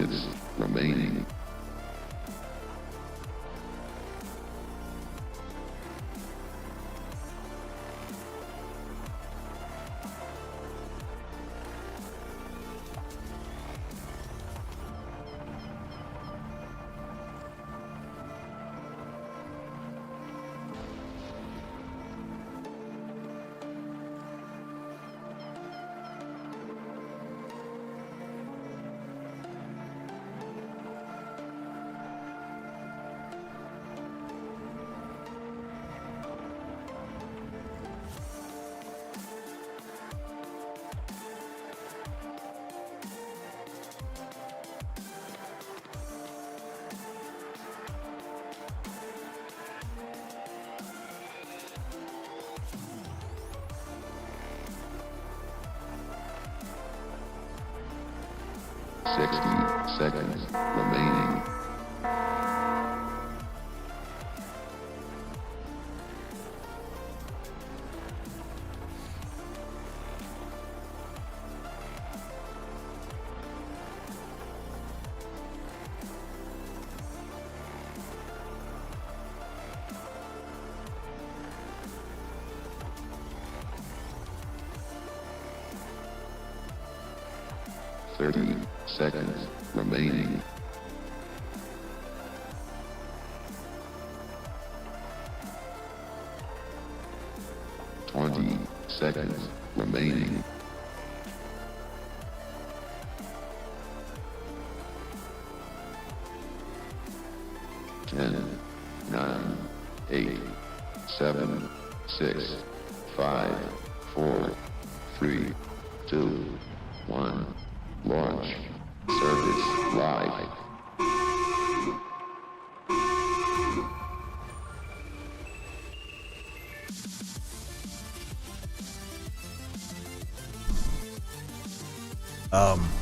minutes remaining. 60 seconds remaining. Thirty seconds remaining. 20 seconds remaining. 10, 9, 8, 7, 6, 5, 4, 3, 2, 1. Launch. Service live.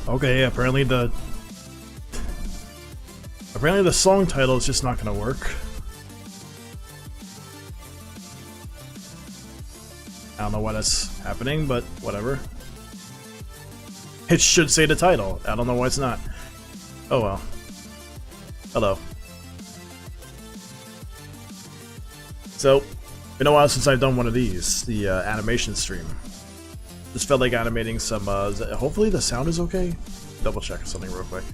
Okay, apparently the song title is just not gonna work. I don't know why that's happening, but whatever. It should say the title. I don't know why it's not. Oh well. Hello. So, been a while since I've done one of these, the animation stream. Just felt like animating some, hopefully the sound is okay? Double check something real quick.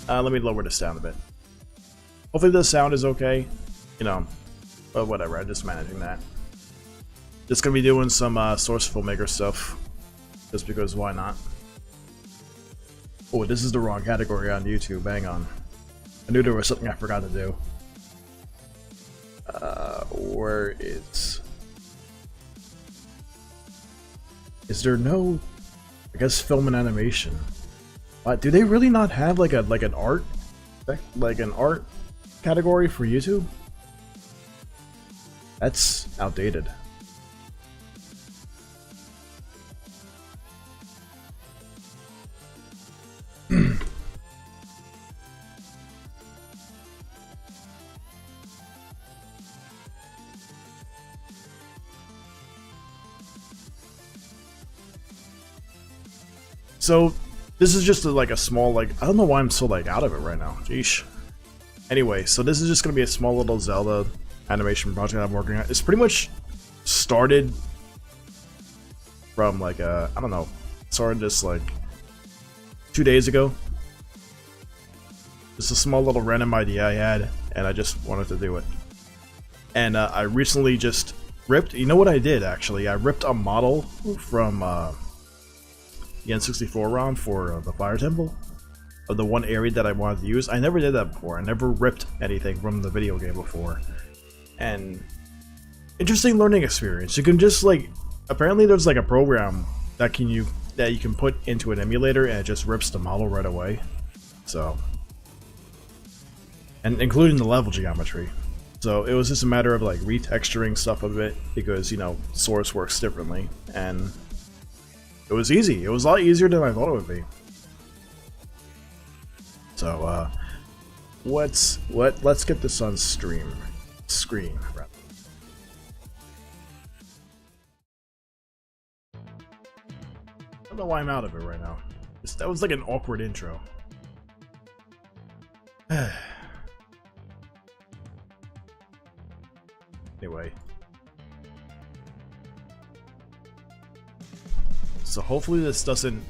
Let me lower this down a bit. Hopefully the sound is okay. You know, but whatever, I'm just managing that. Just gonna be doing some Source Filmmaker stuff. Just because why not? Oh, this is the wrong category on YouTube, hang on. I knew there was something I forgot to do. Where is there no, I guess, film and animation? Do they really not have like an art category for YouTube? That's outdated. So, this is just like a small, I don't know why I'm so out of it right now. Jeesh. Anyway, so this is just gonna be a small little Zelda animation project I'm working on. It's pretty much started from I don't know, started just 2 days ago. Just a small little random idea I had, and I just wanted to do it. And I recently just ripped, you know what I did actually? I ripped a model from the N64 ROM for the Fire Temple, of the one area that I wanted to use. I never did that before. I never ripped anything from the video game before. And interesting learning experience. You can just apparently there's a program that you can put into an emulator and it just rips the model right away. So, and including the level geometry. So it was just a matter of retexturing stuff a bit because, you know, Source works differently, and it was easy. It was a lot easier than I thought it would be. So, let's get this on screen. Rather. I don't know why I'm out of it right now. That was an awkward intro. Anyway. So hopefully this doesn't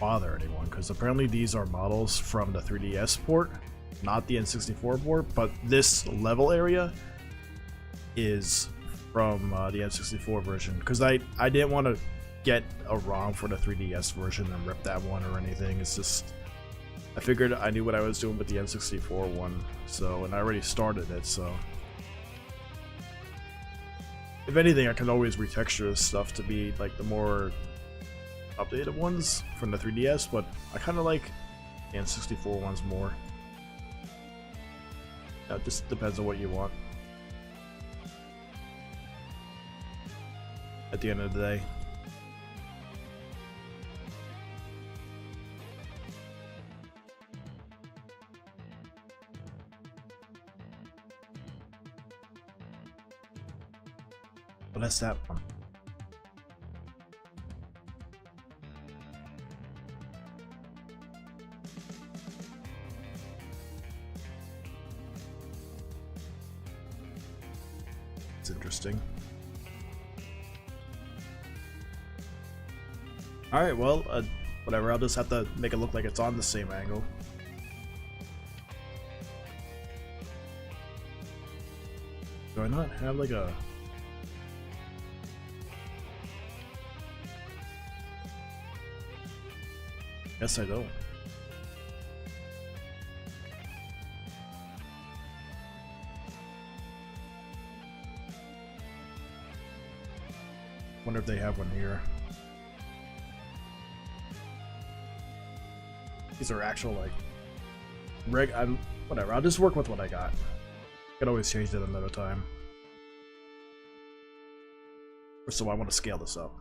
bother anyone, because apparently these are models from the 3DS port, not the N64 port, but this level area is from the N64 version, because I didn't want to get a ROM for the 3DS version and rip that one or anything. It's just, I figured I knew what I was doing with the N64 one, so, and I already started it, so if anything I can always retexture this stuff to be like the more updated ones from the 3DS, but I kind of like the N64 ones more. It just depends on what you want at the end of the day. But that's that one. It's interesting. Alright, well, whatever, I'll just have to make it look like it's on the same angle. Do I not have like a... Guess I don't. Wonder if they have one here. These are actual, like, whatever, I'll just work with what I got. Could always change it another time. So I want to scale this up.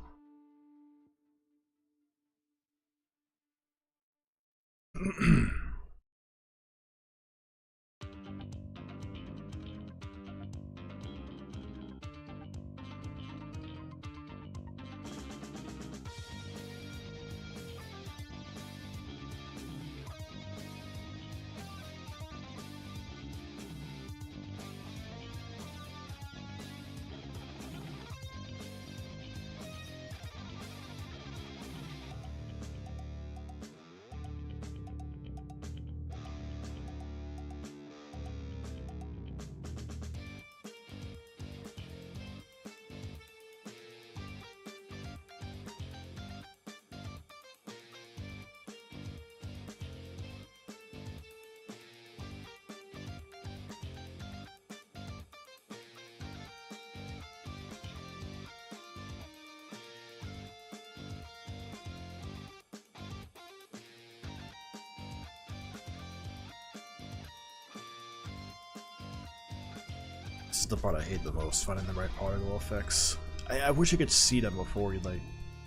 This is the part I hate the most, finding the right particle effects. I wish you could see them before you, like,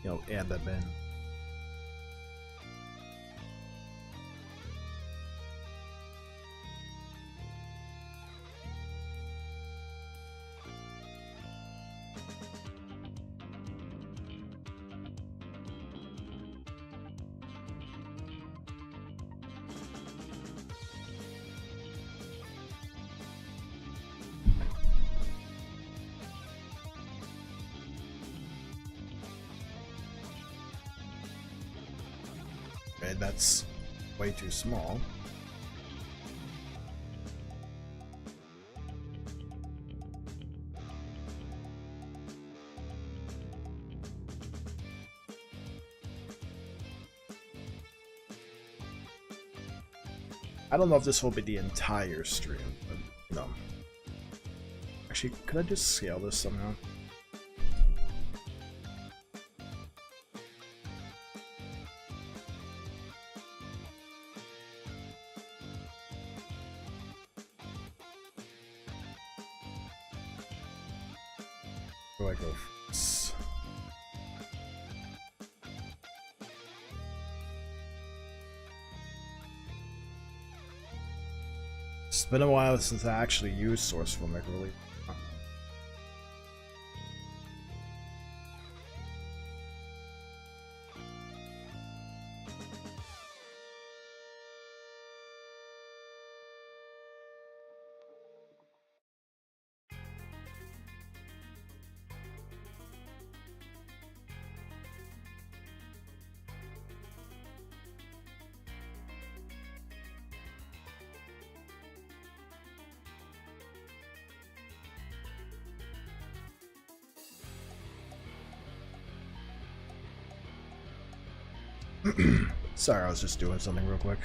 you know, add them in. Okay, that's way too small. I don't know if this will be the entire stream, but you know. Actually, could I just scale this somehow? Where do I go first? It's been a while since I actually used Source Filmmaker, really. Sorry, I was just doing something real quick.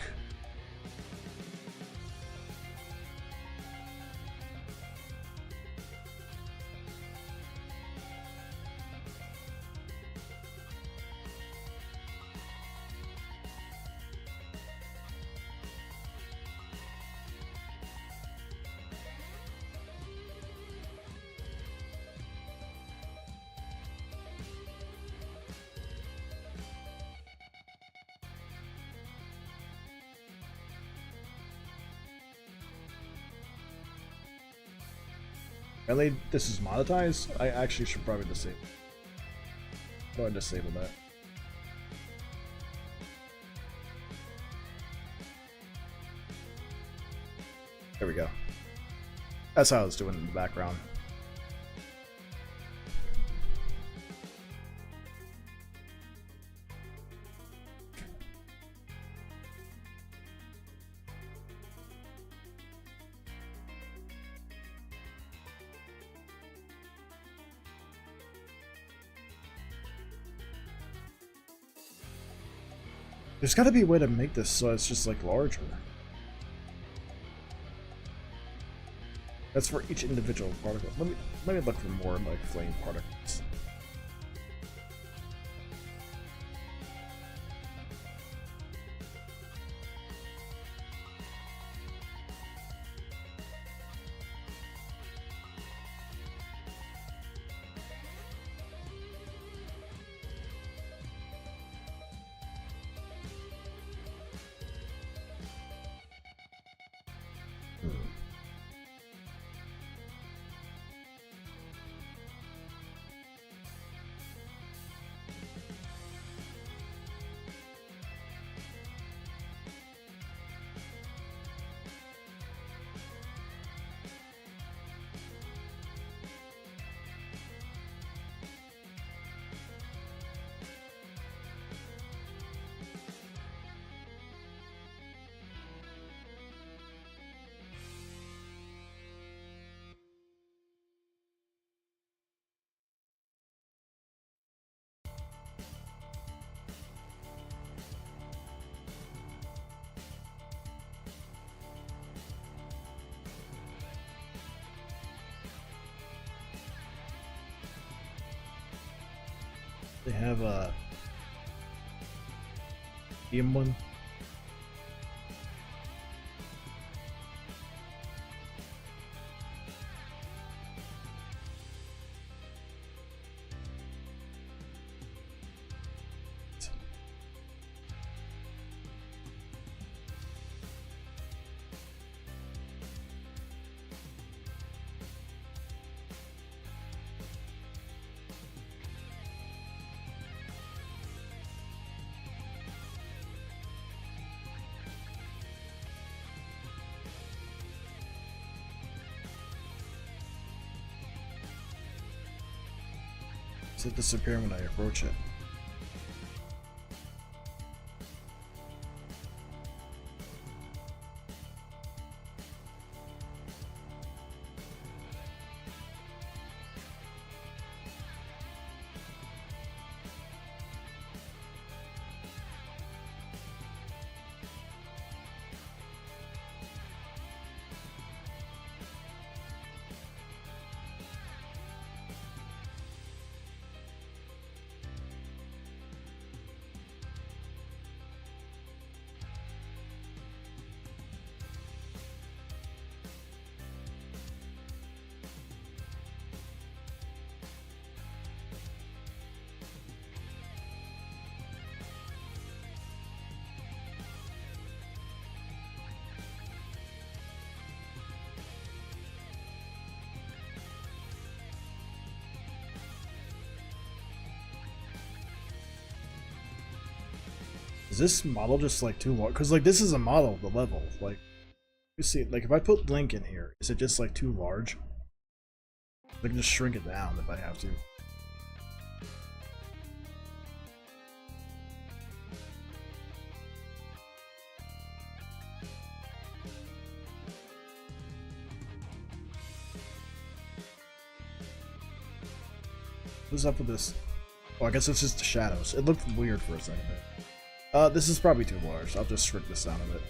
Apparently, this is monetized. I actually should probably disable. Go ahead and disable that. There we go. That's how I was doing in the background. There's got to be a way to make this so it's just like larger. That's for each individual particle. Let me look for more like flame particles. They have a medium one. Does it disappear when I approach it? Is this model just like too large? Because like this is a model of the level. Like you see, like if I put Link in here, is it just like too large? I can just shrink it down if I have to. What's up with this? Oh, I guess it's just the shadows. It looked weird for a second there. This is probably too large. I'll just shrink this down a bit.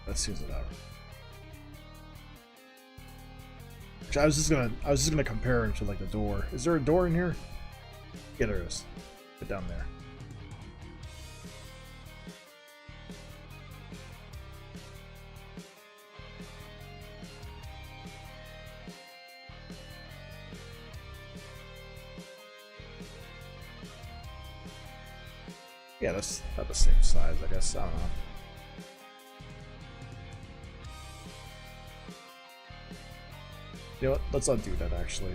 That seems it out. Actually, I was just gonna compare it to like the door. Is there a door in here? Yeah, there is. Get down there. Yeah, that's about the same size, I guess. I don't know. You know what? Let's undo that, actually.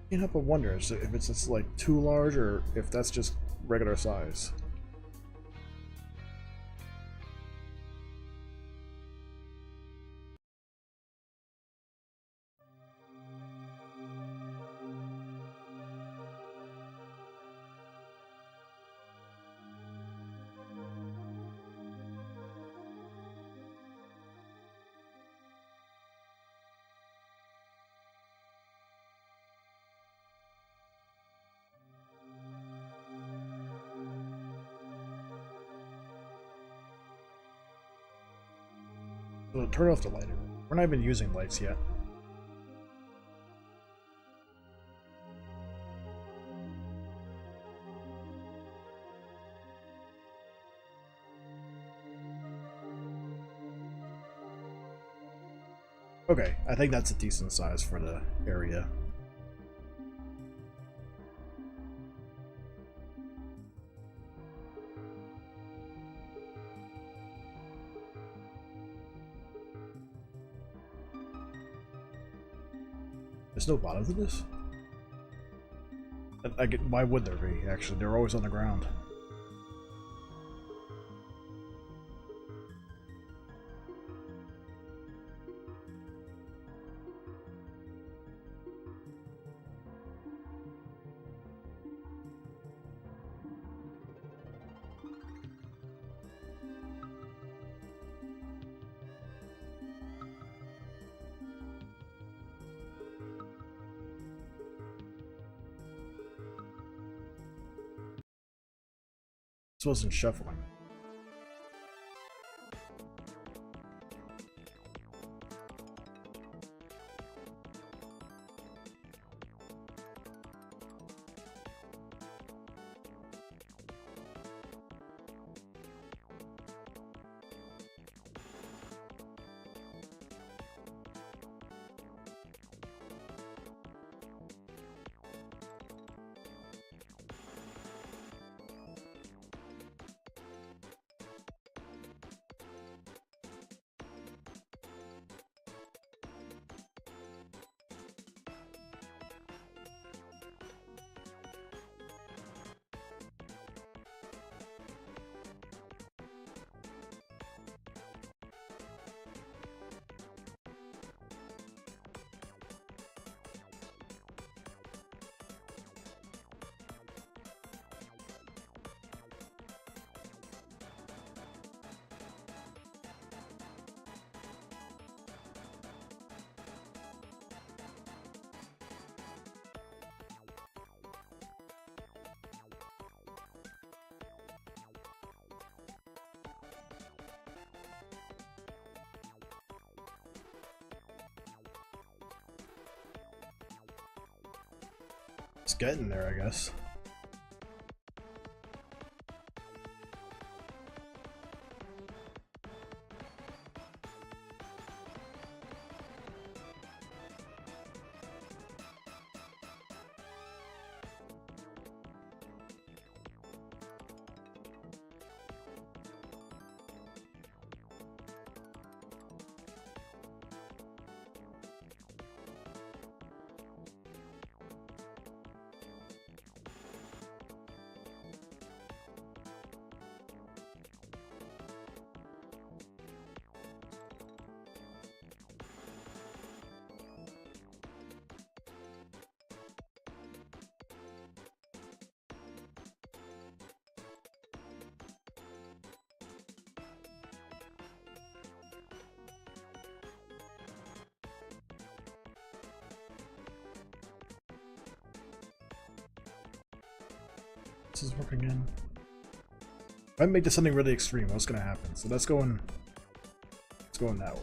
Can't help but wonder if it's just like too large or if that's just regular size. So turn off the lighter. We're not even using lights yet. Okay, I think that's a decent size for the area. There's no bottom to this? Why would there be, actually? They're always on the ground. This wasn't shuffling. It's getting there, I guess. this is working in. If I make this something really extreme, what's gonna happen? So let's go in that way.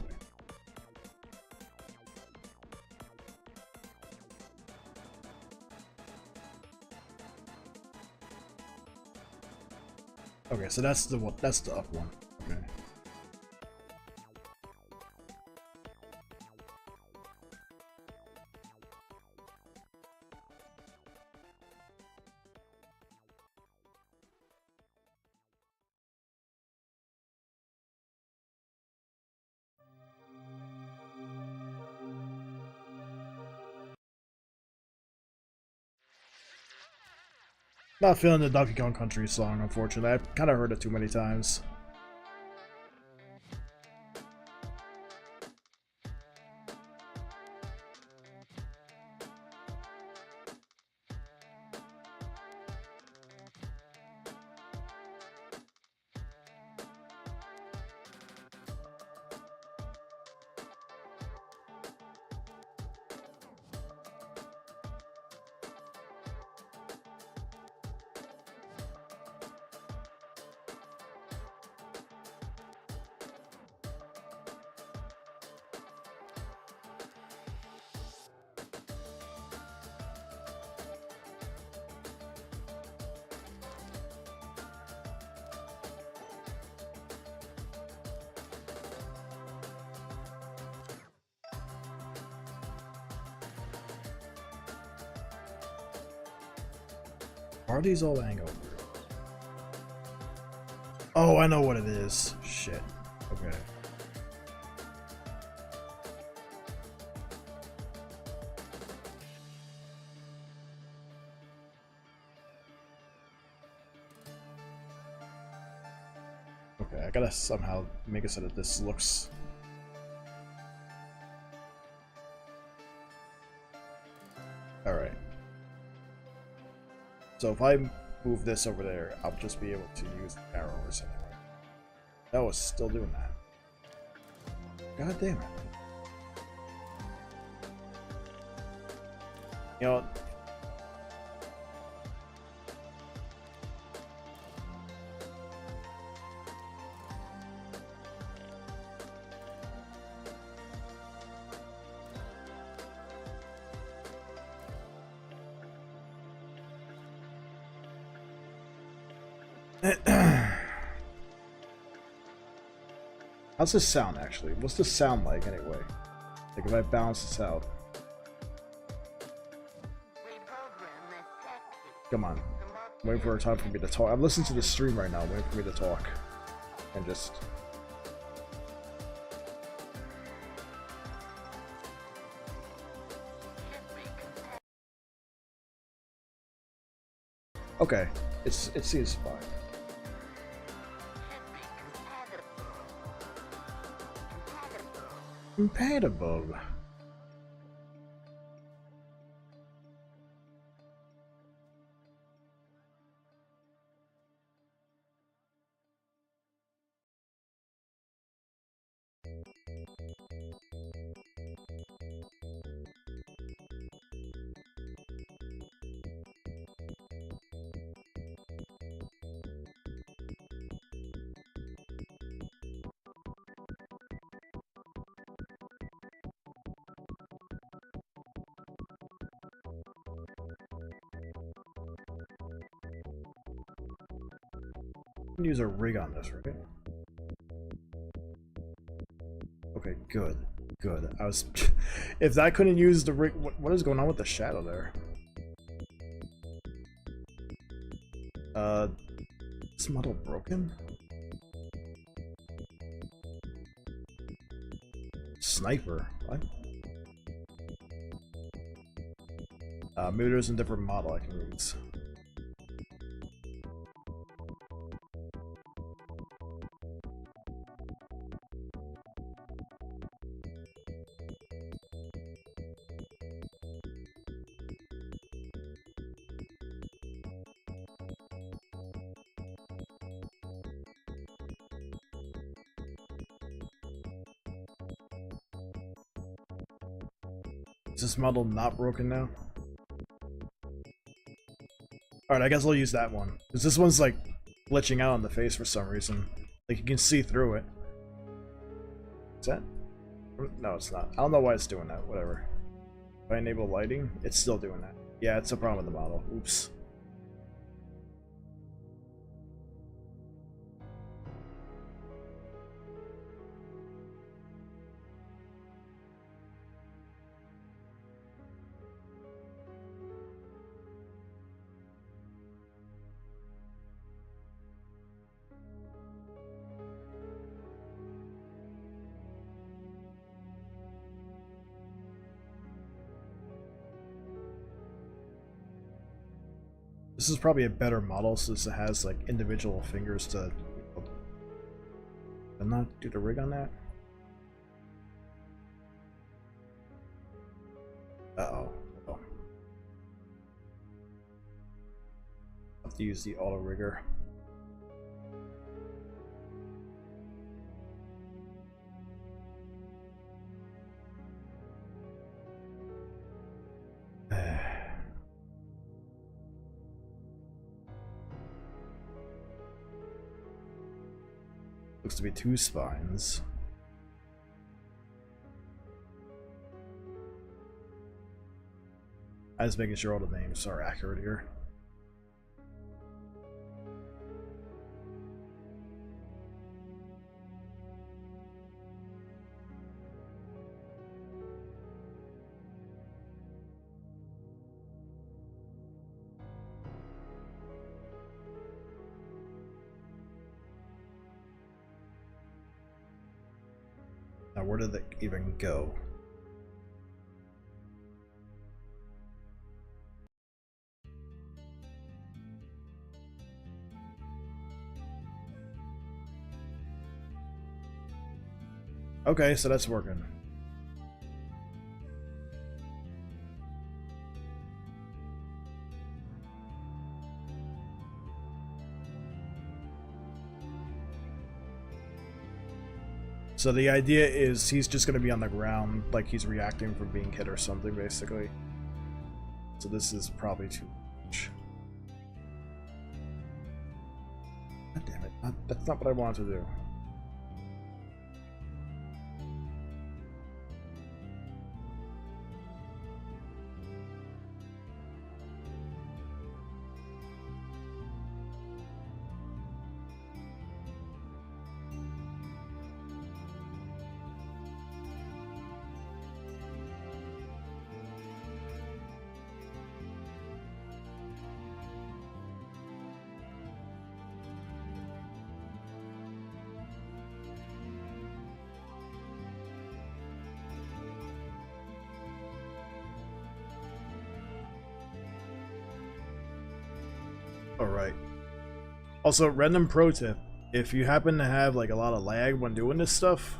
Okay, so that's the up one. Okay. Not feeling the Donkey Kong Country song, unfortunately. I've kind of heard it too many times. Are these all angled? Oh, I know what it is. Shit. Okay. Okay, I gotta somehow make it so that this looks... Alright. So if I move this over there, I'll just be able to use the arrow or something. Oh, it's still doing that. God damn it. You know... How's this sound, actually? What's this sound like, anyway? Like, if I balance this out. Come on. I'm waiting for a time for me to talk. I'm listening to the stream right now, waiting for me to talk. And just... Okay. It seems fine. Compatible. I can use a rig on this, right? Okay, good. Good. I was... if I couldn't use the rig... What is going on with the shadow there? Is model broken? Sniper? What? Maybe there's a different model I can use. Is this model not broken now? Alright, I guess I'll use that one. Because this one's like glitching out on the face for some reason. Like you can see through it. Is that? No, it's not. I don't know why it's doing that. Whatever. If I enable lighting, it's still doing that. Yeah, it's a problem with the model. Oops. This is probably a better model since it has like individual fingers to not do the rig on that. Uh-oh. Oh. Have to use the auto rigger. Looks to be 2 spines. I was making sure all the names are accurate here. Now, where did it even go? Okay, so that's working. So the idea is he's just going to be on the ground, like he's reacting from being hit or something, basically. So this is probably too much. God damn it. That's not what I wanted to do. Alright. Also, random pro tip. If you happen to have like a lot of lag when doing this stuff,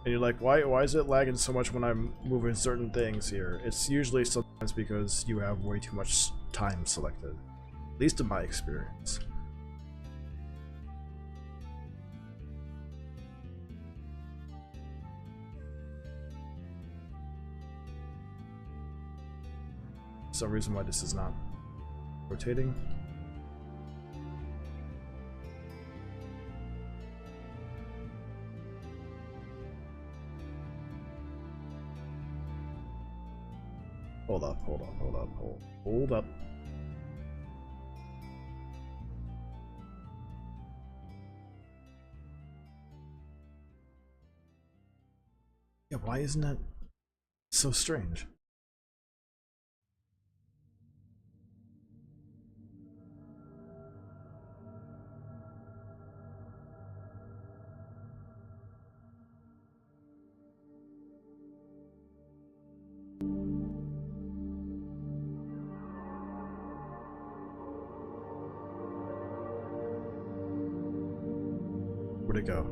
and you're like, why is it lagging so much when I'm moving certain things here? It's usually sometimes because you have way too much time selected. At least in my experience. Some reason why this is not rotating. Hold up. Yeah, why isn't that so strange? Where'd it go?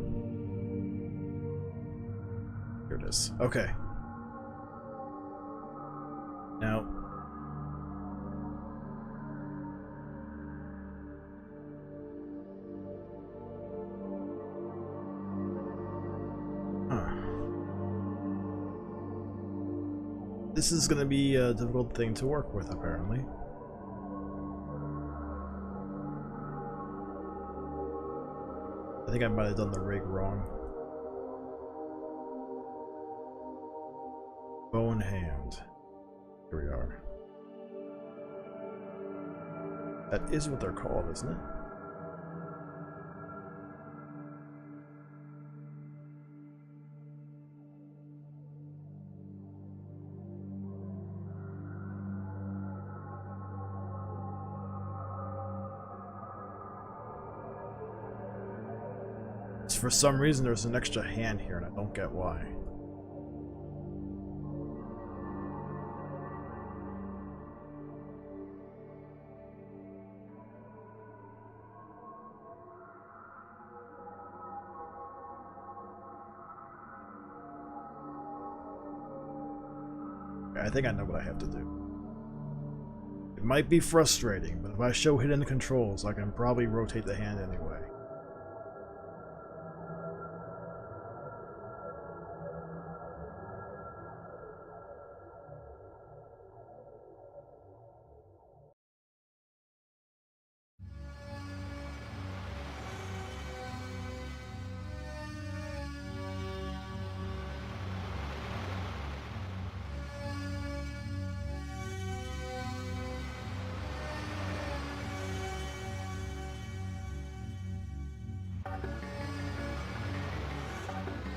Here it is. Okay. Now. This is going to be a difficult thing to work with, apparently. I think I might have done the rig wrong. Bow in hand. Here we are. That is what they're called, isn't it? For some reason there's an extra hand here and I don't get why. I think I know what I have to do. It might be frustrating, but if I show hidden controls, I can probably rotate the hand anyway.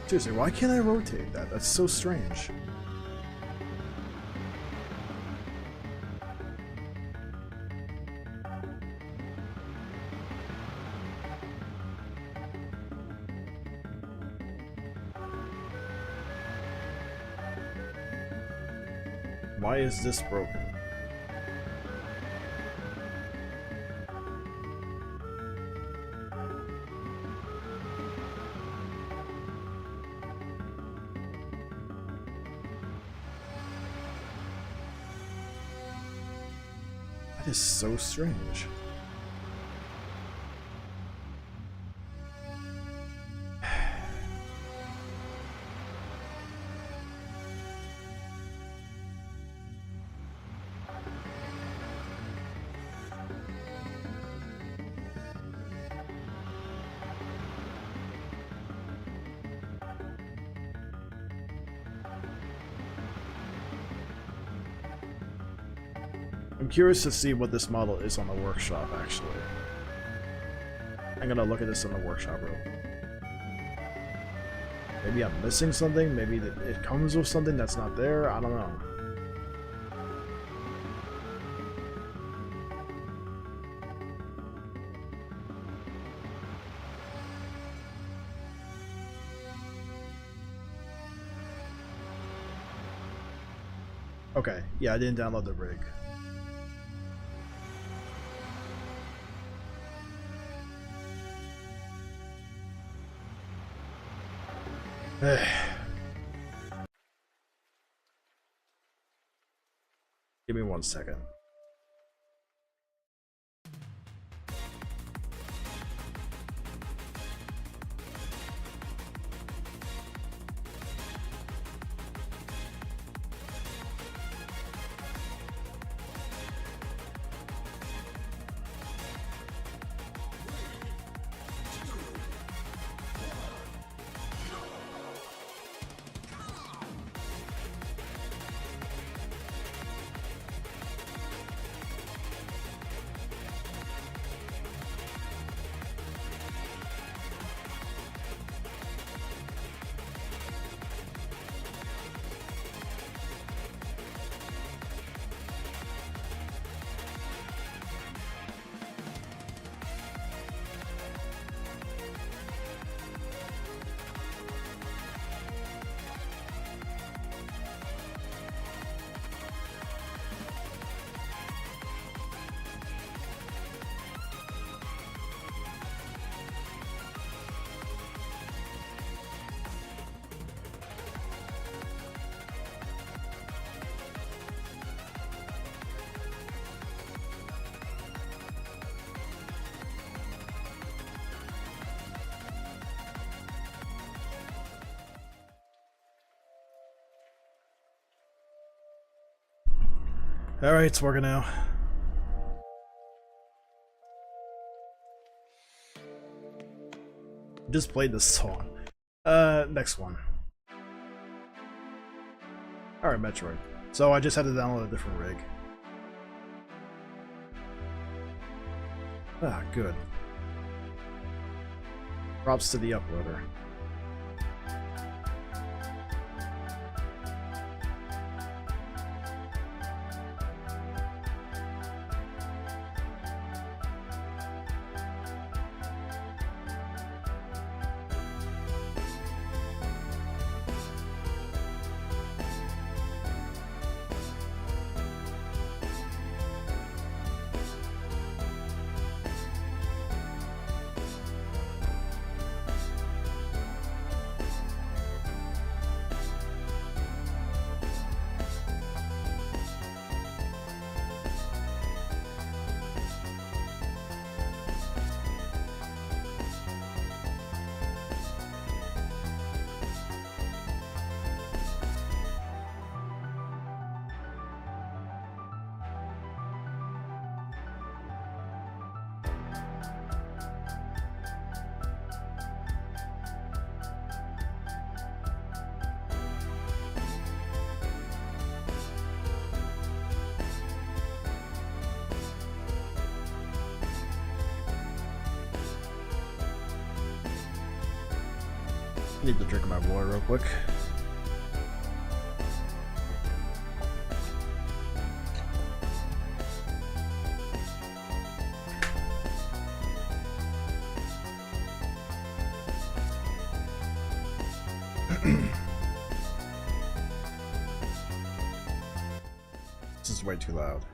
Seriously, why can't I rotate that? That's so strange. Why is this broken? That is so strange. I'm curious to see what this model is on the workshop, actually. I'm gonna look at this on the workshop room. Maybe I'm missing something, maybe it comes with something that's not there, I don't know. Okay, yeah, I didn't download the rig. Give me 1 second. Alright, it's working now. Just played this song. Next one. Alright, Metroid. So I just had to download a different rig. Ah, good. Props to the uploader. Need to drink my water real quick. This is way too loud.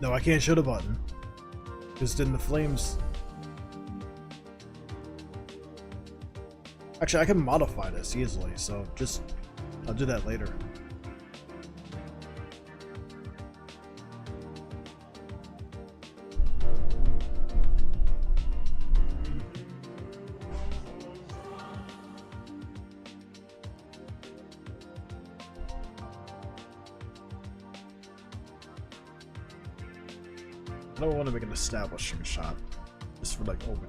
No, I can't show the button. Because then the flames... Actually, I can modify this easily, so just... I'll do that later. I don't want to make an establishing shot, just for like open.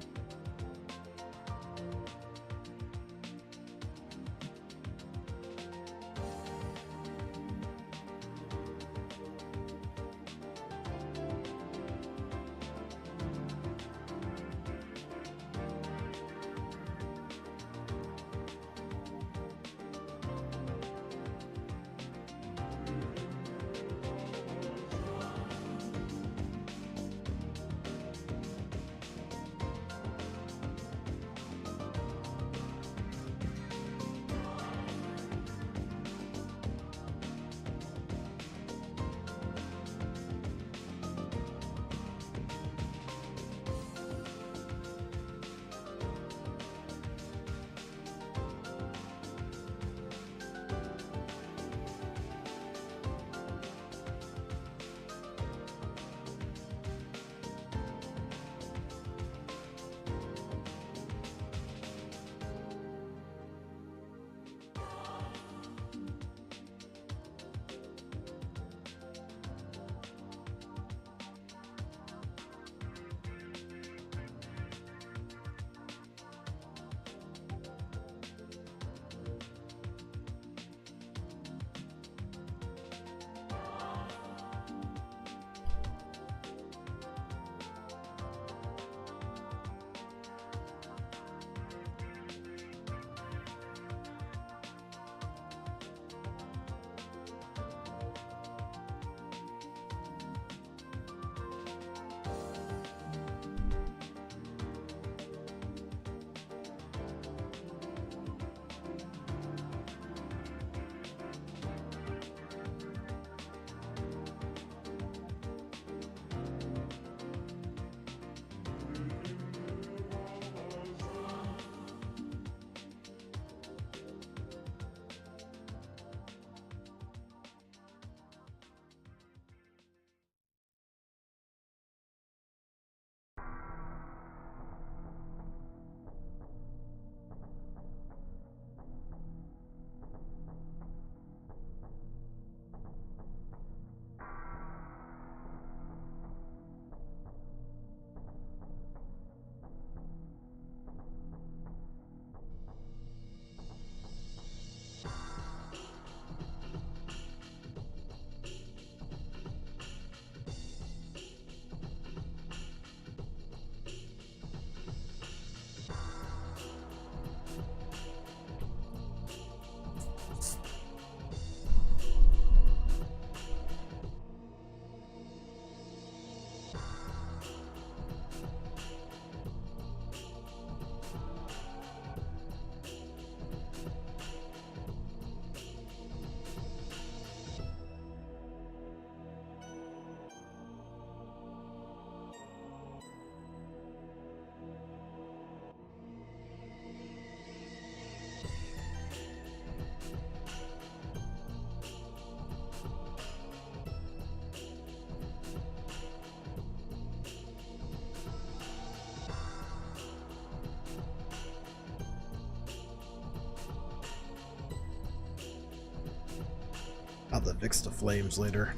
I'll have to fix the flames later.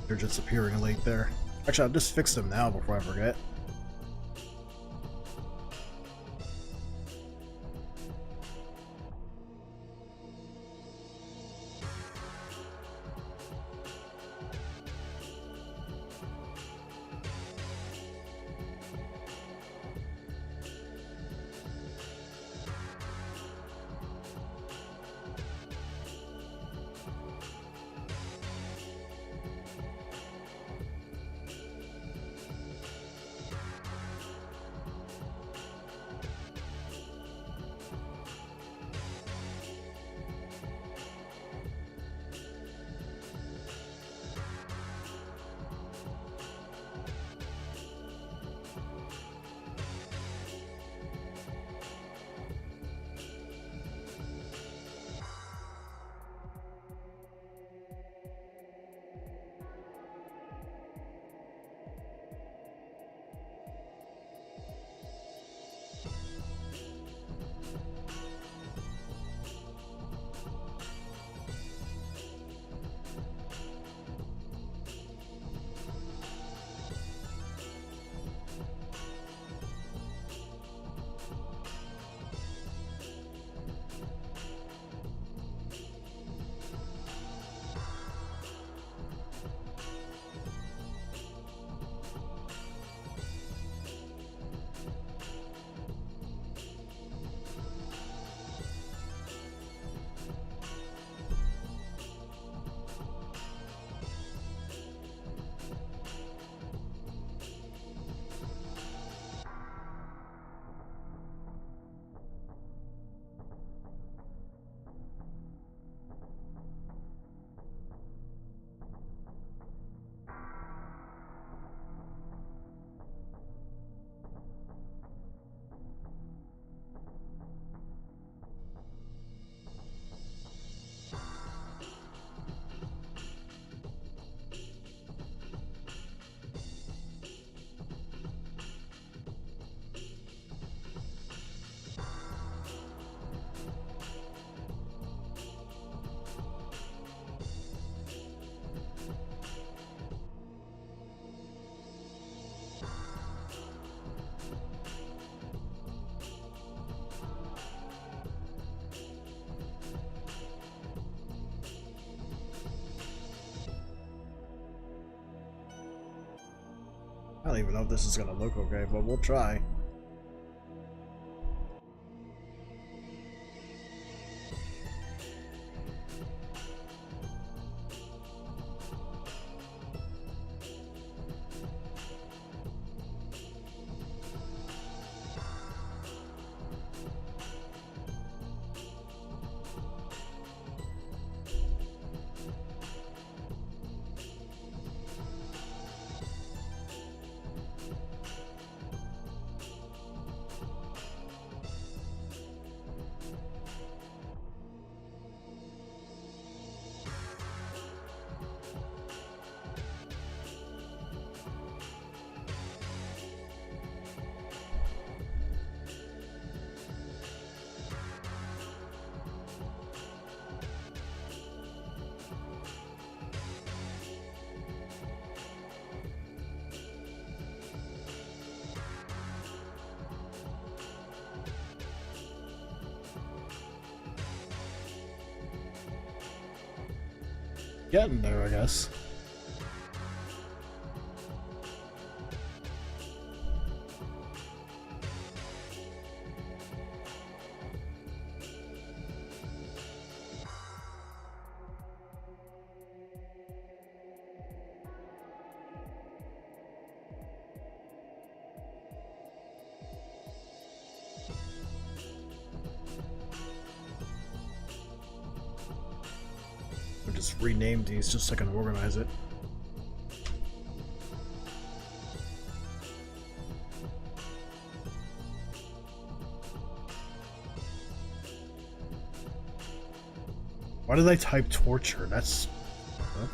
They're just appearing late there. Actually, I'll just fix them now before I forget. I don't even know if this is gonna look okay, but we'll try. Getting there, I guess. I just renamed these just so I can organize it. Why did I type torture? That's... Huh?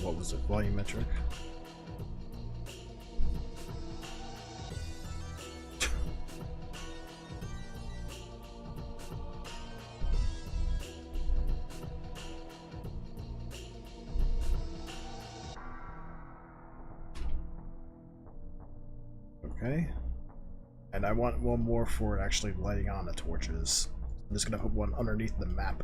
What was it? Volumetric? Okay. And I want one more for actually lighting on the torches. I'm just gonna put one underneath the map.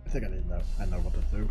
I think I know what to do.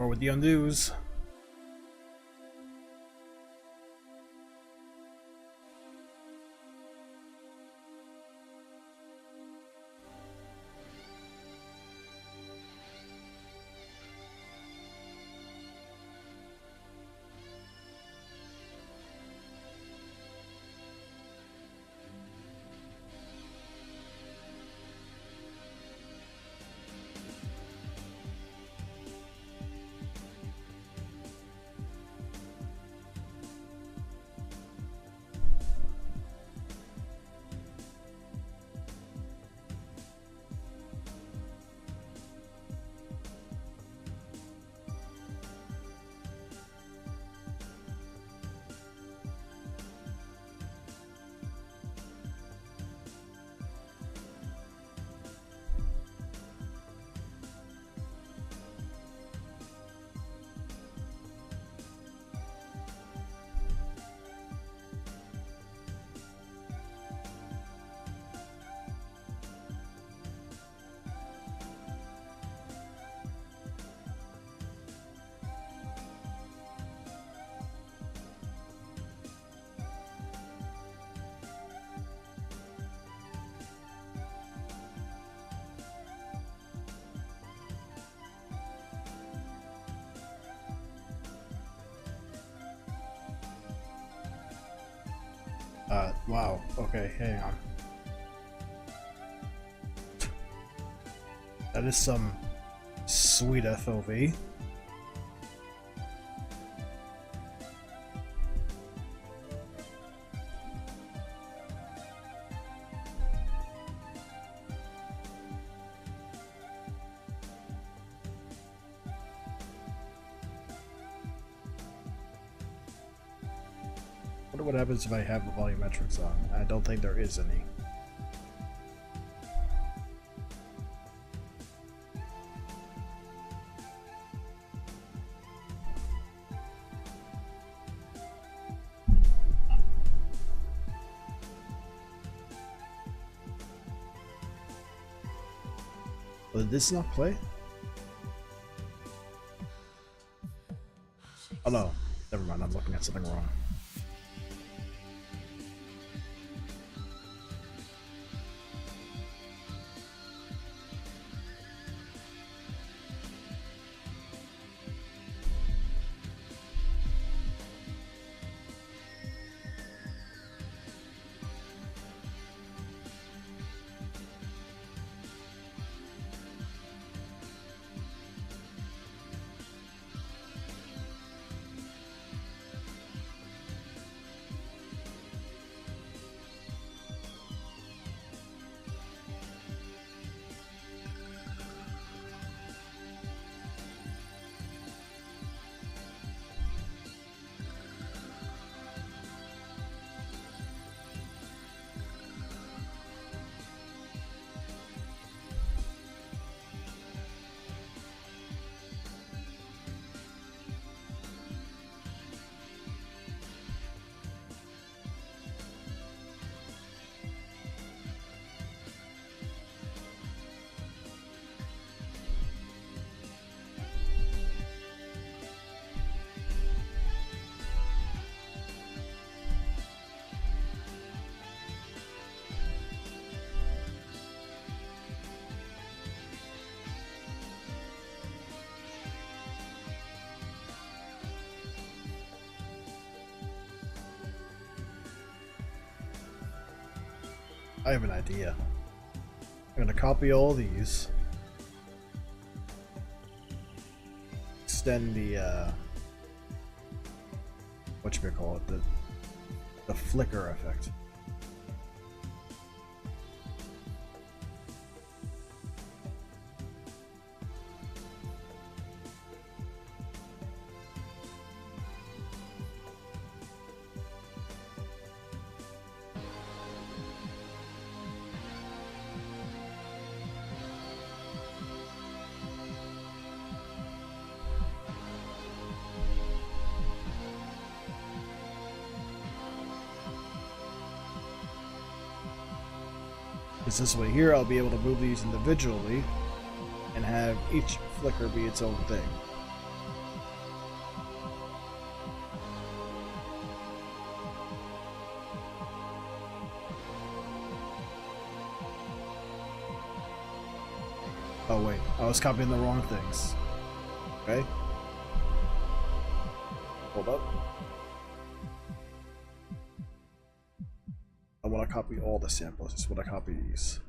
Or with the undos. Wow. Okay, hang on. That is some sweet FOV. Wonder what happens if I have the volumetrics on. I don't think there is any. Did this not play? Oh no, never mind, I'm looking at something wrong. I have an idea. I'm gonna copy all these, extend the whatchamacallit, the flicker effect. Because this way here I'll be able to move these individually and have each flicker be its own thing. Oh wait, I was copying the wrong things. Okay. Hold up. I want to copy all the samples. I just want to copy these.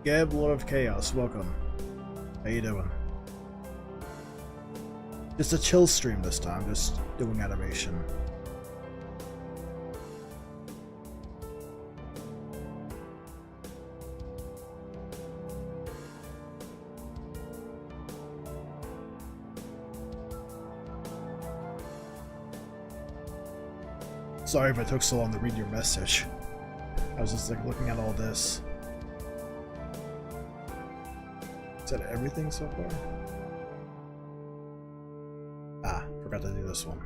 Gab, Lord of Chaos, welcome. How you doing? Just a chill stream this time, just doing animation. Sorry if I took so long to read your message. I was just like looking at all this. Is that everything so far? Ah, forgot to do this one.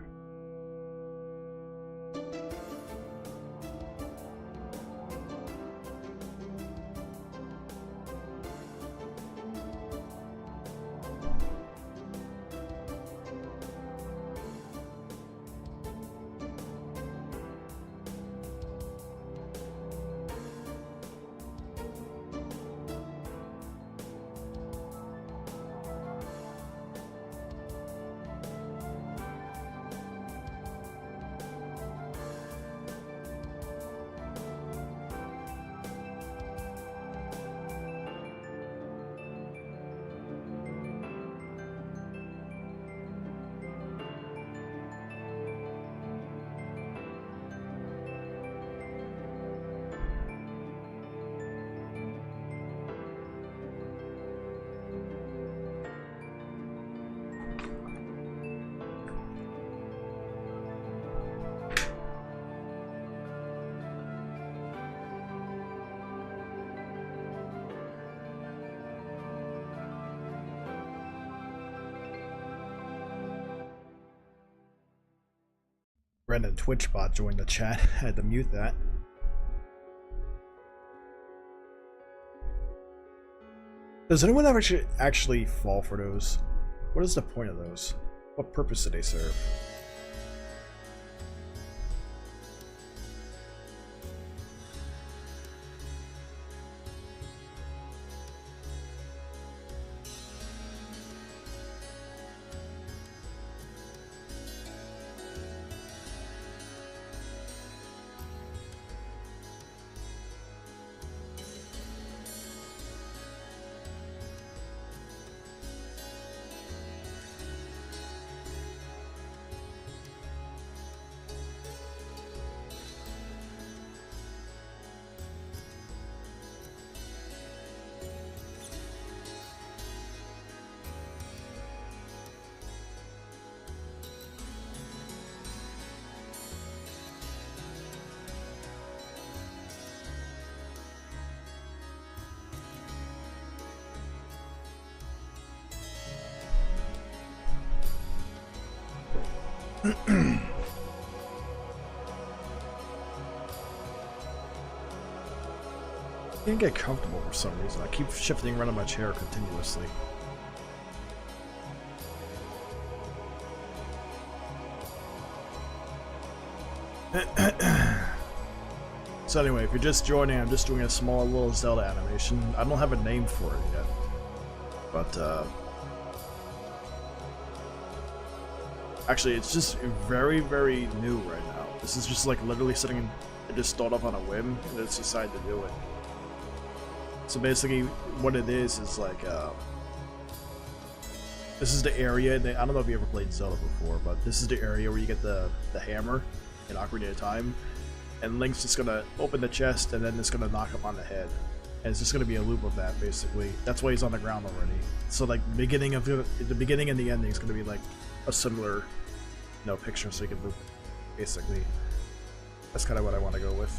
Random Twitch bot joined the chat. I had to mute that. Does anyone ever actually fall for those? What is the point of those? What purpose do they serve? I can't get comfortable for some reason. I keep shifting around in my chair continuously. So anyway, if you're just joining, I'm just doing a small little Zelda animation. I don't have a name for it yet, but Actually, it's just very, very new right now. This is just like literally sitting in, it just thought up on a whim and it's decided to do it. So basically what it is like, this is the area, I don't know if you ever played Zelda before, but this is the area where you get the hammer in Ocarina of Time, and Link's just gonna open the chest and then it's gonna knock him on the head. And it's just gonna be a loop of that, basically. That's why he's on the ground already. So like the beginning and the ending is gonna be like a similar, picture, so you can loop. Basically, that's kind of what I want to go with.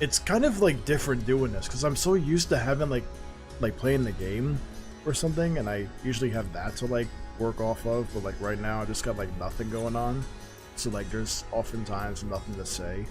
It's kind of like different doing this because I'm so used to having like playing the game or something, and I usually have that to like work off of. But like right now, I just got like nothing going on. So like there's oftentimes nothing to say.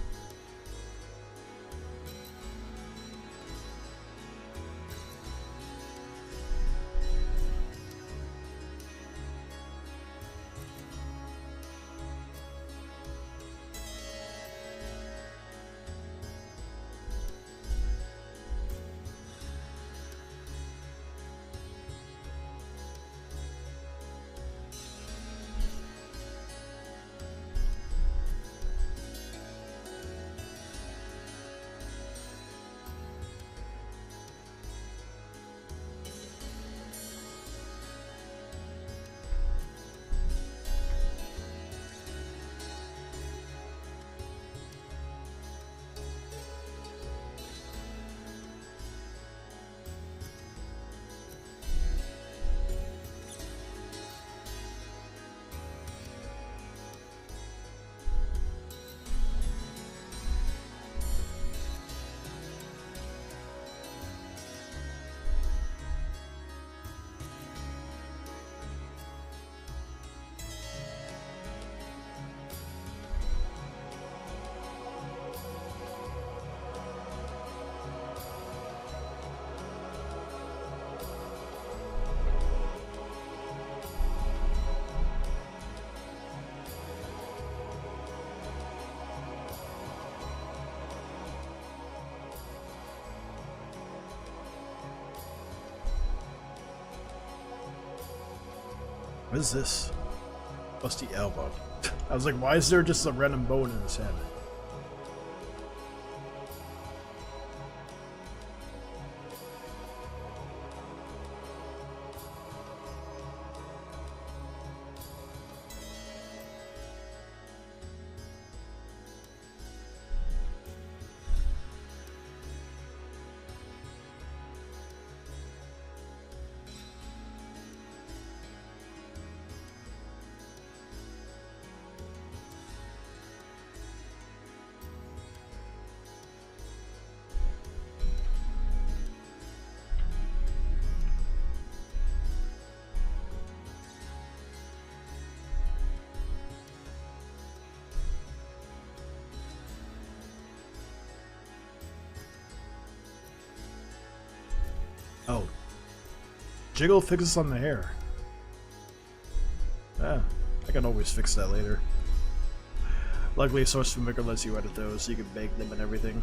What is this? Busty elbow. I was like, why is there just a random bone in his head? Oh. Jiggle fixes on the hair. Yeah, I can always fix that later. Luckily, Source Filmmaker lets you edit those so you can bake them and everything.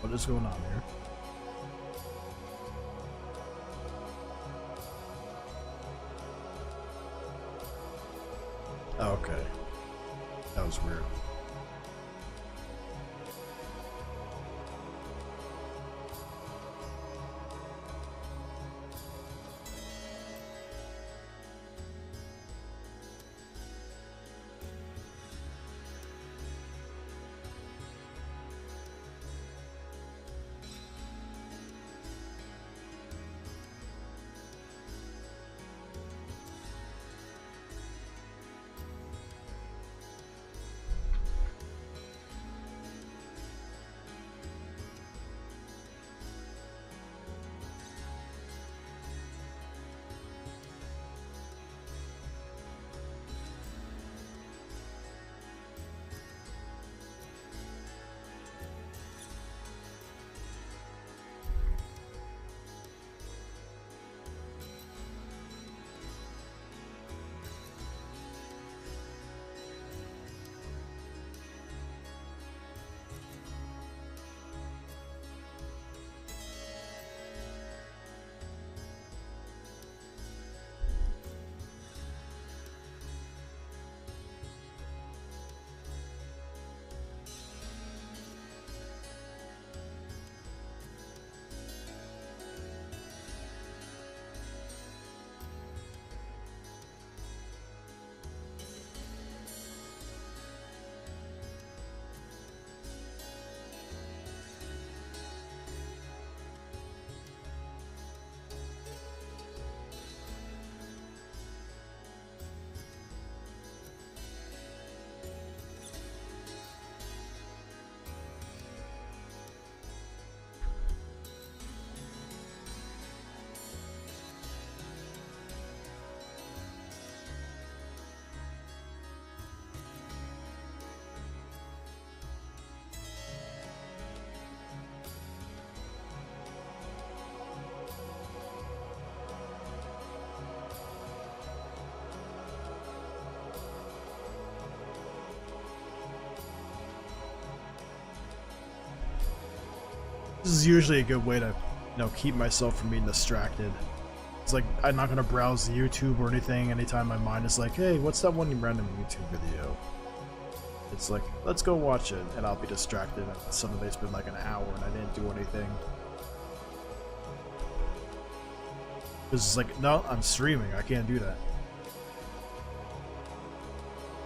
What is going on here? Oh, okay. That was weird. This is usually a good way to, keep myself from being distracted. It's like, I'm not gonna browse YouTube or anything anytime my mind is like, hey, what's that one random YouTube video? It's like, let's go watch it, and I'll be distracted, and suddenly it's been like an hour and I didn't do anything. It's like, no, I'm streaming, I can't do that.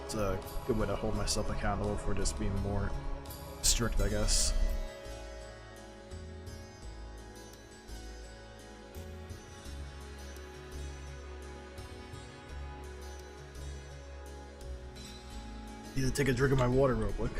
It's a good way to hold myself accountable for just being more strict, I guess. Need to take a drink of my water real quick.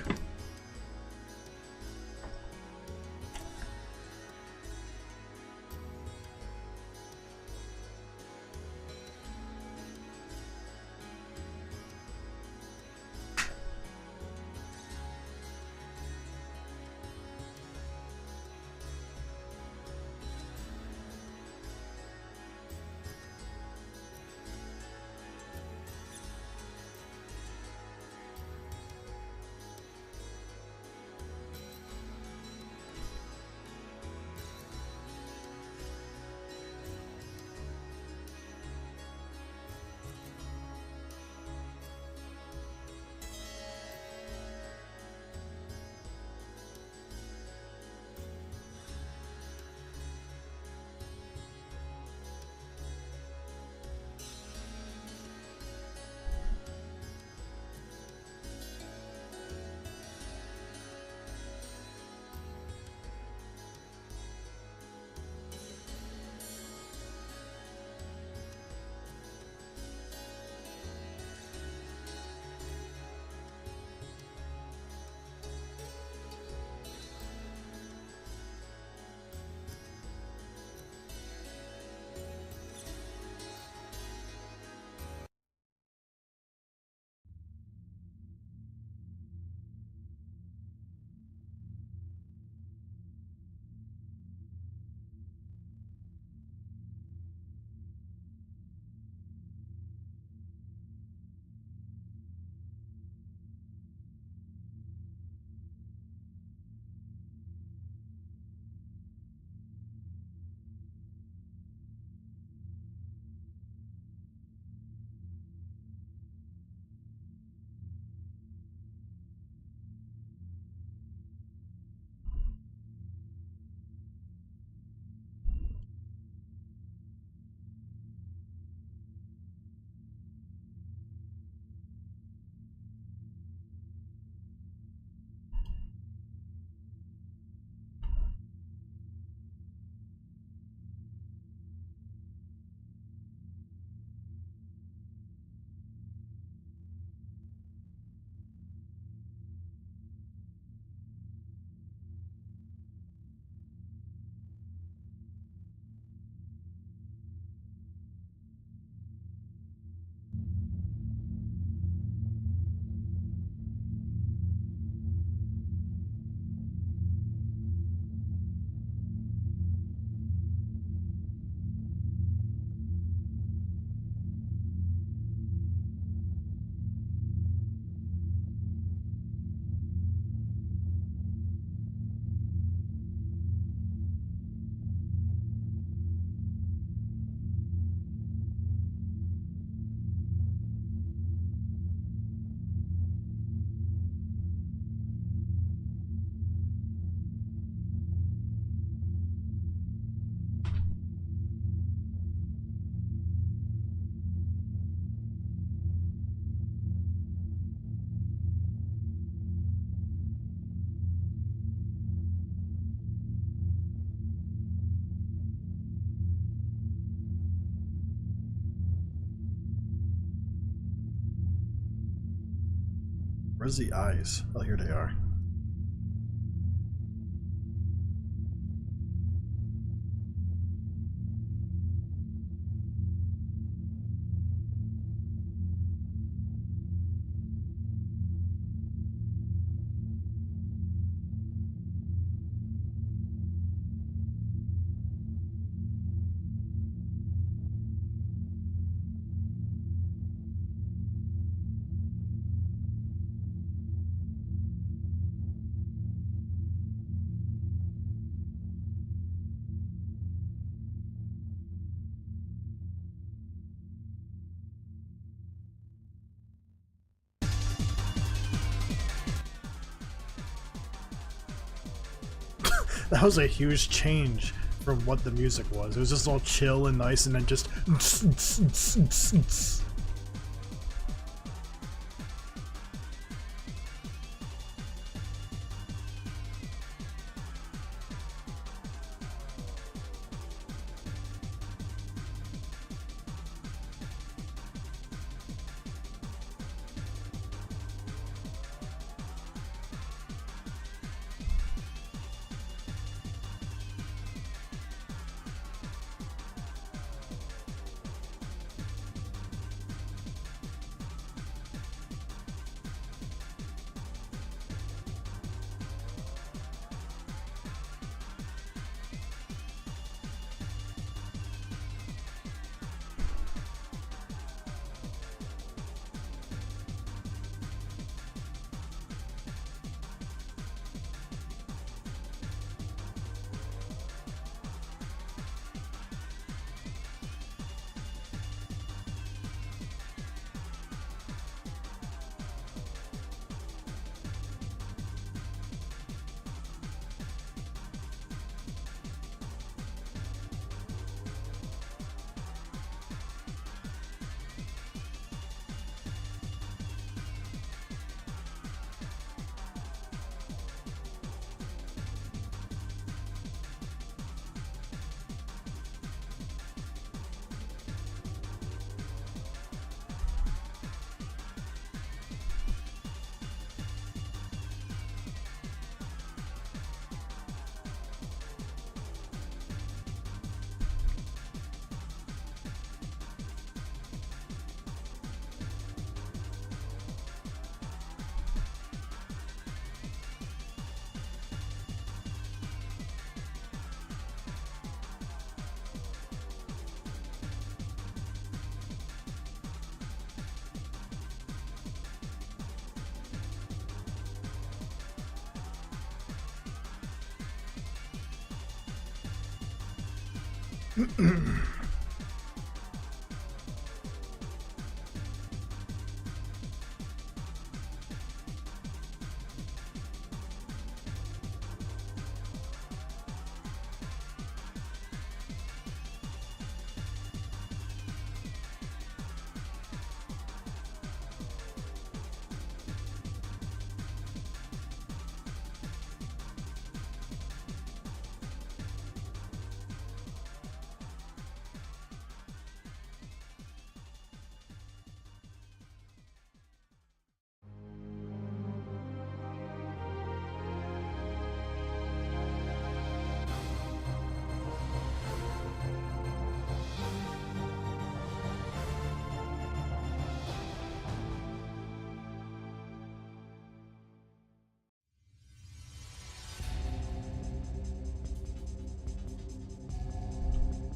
Where's the eyes? Oh, here they are. That was a huge change from what the music was. It was just all chill and nice, and then just.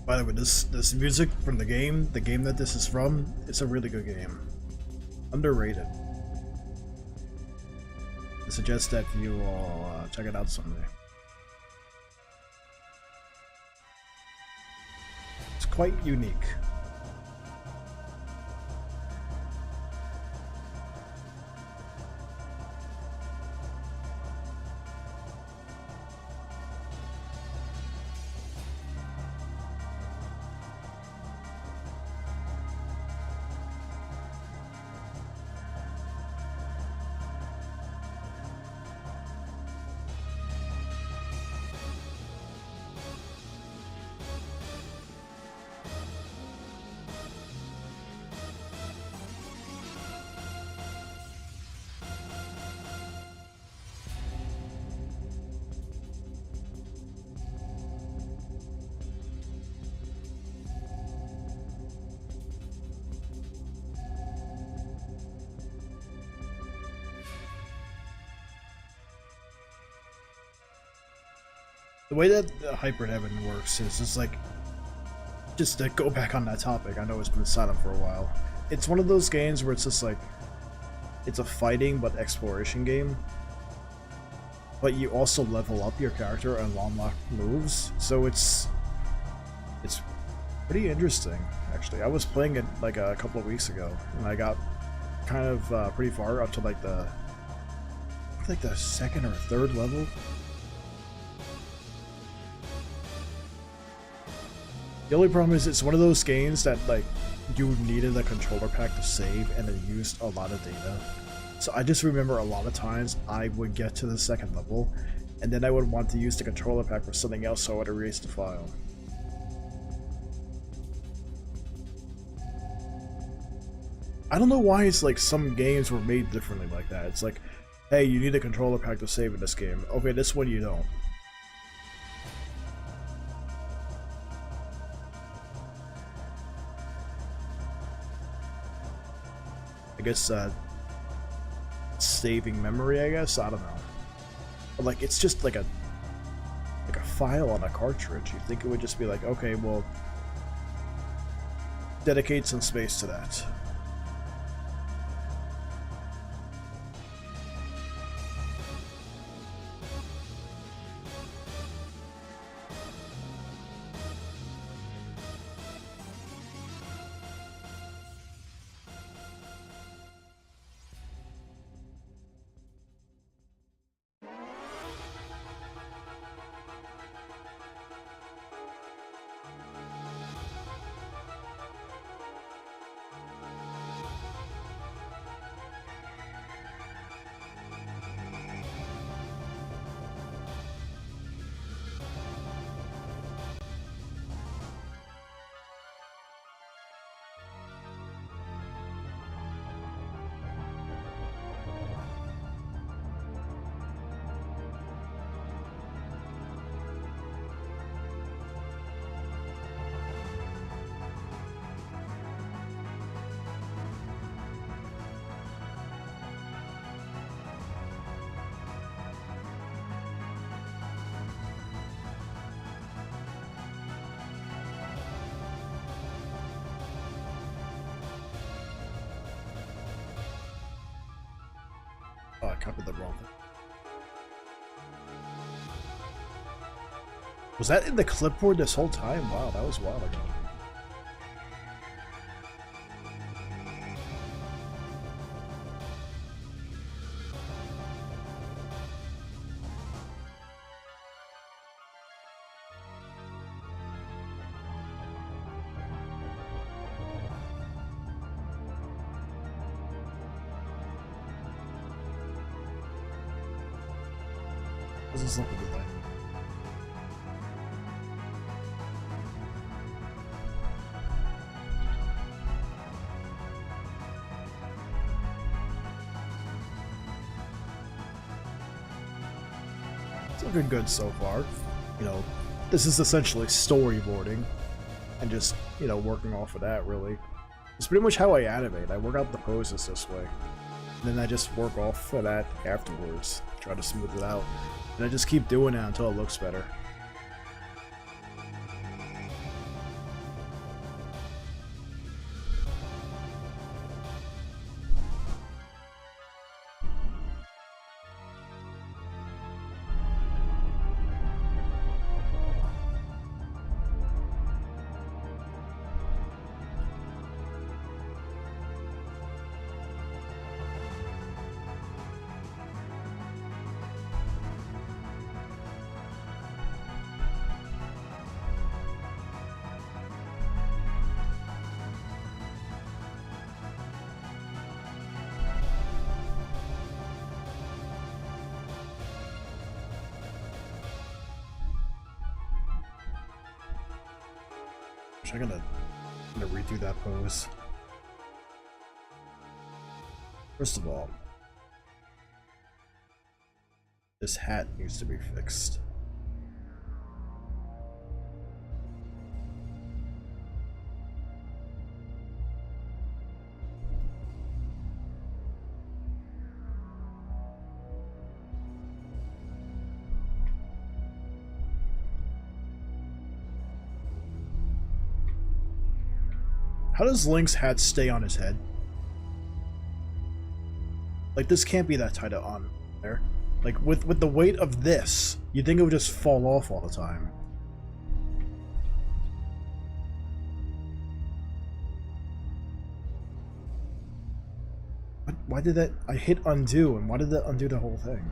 By the way, this music from the game that this is from, it's a really good game. Underrated. I suggest that you all check it out someday. It's quite unique. The way that the Hybrid Heaven works is just like, just to go back on that topic, I know it's been silent for a while. It's one of those games where it's just like, it's a fighting but exploration game. But you also level up your character and unlock moves, so it's pretty interesting, actually. I was playing it like a couple of weeks ago, and I got kind of pretty far up to like the second or third level. The only problem is it's one of those games that like you needed a controller pack to save, and it used a lot of data. So I just remember a lot of times I would get to the second level, and then I would want to use the controller pack for something else, so I would erase the file. I don't know why it's like some games were made differently like that. It's like, hey, you need a controller pack to save in this game. Okay, this one you don't. I guess saving memory, I guess? I don't know. But like, it's just like a file on a cartridge. You'd think it would just be like, okay, well, dedicate some space to that. Oh, I copied the wrong thing. Was that in the clipboard this whole time? Wow, that was a while ago. This is looking good. It's looking good so far. You know, this is essentially storyboarding and just, you know, working off of that, really. It's pretty much how I animate. I work out the poses this way. And then I just work off of that afterwards. Try to smooth it out. And I just keep doing it until it looks better. I'm gonna redo that pose. First of all, this hat needs to be fixed. How does Link's hat stay on his head? Like, this can't be that tight on there. Like, with the weight of this, you'd think it would just fall off all the time. Why did that... I hit undo, and why did that undo the whole thing?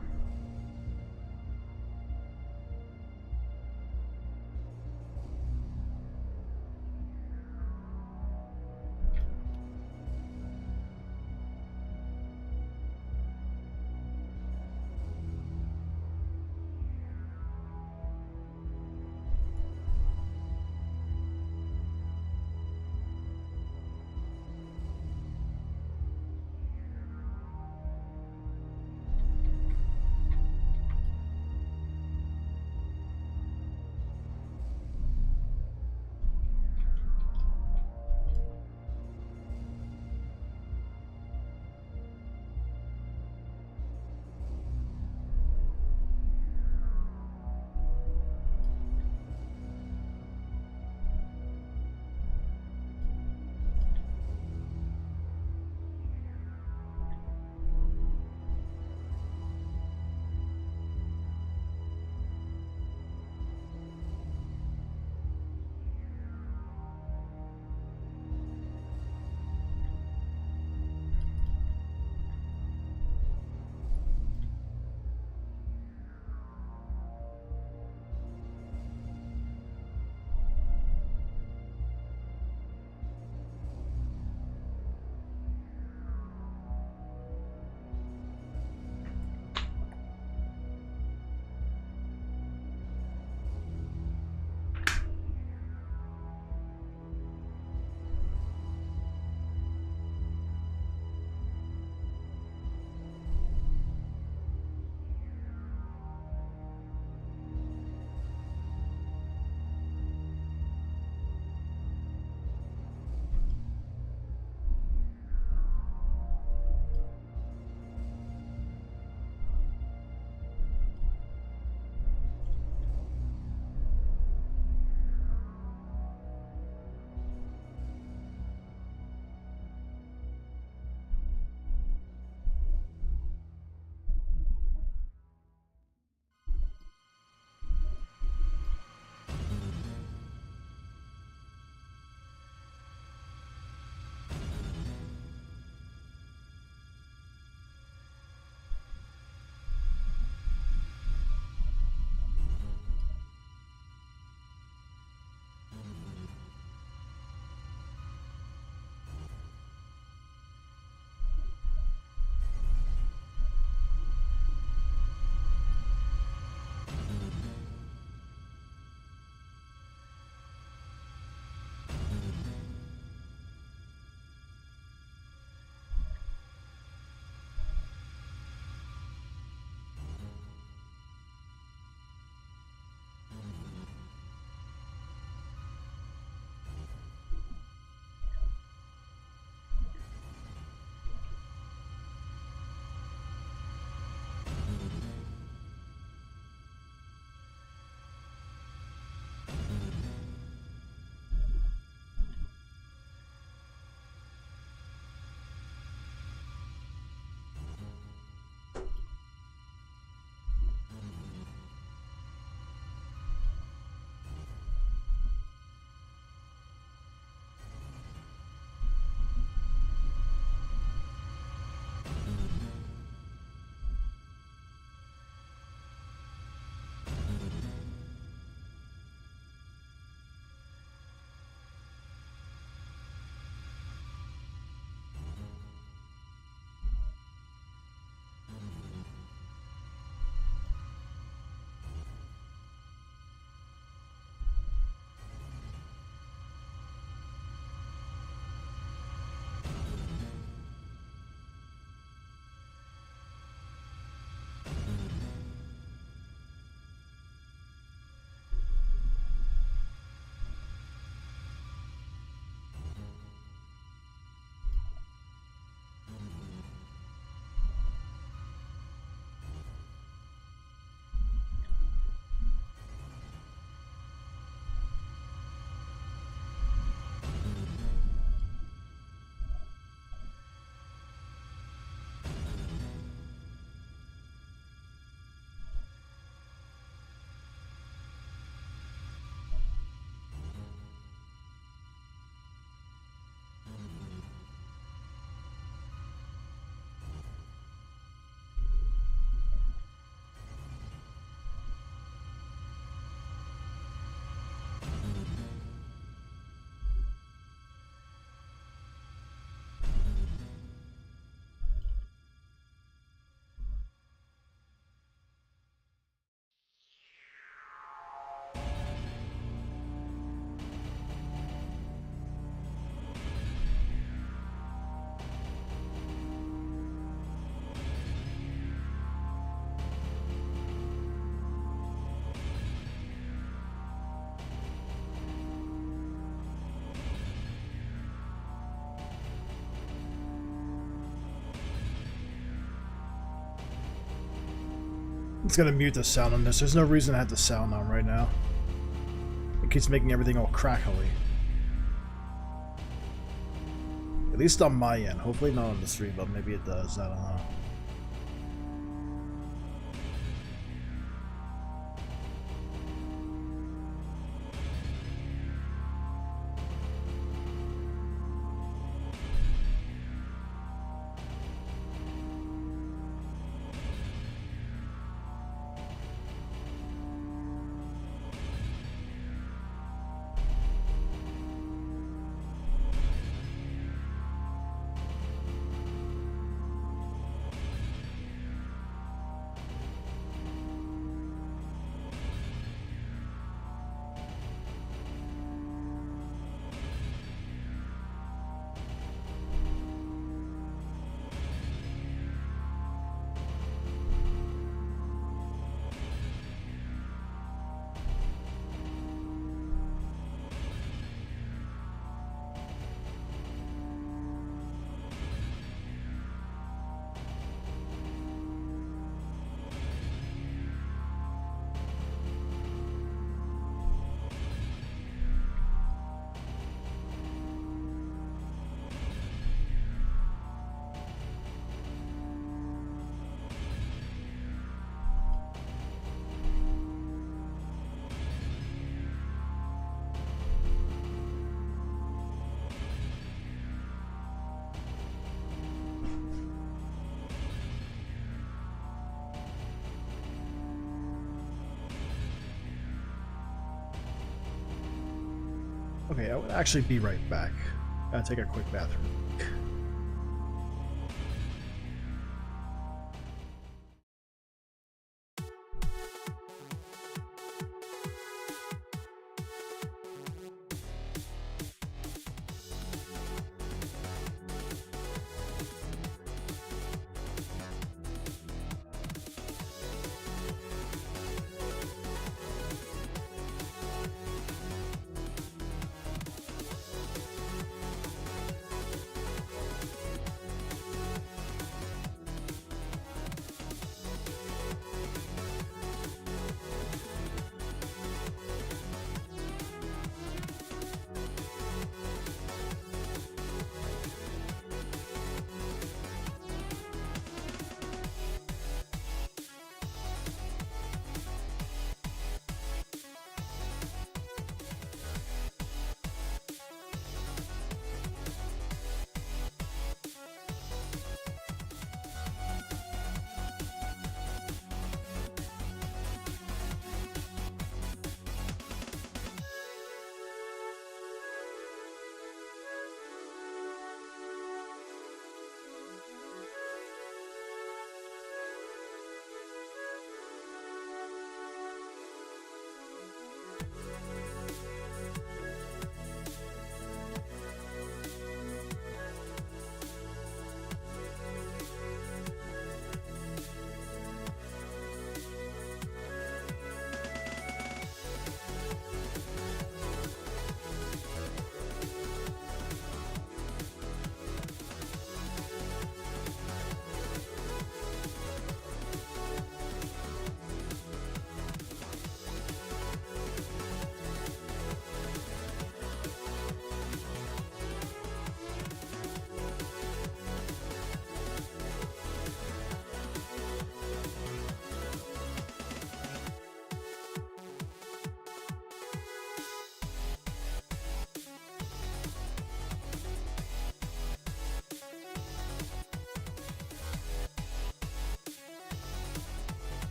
it's gonna mute the sound on this. There's no reason to have the sound on right now. It keeps making everything all crackly. At least on my end. Hopefully not on the stream, but maybe it does. I don't know. Okay, I would actually be right back. Gotta take a quick bathroom.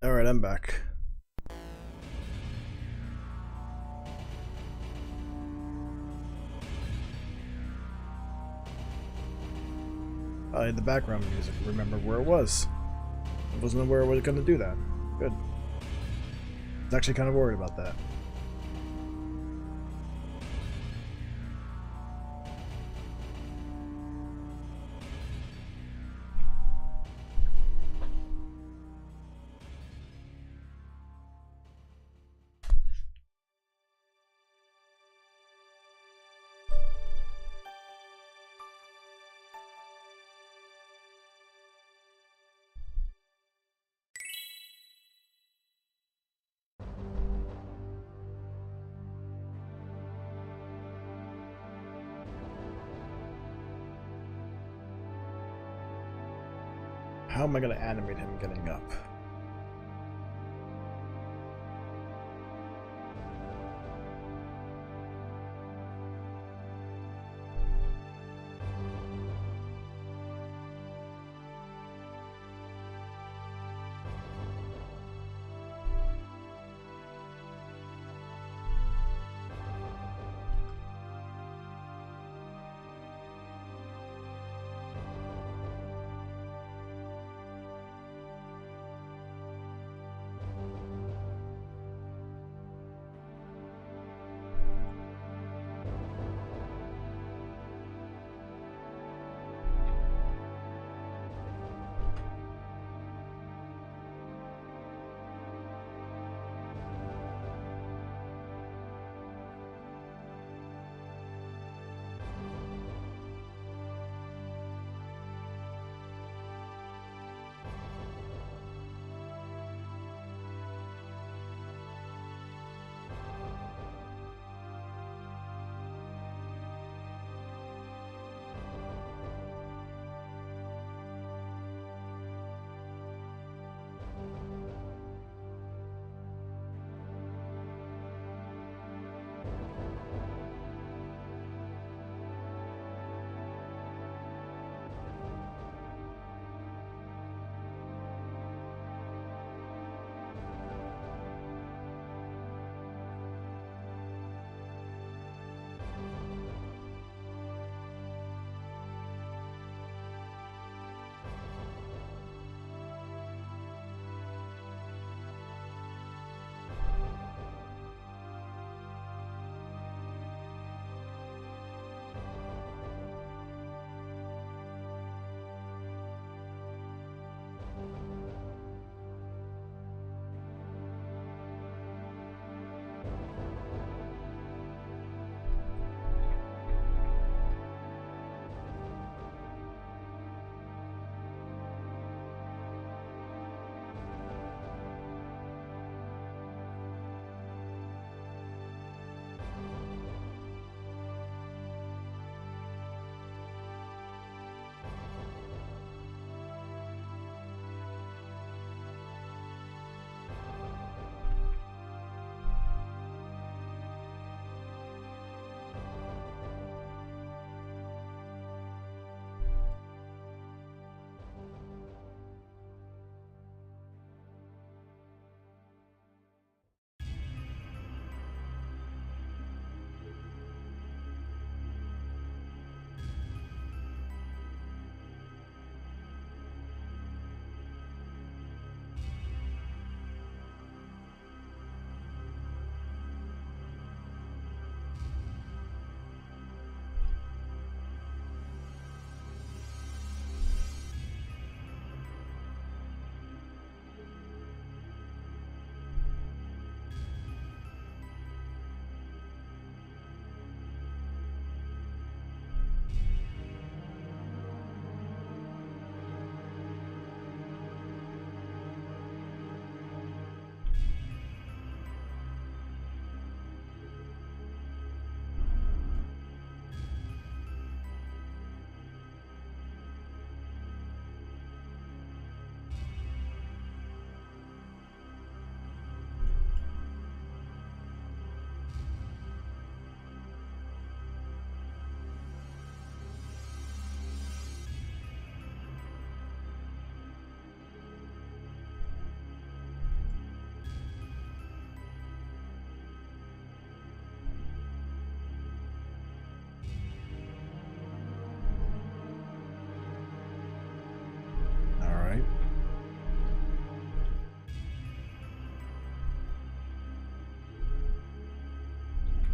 Alright, I'm back. I had the background music. Remember where it was. I wasn't aware I was going to do that. Good. I was actually kind of worried about that. How am I going to animate him getting up?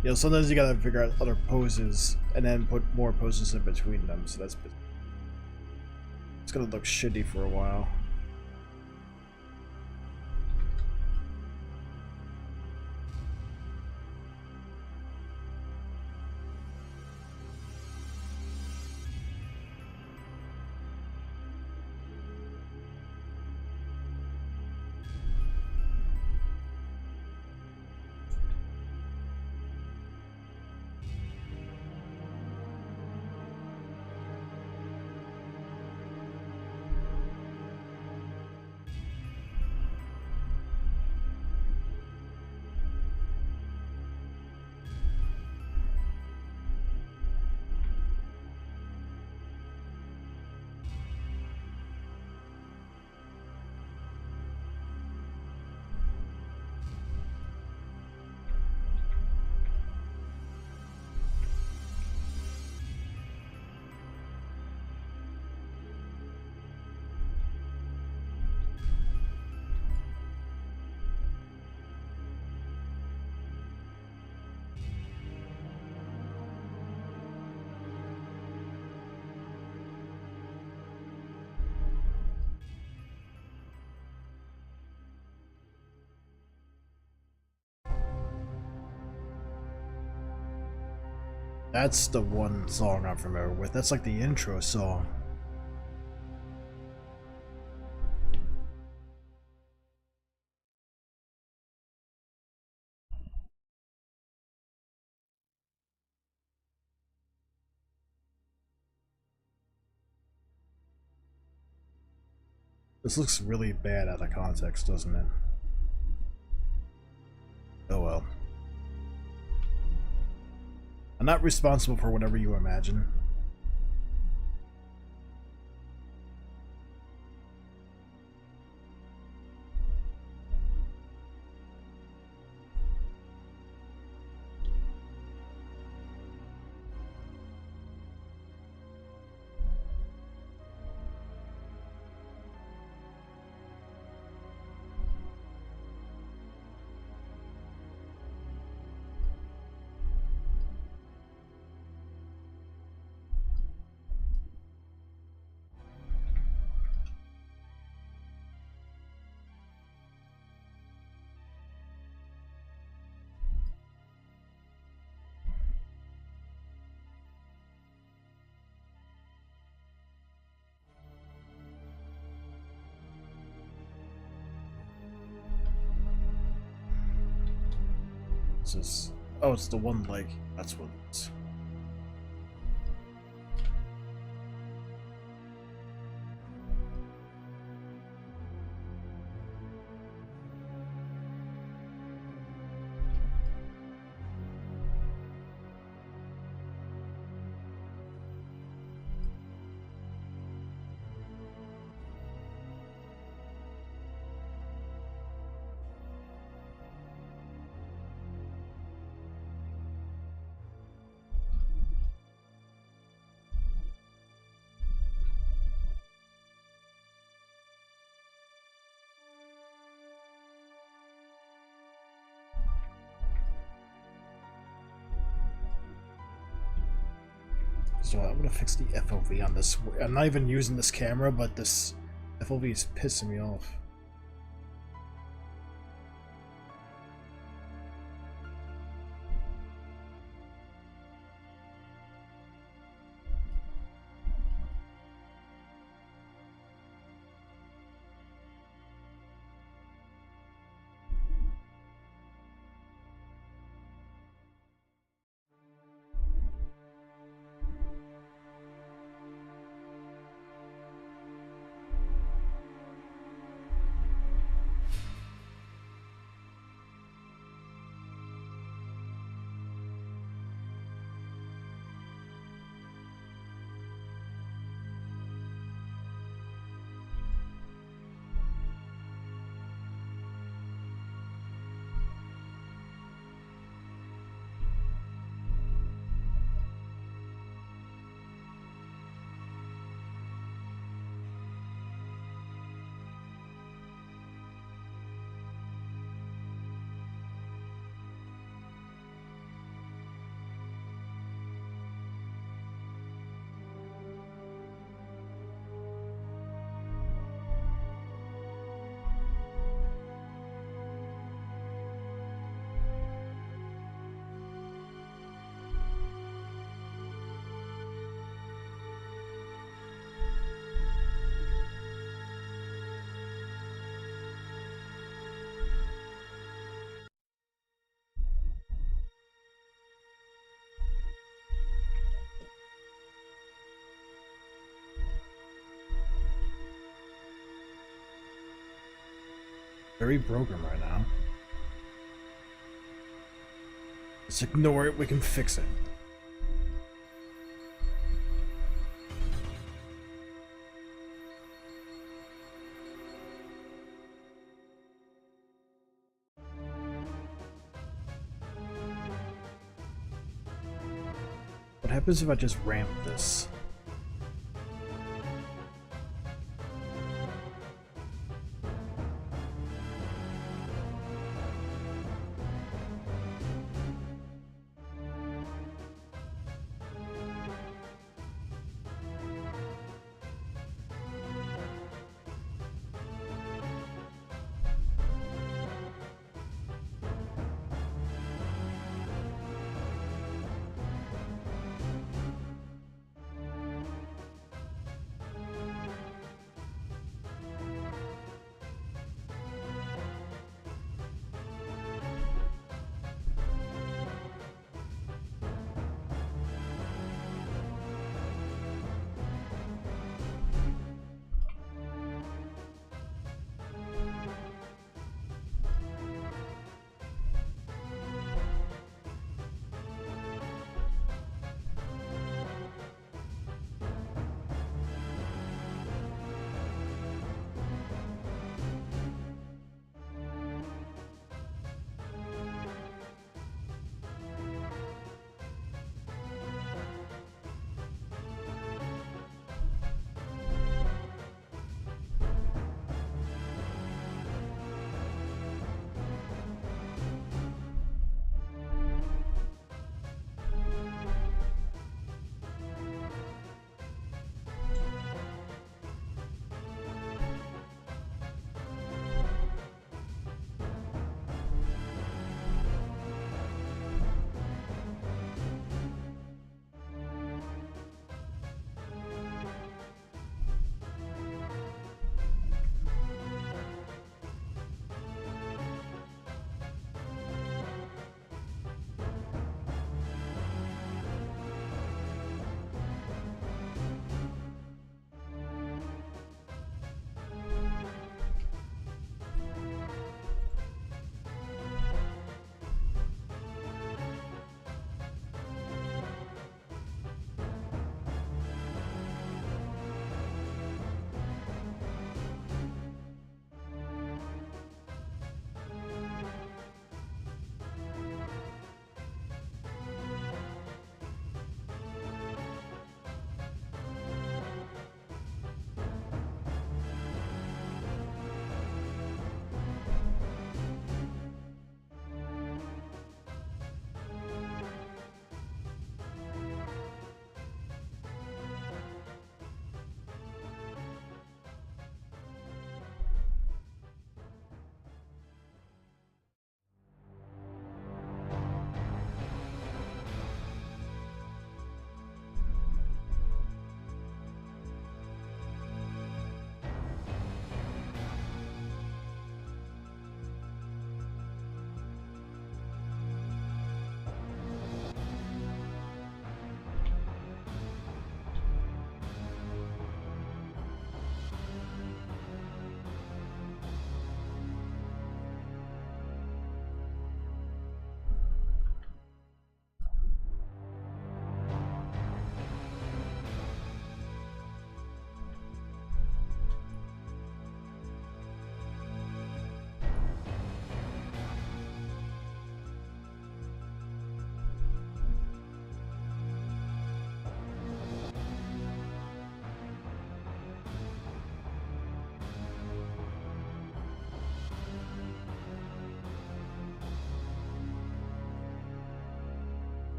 You know, sometimes you gotta figure out other poses and then put more poses in between them, so that's... It's gonna look shitty for a while. That's the one song I'm familiar with. That's like the intro song. This looks really bad out of context, doesn't it? Oh well. I'm not responsible for whatever you imagine. This is... Oh, it's the one leg. That's what it is. So I'm gonna fix the FOV on this. I'm not even using this camera, but this FOV is pissing me off. very broken right now. Just ignore it, we can fix it. What happens if I just ramp this?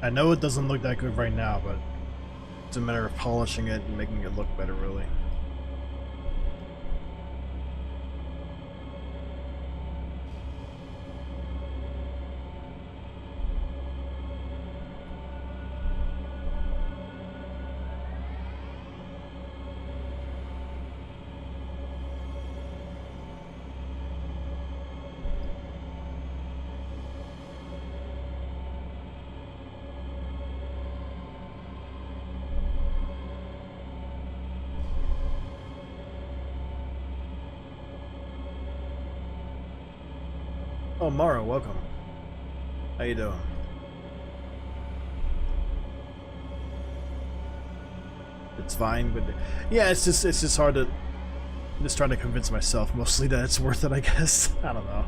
I know it doesn't look that good right now, but it's a matter of polishing it and making it look better, really. Oh, Mara, welcome. How you doing? It's fine, but yeah, it's just hard to. I'm just trying to convince myself mostly that it's worth it, I guess. I don't know.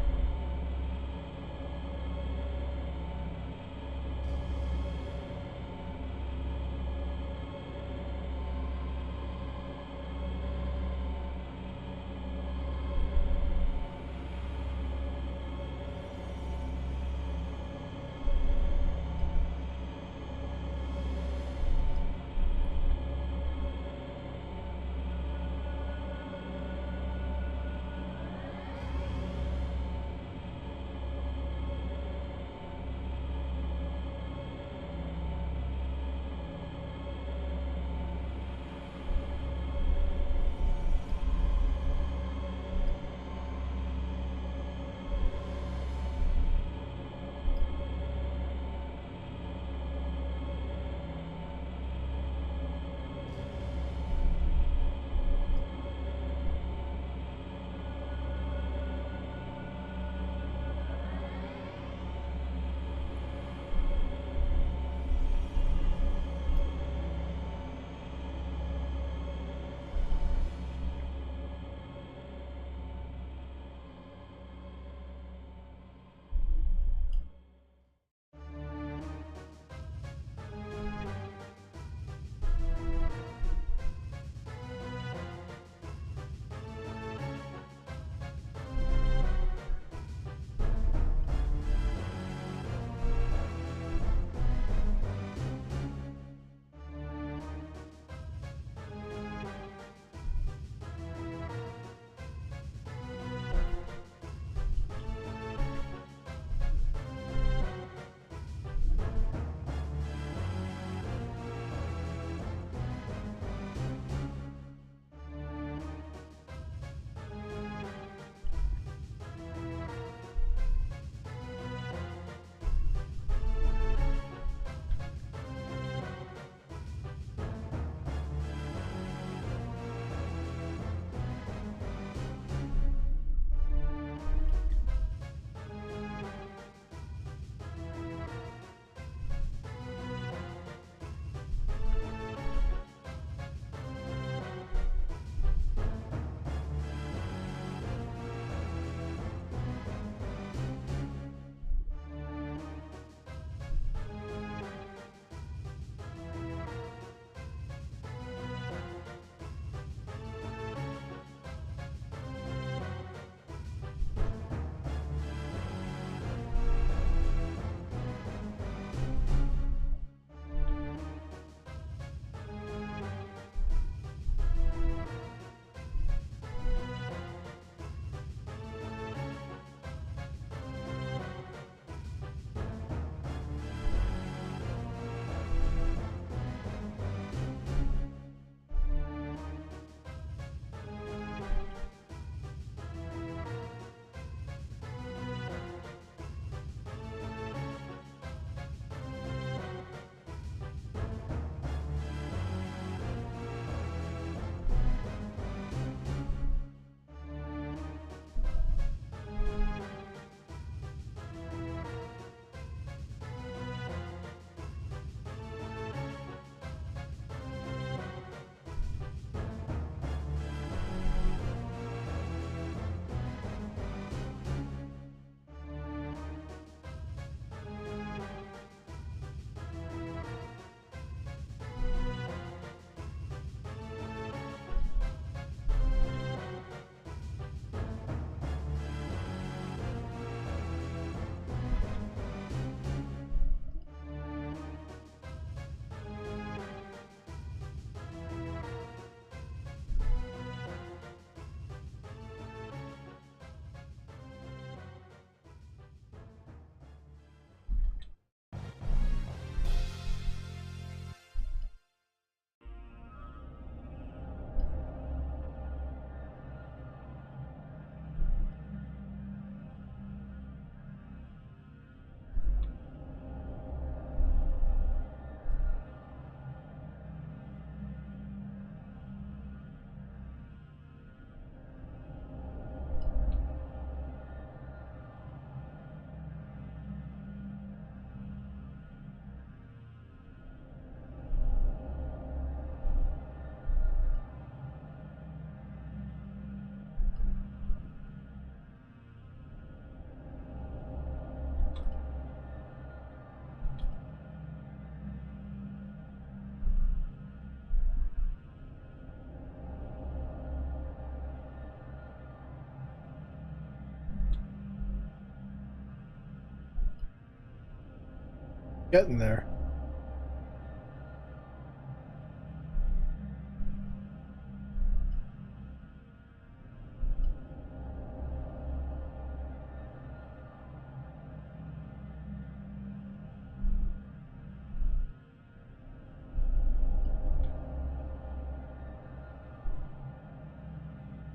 Getting there.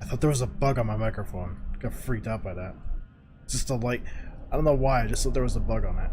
I thought there was a bug on my microphone. Got freaked out by that. It's just a light. I don't know why, I just thought there was a bug on it.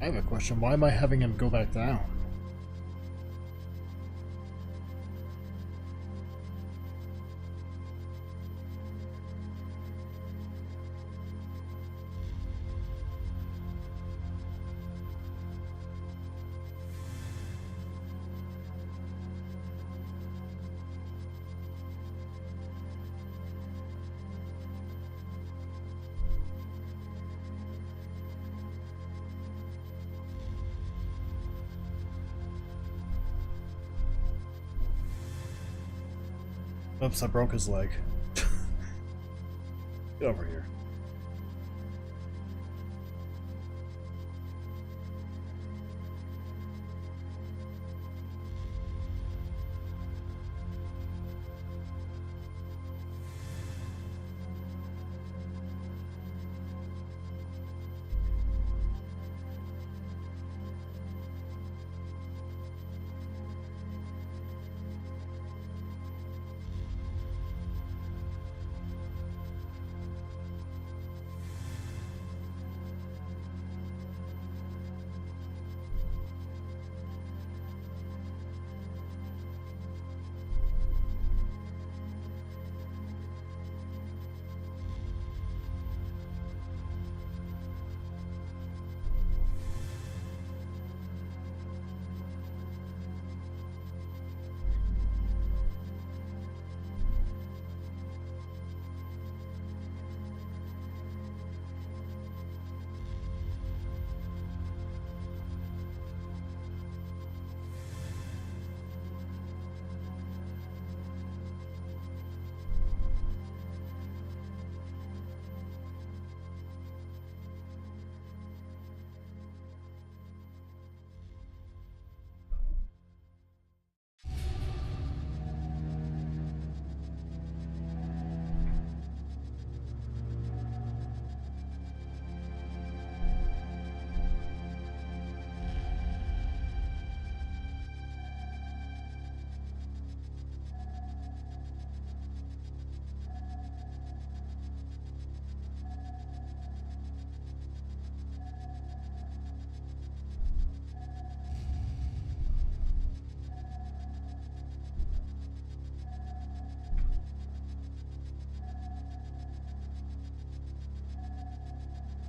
I have a question. Why am I having him go back down? Oops, I broke his leg. Get over here.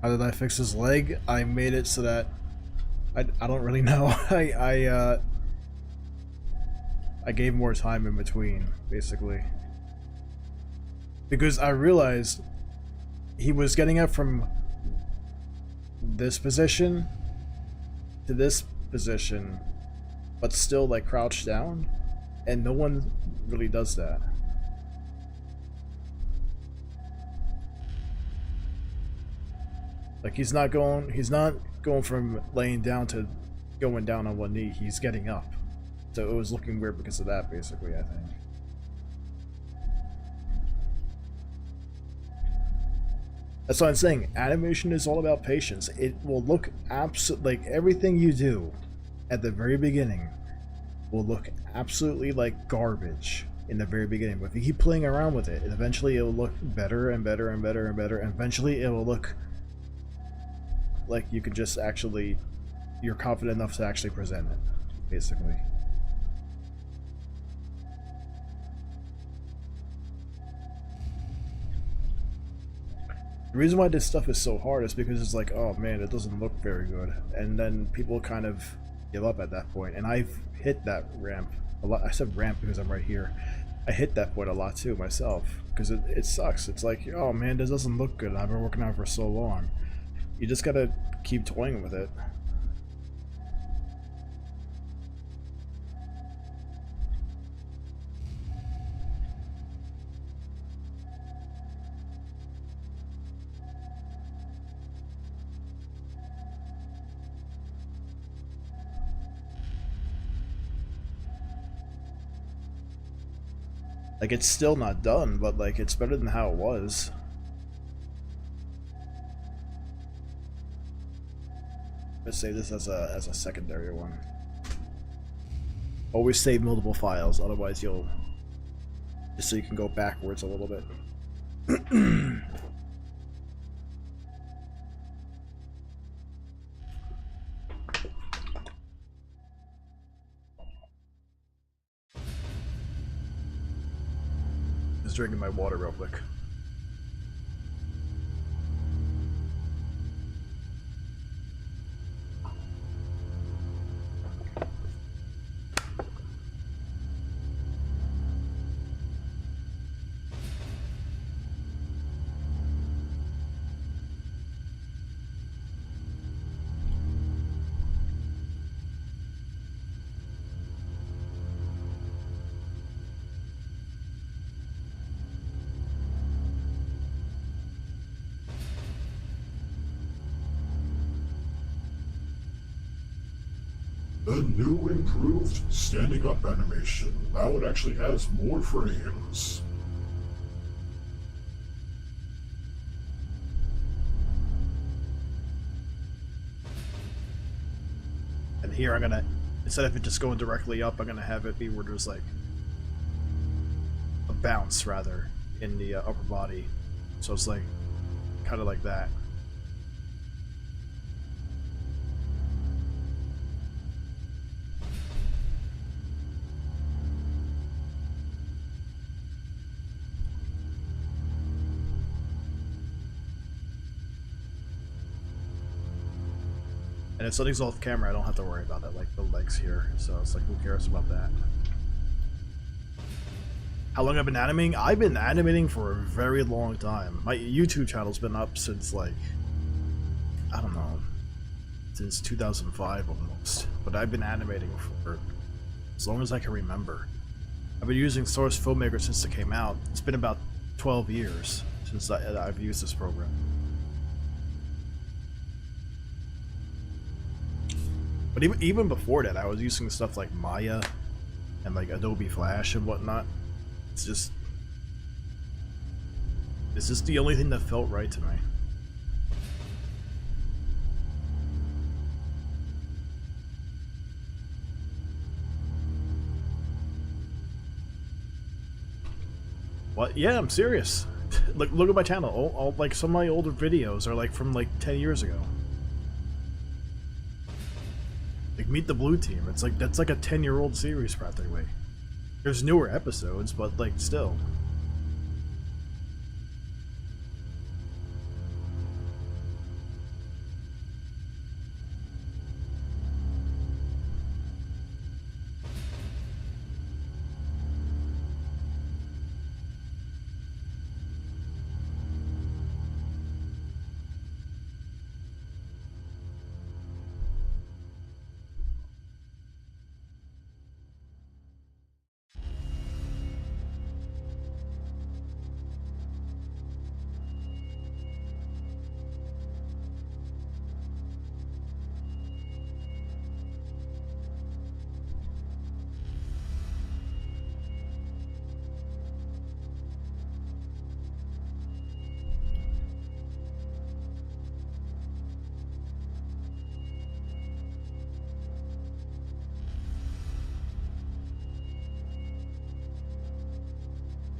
How did I fix his leg? I made it so that I don't really know. I gave more time in between, basically. Because I realized he was getting up from this position to this position, but still like crouched down, and no one really does that. Like he's not going from laying down to going down on one knee. He's getting up. So it was looking weird because of that, basically, I think. That's what I'm saying. Animation is all about patience. It will look absolutely like everything you do at the very beginning will look absolutely like garbage in the very beginning. But if you keep playing around with it, eventually it will look better and better and better and better. And eventually it will look like you can just actually, you're confident enough to actually present it, basically. The reason why this stuff is so hard is because it's like, oh man, it doesn't look very good. And then people kind of give up at that point. And I've hit that ramp a lot. I said ramp because I'm right here. I hit that point a lot too myself. Because it sucks. It's like, oh man, this doesn't look good. I've been working on it for so long. You just gotta keep toying with it. Like, it's still not done, but like it's better than how it was. Let's save this as a secondary one. Always save multiple files, otherwise you'll just so you can go backwards a little bit. Just drinking my water real quick. The new improved standing up animation. Now it actually has more frames. And here I'm gonna, instead of it just going directly up, I'm gonna have it be where there's like a bounce rather in the upper body. So it's like kind of like that. And if something's off camera, I don't have to worry about that, like the legs here. So it's like, who cares about that? How long I've been animating? I've been animating for a very long time. My YouTube channel's been up since like, I don't know, since 2005 almost. But I've been animating for as long as I can remember. I've been using Source Filmmaker since it came out. It's been about 12 years since I've used this program. But even before that, I was using stuff like Maya and like Adobe Flash and whatnot. It's just the only thing that felt right to me. What? Yeah, I'm serious. Look at my channel. All like some of my older videos are like from like 10 years ago. Like Meet the Blue Team. It's like that's like a 10-year-old series practically. There's newer episodes, but like still.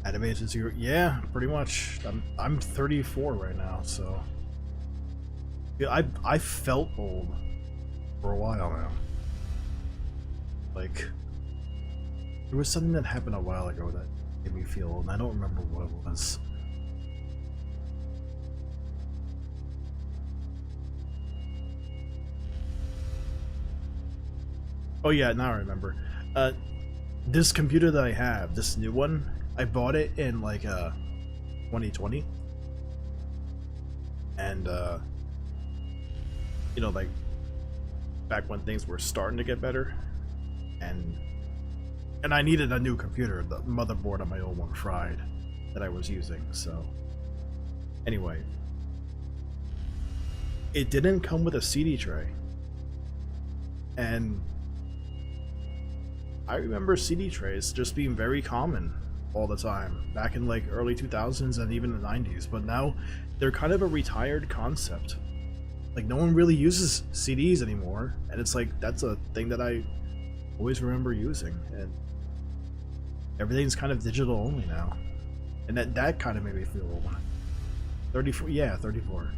Animation zero, yeah, pretty much. I'm 34 right now, so yeah, I felt old for a while now. Like there was something that happened a while ago that made me feel old, and I don't remember what it was. Oh yeah, now I remember. This computer that I have, this new one, I bought it in like 2020, and you know, like back when things were starting to get better, and I needed a new computer. The motherboard on my old one fried that I was using. So anyway, it didn't come with a CD tray, and I remember CD trays just being very common all the time back in like early 2000s and even the 90s, but now they're kind of a retired concept. Like no one really uses CDs anymore, and it's like that's a thing that I always remember using, and everything's kind of digital only now, and that kind of made me feel old. 34, yeah, 34.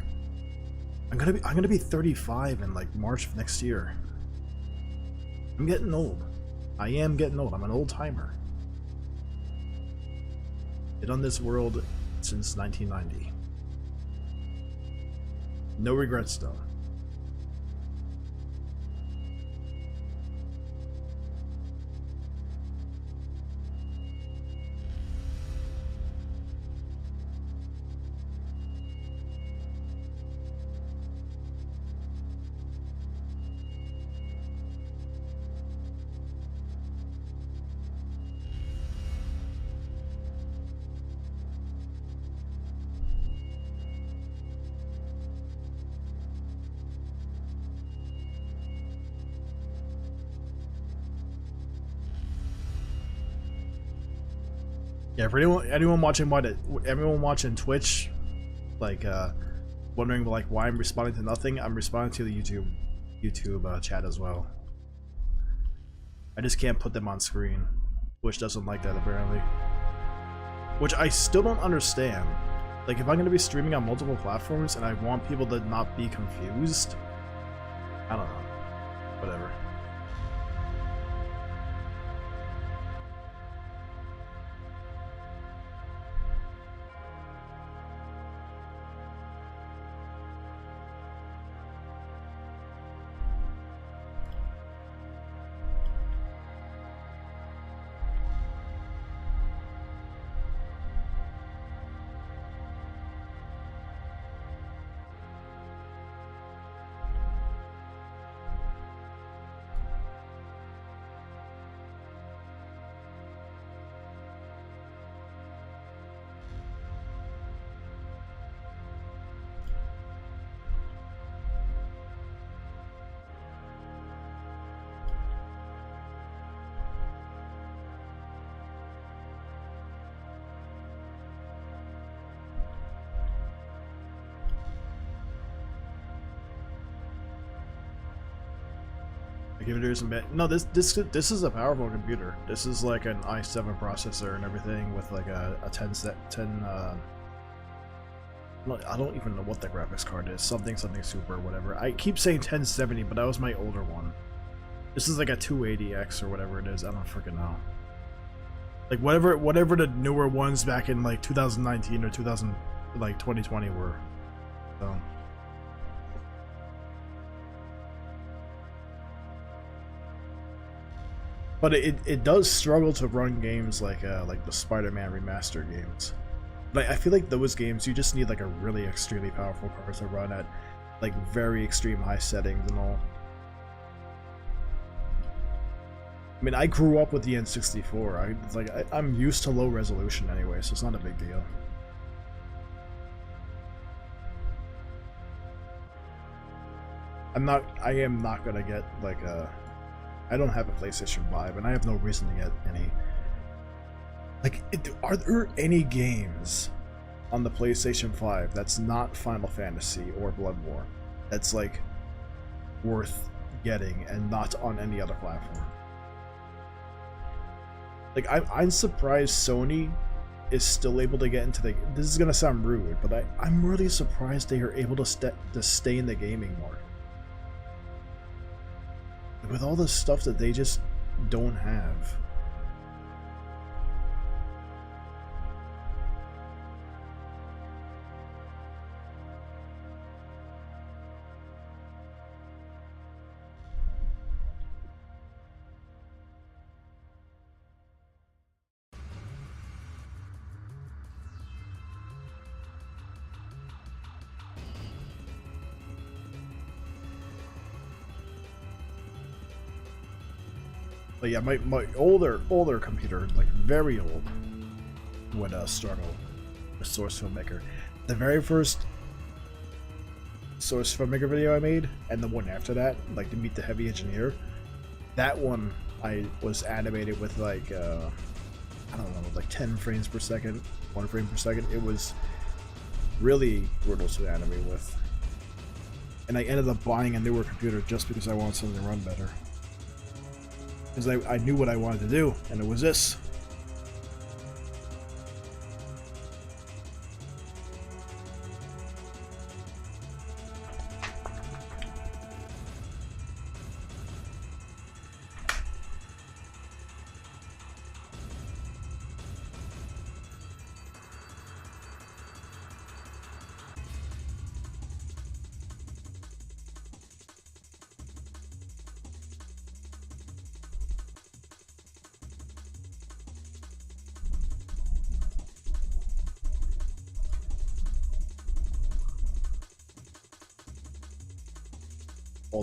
I'm gonna be 35 in like March of next year. I'm getting old. I am getting old. I'm an old timer. Been on this world since 1990. No regrets though. Yeah, for anyone watching Twitch, like wondering like why I'm responding to nothing, I'm responding to the YouTube chat as well. I just can't put them on screen. Twitch doesn't like that apparently, which I still don't understand. Like if I'm gonna be streaming on multiple platforms and I want people to not be confused, I don't know. Whatever. Computers and no, this is a powerful computer. This is like an i7 processor and everything with like a 10 I don't even know what the graphics card is. Something super whatever. I keep saying 1070, but that was my older one. This is like a 280X or whatever it is. I don't freaking know. Like whatever the newer ones back in like 2019 or 2020 were. So. But it does struggle to run games like the Spider-Man remastered games. But I feel like those games you just need like a really extremely powerful card to run at like very extreme high settings and all. I mean, I grew up with the N64. I'm used to low resolution anyway, so it's not a big deal. I am not gonna get like a. I don't have a PlayStation 5, and I have no reason to get any. Like, are there any games on the PlayStation 5 that's not Final Fantasy or Bloodborne that's like worth getting and not on any other platform? Like, I'm surprised Sony is still able to get into the. This is gonna sound rude, but I'm really surprised they are able to stay in the gaming market with all the stuff that they just don't have. But yeah, my older computer, like very old, would struggle with Source Filmmaker. The very first Source Filmmaker video I made, and the one after that, like to Meet the Heavy Engineer, that one I was animated with like I don't know, like 10 frames per second, 1 frame per second. It was really brutal to animate with, and I ended up buying a newer computer just because I wanted something to run better. Because I knew what I wanted to do, and it was this.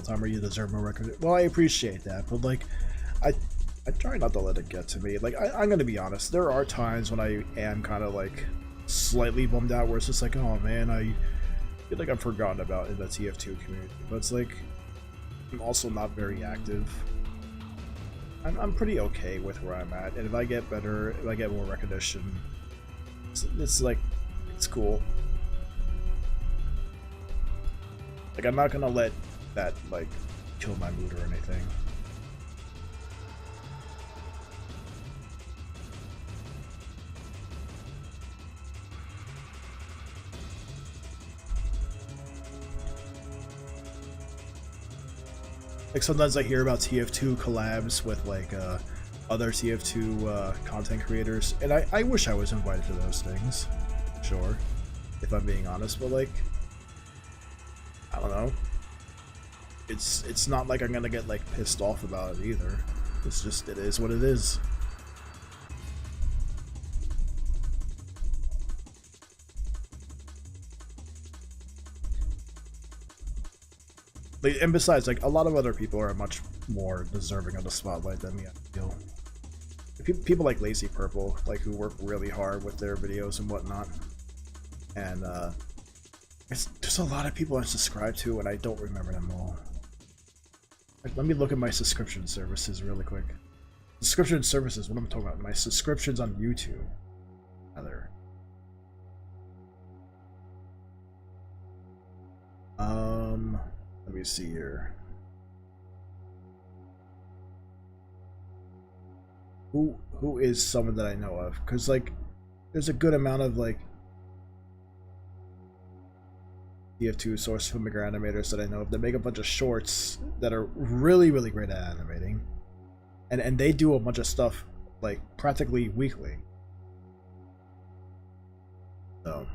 timer, you deserve more recognition. Well, I appreciate that, but like, I try not to let it get to me. Like, I'm gonna be honest. There are times when I am kind of like slightly bummed out, where it's just like, oh man, I feel like I'm forgotten about in the TF2 community. But it's like, I'm also not very active. I'm pretty okay with where I'm at, and if I get better, if I get more recognition, it's like, it's cool. Like, I'm not gonna let that, like, kill my mood or anything. Like, sometimes I hear about TF2 collabs with, like, other TF2 content creators, and I wish I was invited to those things. Sure. If I'm being honest, but, like, I don't know. It's not like I'm gonna get, like, pissed off about it either. It's just, it is what it is. Like, and besides, like, a lot of other people are much more deserving of the spotlight than me, I feel. People like Lazy Purple, like, who work really hard with their videos and whatnot. And, there's a lot of people I subscribe to, and I don't remember them all. Like, let me look at my subscription services really quick. Subscription services, what am I talking about? My subscriptions on YouTube. Rather. Let me see here. Who is someone that I know of? Because, like, there's a good amount of, like, TF2 source filmmaker animators that I know of that make a bunch of shorts that are really, really great at animating. And they do a bunch of stuff, like, practically weekly. So,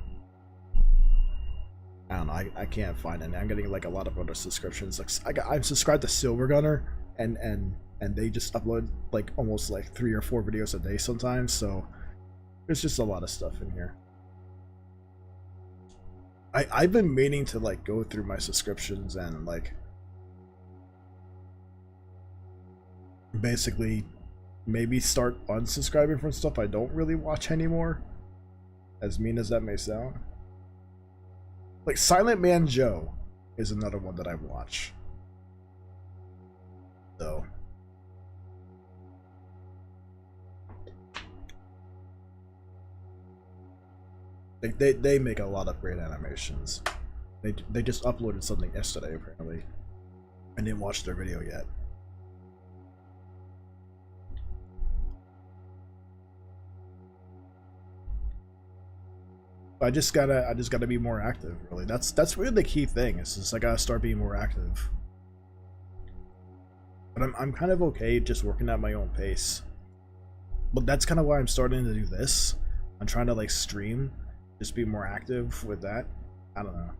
I don't know, I can't find any. I'm getting, like, a lot of other subscriptions. Like, I'm subscribed to Silver Gunner, and they just upload, like, almost, like, 3 or 4 videos a day sometimes, so there's just a lot of stuff in here. I've been meaning to, like, go through my subscriptions and, like, basically maybe start unsubscribing from stuff I don't really watch anymore, as mean as that may sound. Like, Silent Man Joe is another one that I watch. So, like, they make a lot of great animations. They just uploaded something yesterday, apparently. I didn't watch their video yet. I just gotta be more active, really. That's really the key thing. Is just I gotta start being more active. But I'm kind of okay just working at my own pace. But that's kind of why I'm starting to do this. I'm trying to, like, stream, just be more active with that. I don't know.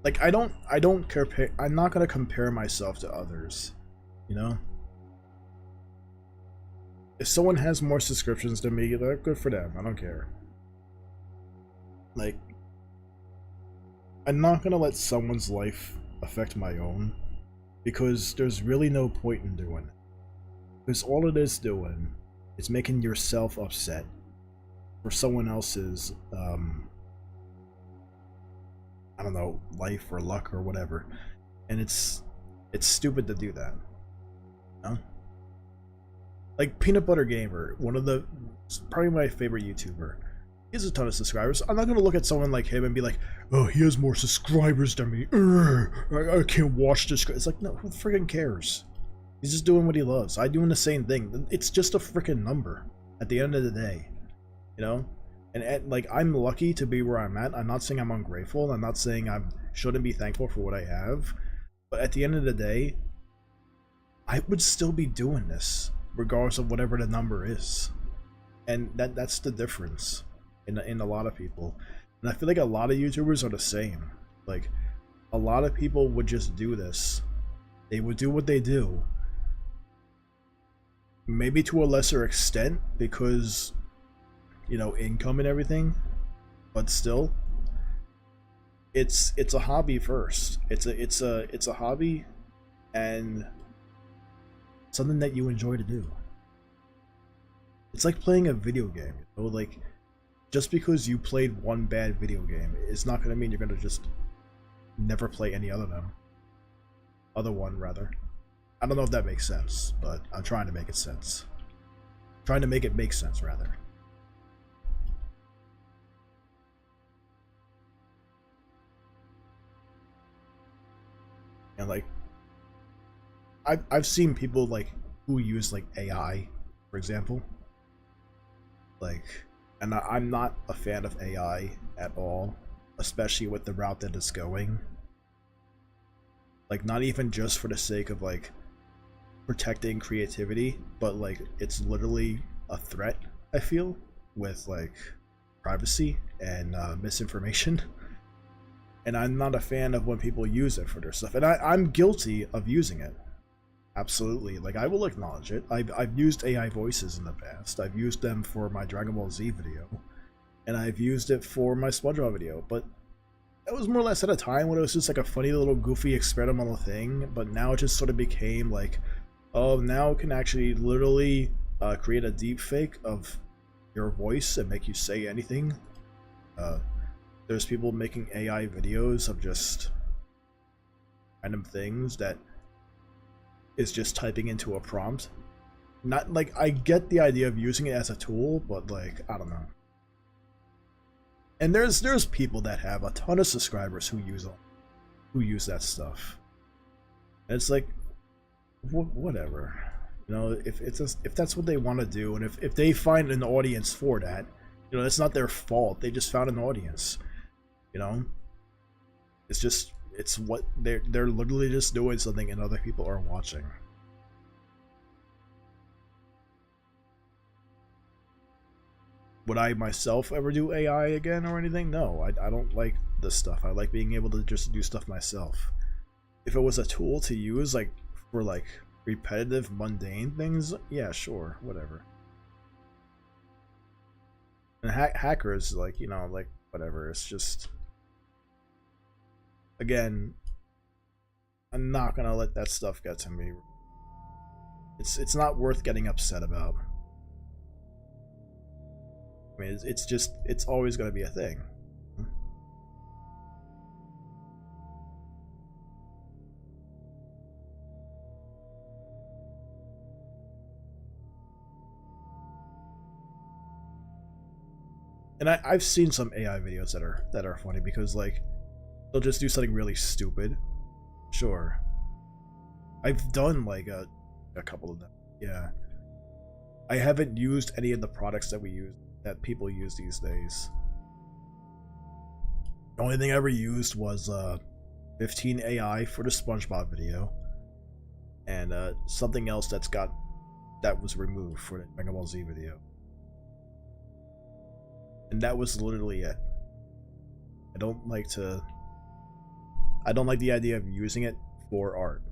Like, I don't compare. I'm not gonna compare myself to others, you know. If someone has more subscriptions than me, they're good for them. I don't care. Like, I'm not gonna let someone's life affect my own, because there's really no point in doing it. Because all it is doing is making yourself upset for someone else's, I don't know, life or luck or whatever. And it's stupid to do that. You know? Like, Peanut Butter Gamer, probably my favorite YouTuber. He has a ton of subscribers. I'm not gonna look at someone like him and be like, oh, he has more subscribers than me. I can't watch this. It's like, no, who friggin' cares? He's just doing what he loves. I'm doing the same thing. It's just a freaking number at the end of the day, you know? And like, I'm lucky to be where I'm at. I'm not saying I'm ungrateful. I'm not saying I shouldn't be thankful for what I have. But at the end of the day, I would still be doing this, regardless of whatever the number is. And that's the difference in a lot of people. And I feel like a lot of YouTubers are the same. Like, a lot of people would just do this. They would do what they do, maybe to a lesser extent, because, income and everything, but still, it's a hobby first. It's a hobby and something that you enjoy to do. It's like playing a video game, like just because you played one bad video game is not going to mean you're going to just never play any other one rather. I don't know if that makes sense, but I'm trying to make it sense. Trying to make it make sense rather. And like I've seen people like who use like AI, for example. Like, and I'm not a fan of AI at all, especially with the route that it's going. Like, not even just for the sake of like protecting creativity, but like it's literally a threat, I feel, with like privacy and misinformation. And I'm not a fan of when people use it for their stuff, and I'm guilty of using it. Absolutely, like I will acknowledge it. I've used AI voices in the past. I've used them for my Dragon Ball Z video, and I've used it for my SpongeBob video, but that was more or less at a time when it was just like a funny little goofy experimental thing, but now it just sort of became like, oh, now it can actually literally create a deep fake of your voice and make you say anything. There's people making AI videos of just random things that is just typing into a prompt. Not like, I get the idea of using it as a tool, but like, I don't know. And there's people that have a ton of subscribers who use that stuff. And it's like, whatever. If that's what they want to do, and if they find an audience for that, it's not their fault. They just found an audience. It's what they're literally just doing something and other people are watching. Would I myself ever do AI again or anything? No, I don't like this stuff. I like being able to just do stuff myself. If it was a tool to use like for like repetitive, mundane things, yeah, sure, whatever. And hackers, like, like whatever. It's just, again, I'm not gonna let that stuff get to me. It's not worth getting upset about. I mean, it's always gonna be a thing. And I've seen some AI videos that are funny because like they'll just do something really stupid. Sure. I've done like a couple of them. Yeah. I haven't used any of the products that people use these days. The only thing I ever used was 15 AI for the SpongeBob video, and something else that was removed for the Dragon Ball Z video. And that was literally it. I don't like the idea of using it for art.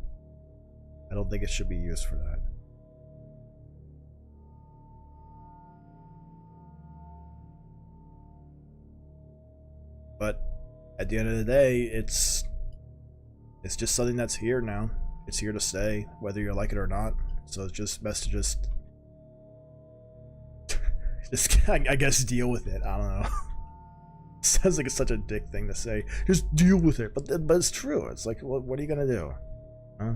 I don't think it should be used for that. But at the end of the day, it's just something that's here now. It's here to stay, whether you like it or not. So it's just best to just I guess deal with it. I don't know. Sounds like it's such a dick thing to say. Just deal with it, but it's true. It's like, what are you gonna do? Huh?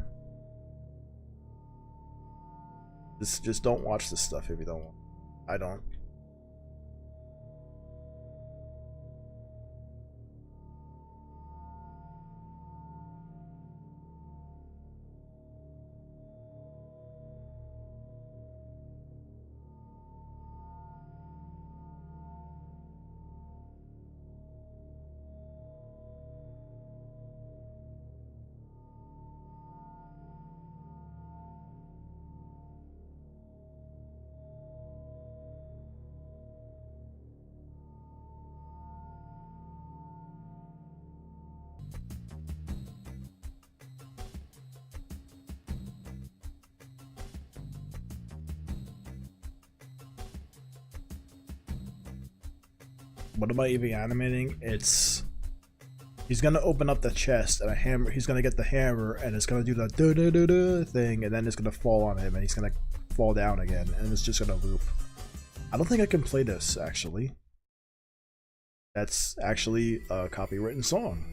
Just don't watch this stuff if you don't want. I don't. what am I even animating? It's he's gonna open up the chest and a hammer. He's gonna get the hammer and it's gonna do the da da da da thing, and then it's gonna fall on him and he's gonna fall down again, and it's just gonna loop. I don't think I can play this actually. That's actually a copywritten song.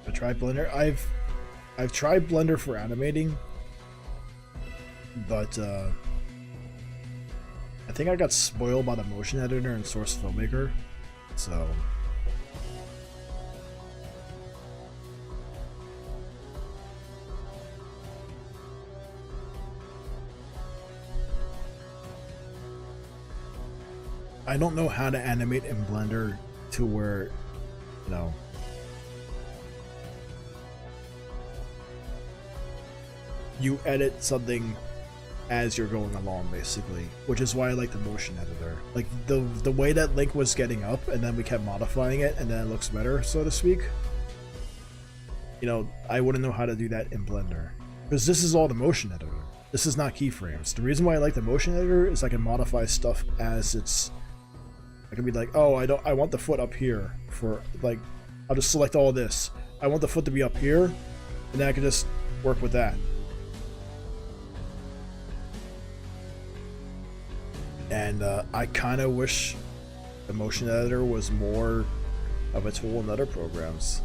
I tried Blender. I've tried Blender for animating, but I think I got spoiled by the motion editor and Source Filmmaker, so I don't know how to animate in Blender to where, you know, you edit something as you're going along, basically, which is why I like the motion editor. Like the way that Link was getting up and then we kept modifying it and then it looks better, so to speak. You know, I wouldn't know how to do that in Blender because this is all the motion editor. This is not keyframes. The reason why I like the motion editor is I can modify stuff as it's. I can be like, oh, I want the foot up here for, like, I'll just select all this. I want the foot to be up here, and then I can just work with that. And I kind of wish the motion editor was more of a tool in other programs,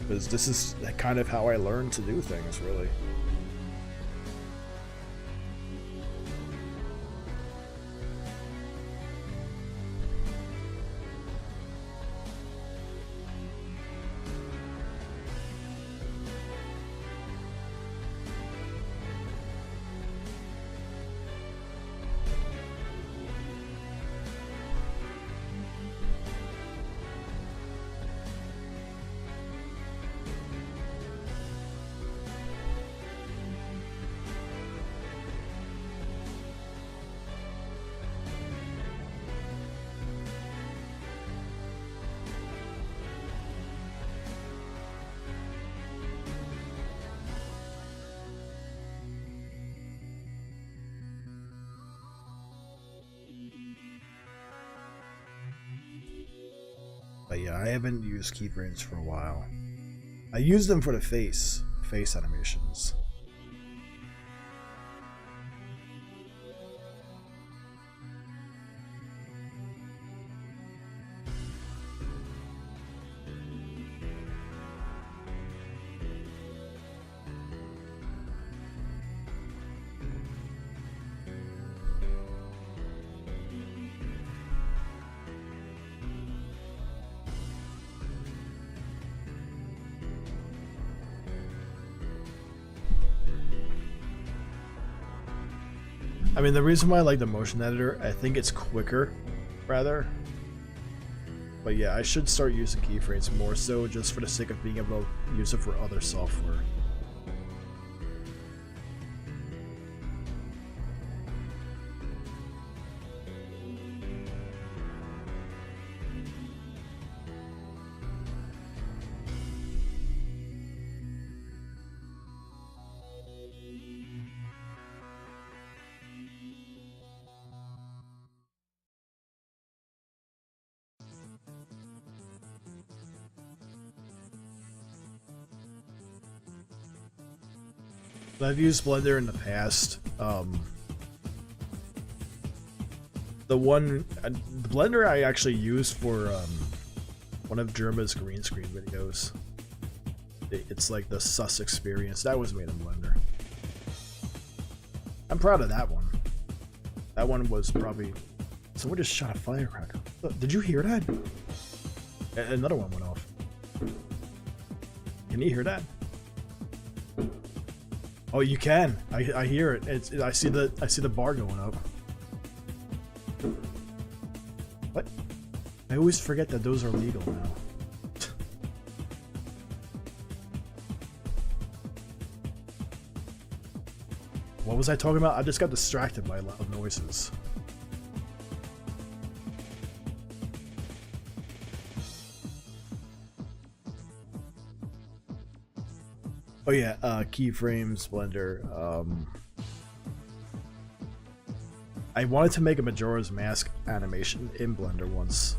because this is kind of how I learned to do things, really. But yeah, I haven't used keyframes for a while. I use them for the face animations. I mean, the reason why I like the motion editor, I think it's quicker, rather. But yeah, I should start using keyframes more so just for the sake of being able to use it for other software. I've used Blender in the past. The Blender I actually used for one of Germa's green screen videos. It's like the Sus experience. That was made in Blender. I'm proud of that one. That one was probably... Someone just shot a firecracker. Did you hear that? Another one went off. Can you hear that? Oh, you can. I hear it. I see the bar going up. What? I always forget that those are legal now. What was I talking about? I just got distracted by loud noises. Oh yeah, keyframes, Blender. I wanted to make a Majora's Mask animation in Blender once,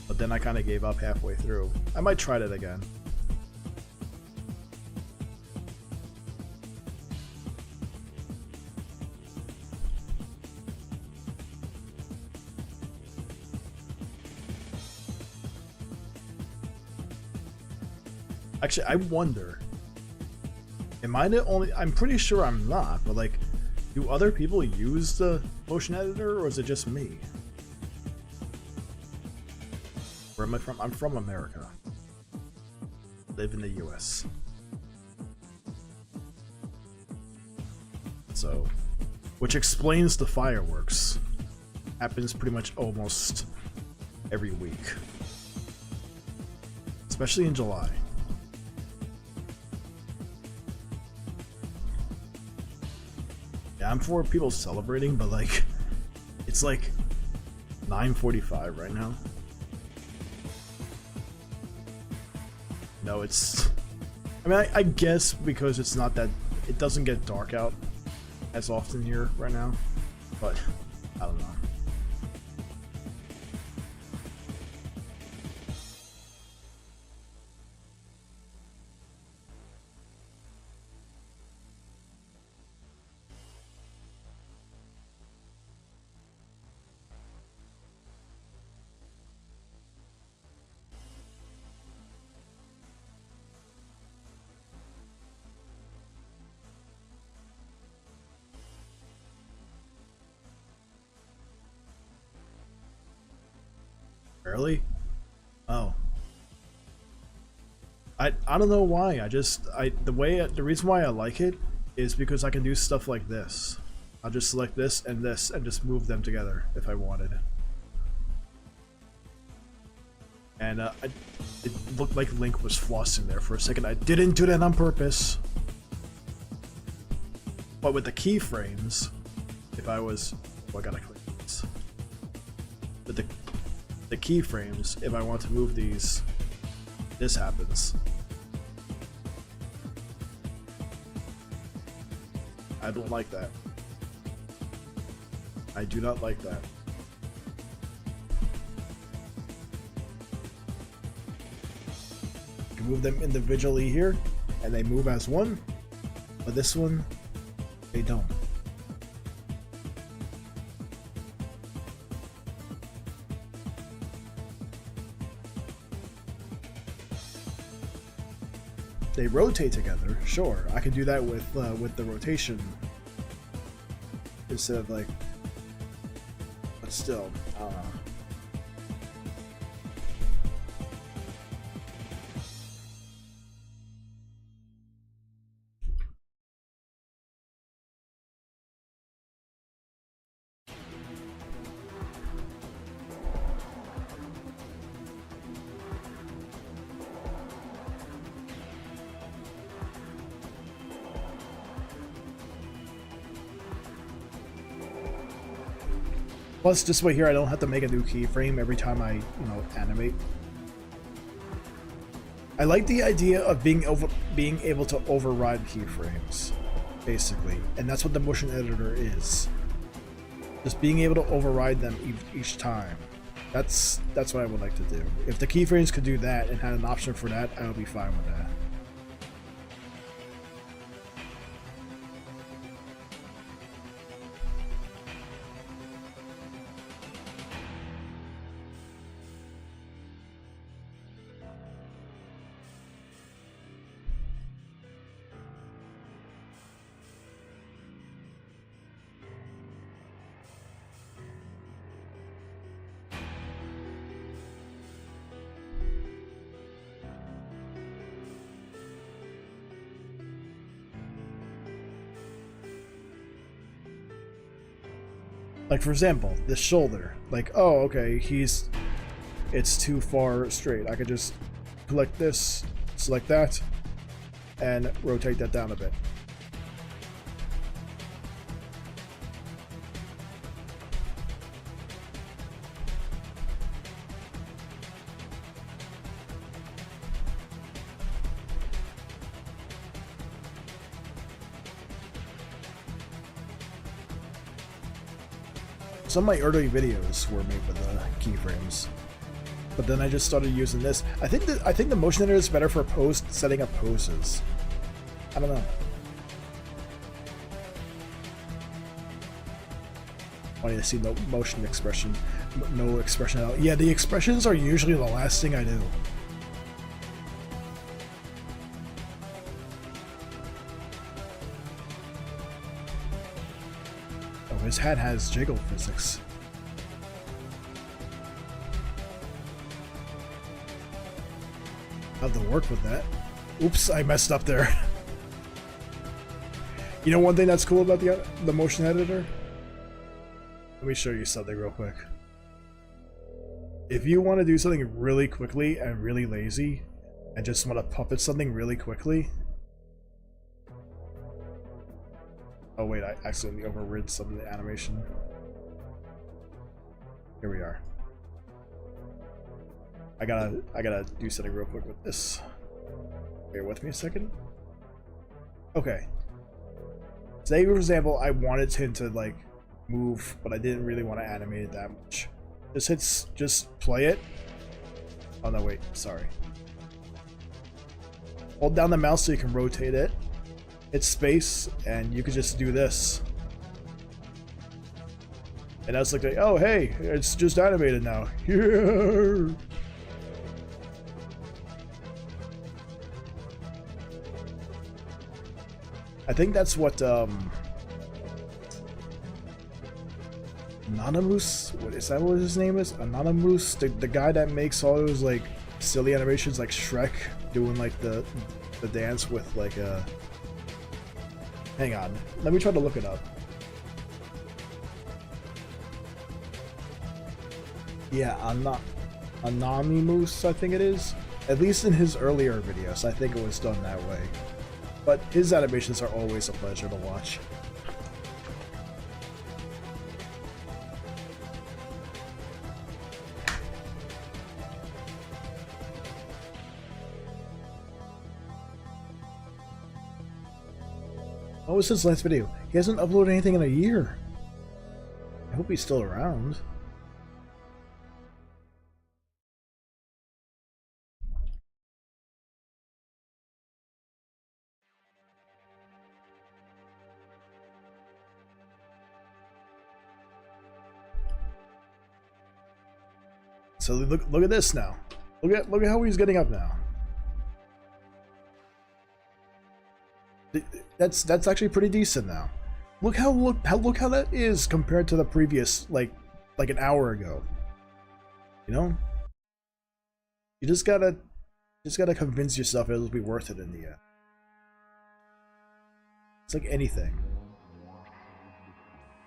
but then I kind of gave up halfway through. I might try that again. Actually, I wonder, am I the only... I'm pretty sure I'm not, but like, do other people use the motion editor, or is it just me? Where am I from? I'm from America. Live in the US. So, which explains the fireworks. Happens pretty much almost every week. Especially in July. I'm for people celebrating, but like, it's like 9:45 right now. No, it's... I mean, I guess because it's not that... It doesn't get dark out as often here right now, but I don't know. Really? Oh. I don't know why. The reason why I like it is because I can do stuff like this. I'll just select this and just move them together if I wanted. And it looked like Link was flossing there for a second. I didn't do that on purpose. But with the keyframes, if I was... Oh, I gotta click this. With the keyframes, if I want to move these, this happens. I don't like that. I do not like that. You can move them individually here, and they move as one, but this one, they don't. They rotate together, sure. I can do that with the rotation instead of like, but still, I don't know. Plus, this way here, I don't have to make a new keyframe every time I, animate. I like the idea of being able to override keyframes, basically, and that's what the motion editor is. Just being able to override them each time. That's what I would like to do. If the keyframes could do that and had an option for that, I would be fine with that. Like for example, this shoulder. Like, oh, okay, it's too far straight. I could just click this, select that, and rotate that down a bit. Some of my early videos were made with keyframes, but then I just started using this. I think the motion editor is better for setting up poses. I don't know. Funny to see no motion expression, no expression at all. Yeah, the expressions are usually the last thing I do. His hat has jiggle physics. Have to work with that. Oops, I messed up there. You know one thing that's cool about the motion editor? Let me show you something real quick. If you want to do something really quickly and really lazy, and just want to puppet something really quickly. Oh wait, I accidentally overrid some of the animation. Here we are. I gotta do something real quick with this. Bear with me a second. Okay. Say for example, I wanted him to like move, but I didn't really want to animate it that much. Just play it. Oh no, wait, sorry. Hold down the mouse so you can rotate it. Hit space, and you could just do this. And that's like, oh hey, it's just animated now. Yeah. I think that's what Anonymous, what is that, what his name is? Anonymous, the guy that makes all those like silly animations like Shrek doing like the dance with like a hang on, let me try to look it up. Yeah, Anonymous, I think it is. At least in his earlier videos, I think it was done that way. But his animations are always a pleasure to watch. What was his last video? He hasn't uploaded anything in a year. I hope he's still around. So look at this now. Look at how he's getting up now. That's actually pretty decent now. Look how that is compared to the previous like an hour ago. You know? You just gotta convince yourself it'll be worth it in the end. It's like anything.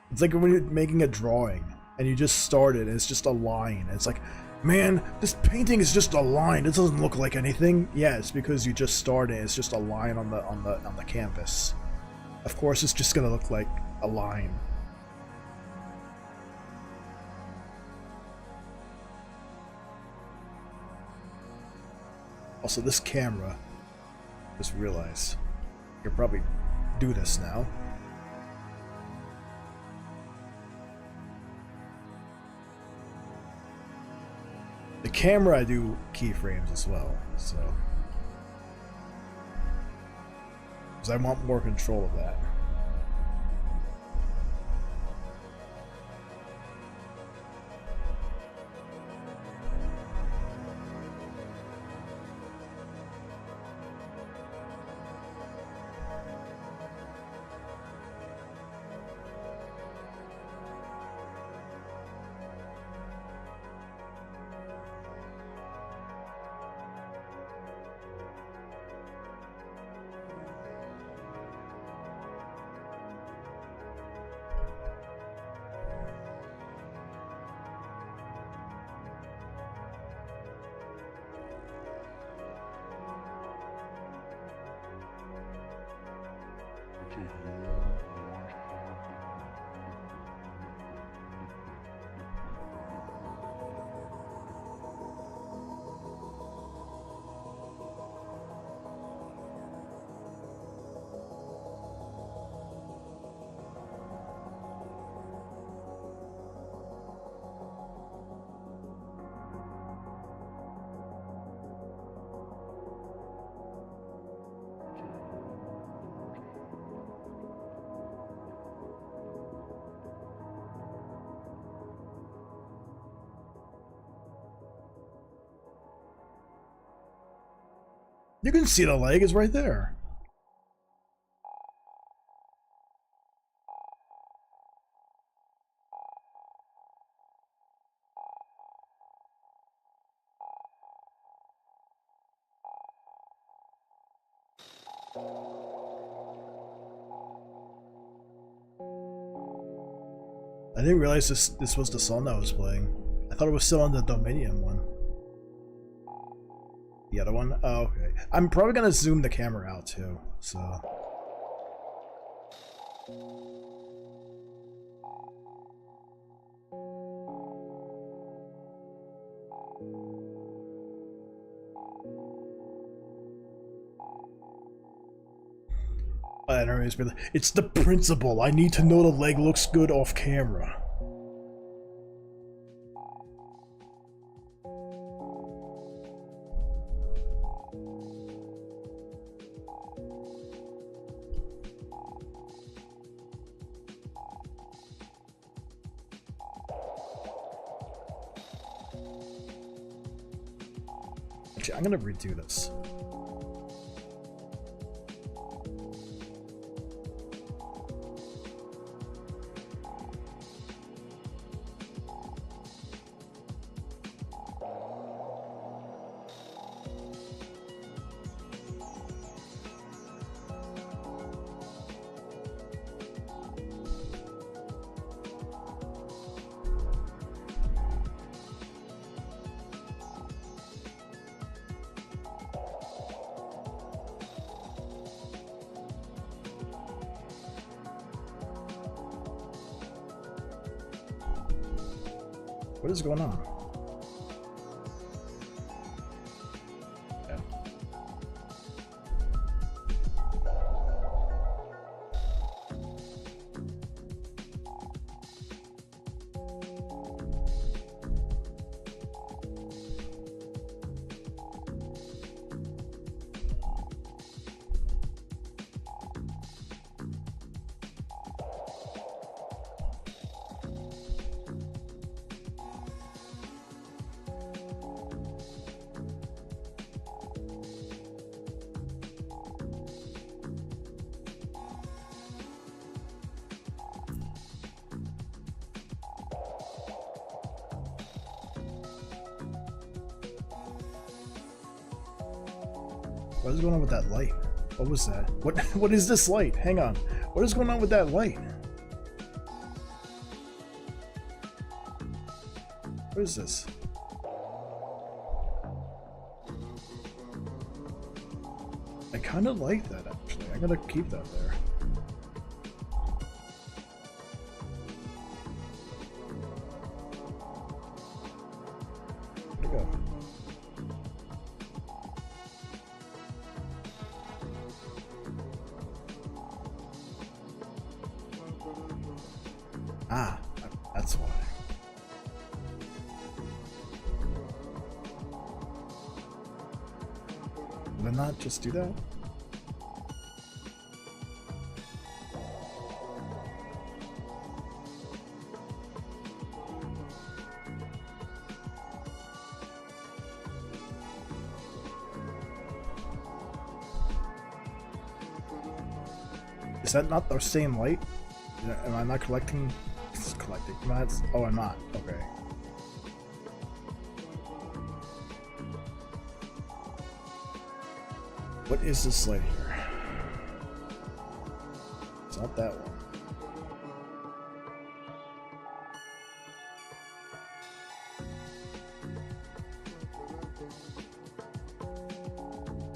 It's like when you're making a drawing and you just started and it's just a line. It's like, man, this painting is just a line. It doesn't look like anything. Yeah, it's because you just started. It's just a line on the canvas. Of course, it's just gonna look like a line. Also, this camera. Just realized you can probably do this now. The camera, I do keyframes as well, so because I want more control of that. You can see the leg is right there. I didn't realize this was the song I was playing. I thought it was still on the Dominion one. The other one? Oh, okay. I'm probably gonna zoom the camera out too, so. It's the principle. I need to know the leg looks good off camera. Actually, I'm gonna redo this. What is going on? Yeah. What is going on with that light? What was that? What is this light? Hang on. What is going on with that light? What is this? I kind of like that actually. I'm gonna keep that there. Where'd it go? Ah, that's why. Did I not just do that? Is that not the same light? Am I not collecting? It's collecting. Oh, I'm not. Okay. What is this light here? It's not that one.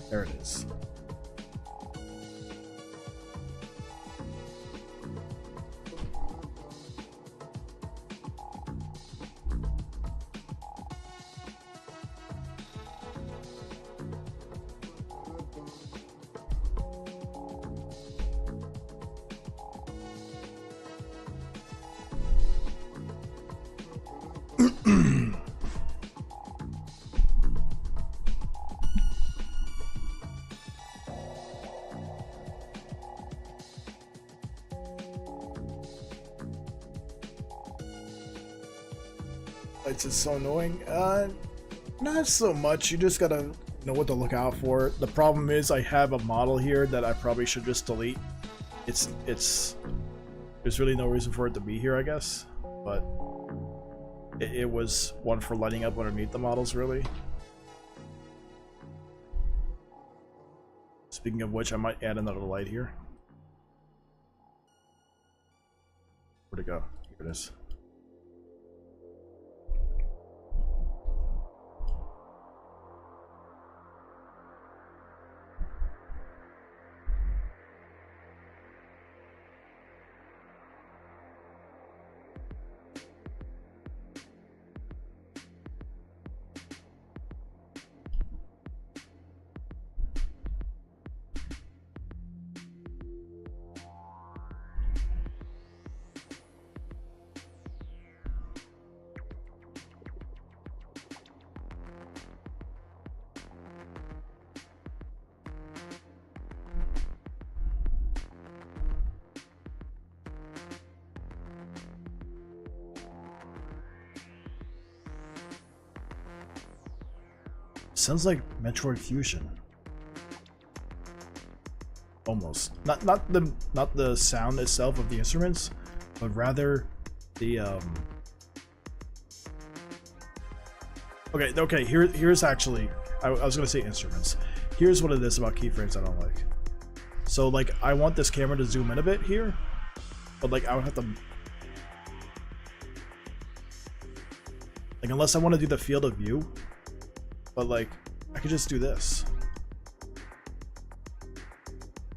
There it is. It's just so annoying. Not so much. You just gotta know what to look out for. The problem is I have a model here that I probably should just delete. There's really no reason for it to be here, I guess. But it was one for lighting up underneath the models, really. Speaking of which, I might add another light here. Where'd it go? Here it is. Sounds like Metroid Fusion. Almost. Not the sound itself of the instruments, but rather the Okay, here's actually I was gonna say instruments. Here's what it is about keyframes I don't like. So like I want this camera to zoom in a bit here, but like I would have to like unless I want to do the field of view. But like, I could just do this.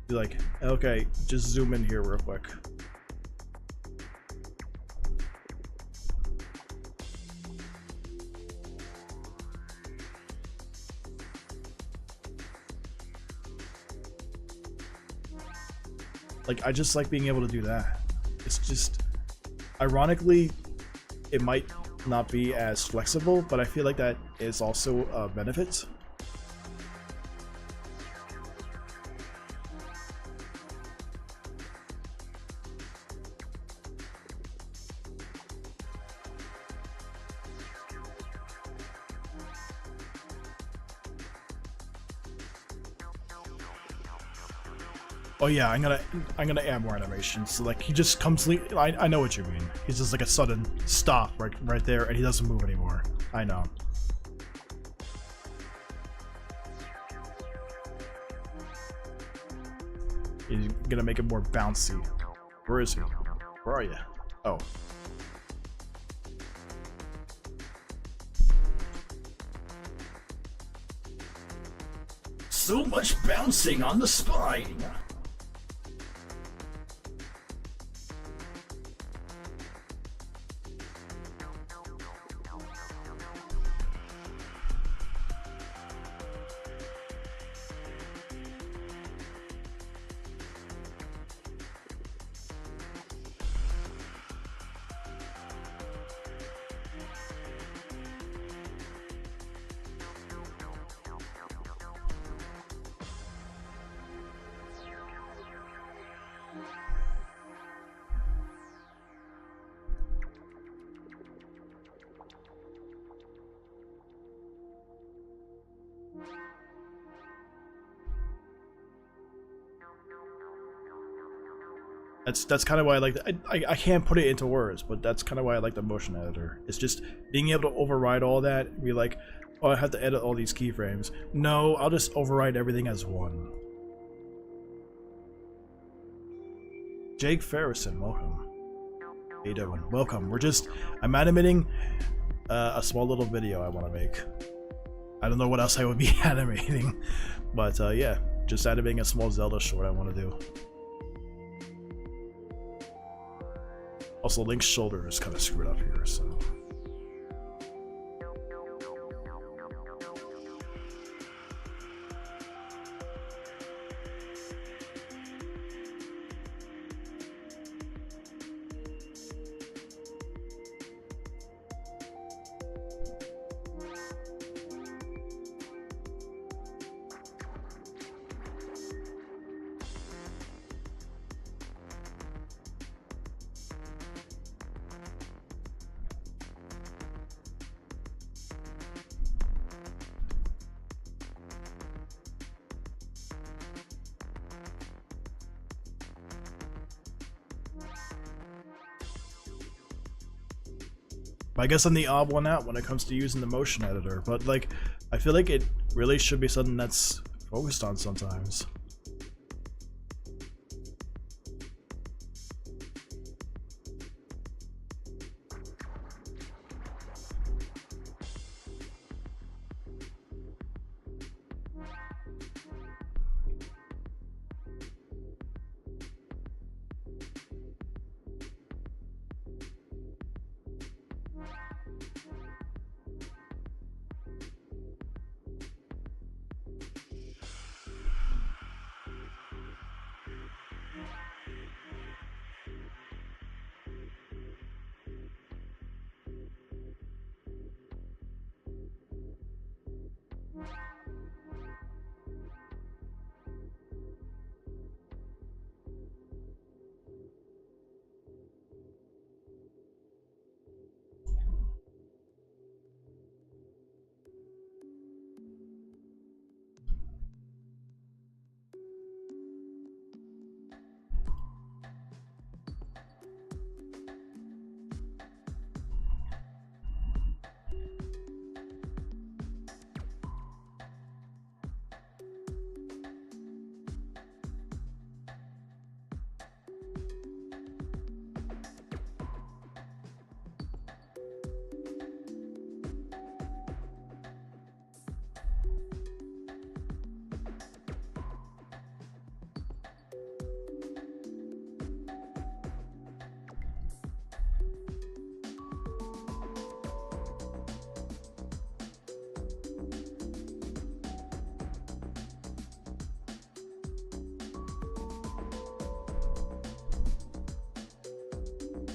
Be like, okay, just zoom in here real quick. Like, I just like being able to do that. It's just, ironically, it might not be as flexible, but I feel like that is also a benefit. Oh yeah, I'm gonna add more animations. So like he just comes. I know what you mean. He's just like a sudden stop right there, and he doesn't move anymore. I know. He's gonna make it more bouncy. Where is he? Where are you? Oh. So much bouncing on the spine. That's kind of why I like I can't put it into words, but that's kind of why I like the motion editor. It's just being able to override all that and be like, oh, I have to edit all these keyframes. No, I'll just override everything as one. Jake Ferrison, welcome. How you doing? Welcome. I'm animating a small little video I want to make. I don't know what else I would be animating, but yeah, just animating a small Zelda short I want to do. Also, Link's shoulder is kind of screwed up here, so... I guess I'm the odd one out when it comes to using the motion editor, but like, I feel like it really should be something that's focused on sometimes.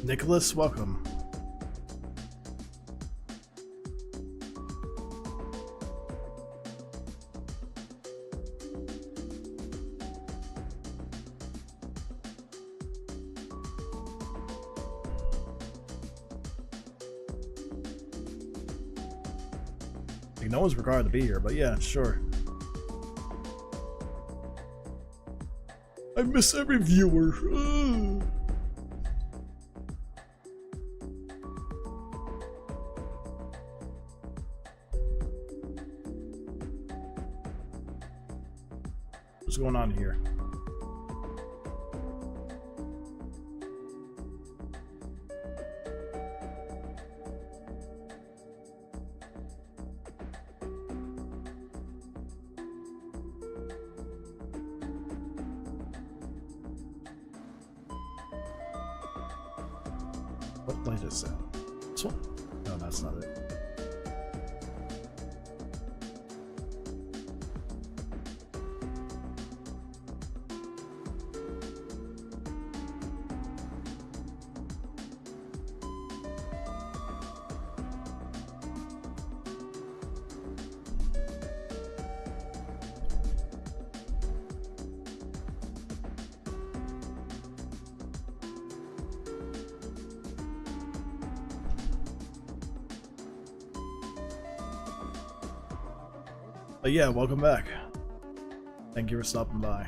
Nicholas, welcome. Like, no one's required to be here, but yeah, sure. I miss every viewer. Ugh. What's going on here? What light is that? This one? No, that's not it. But yeah, welcome back. Thank you for stopping by.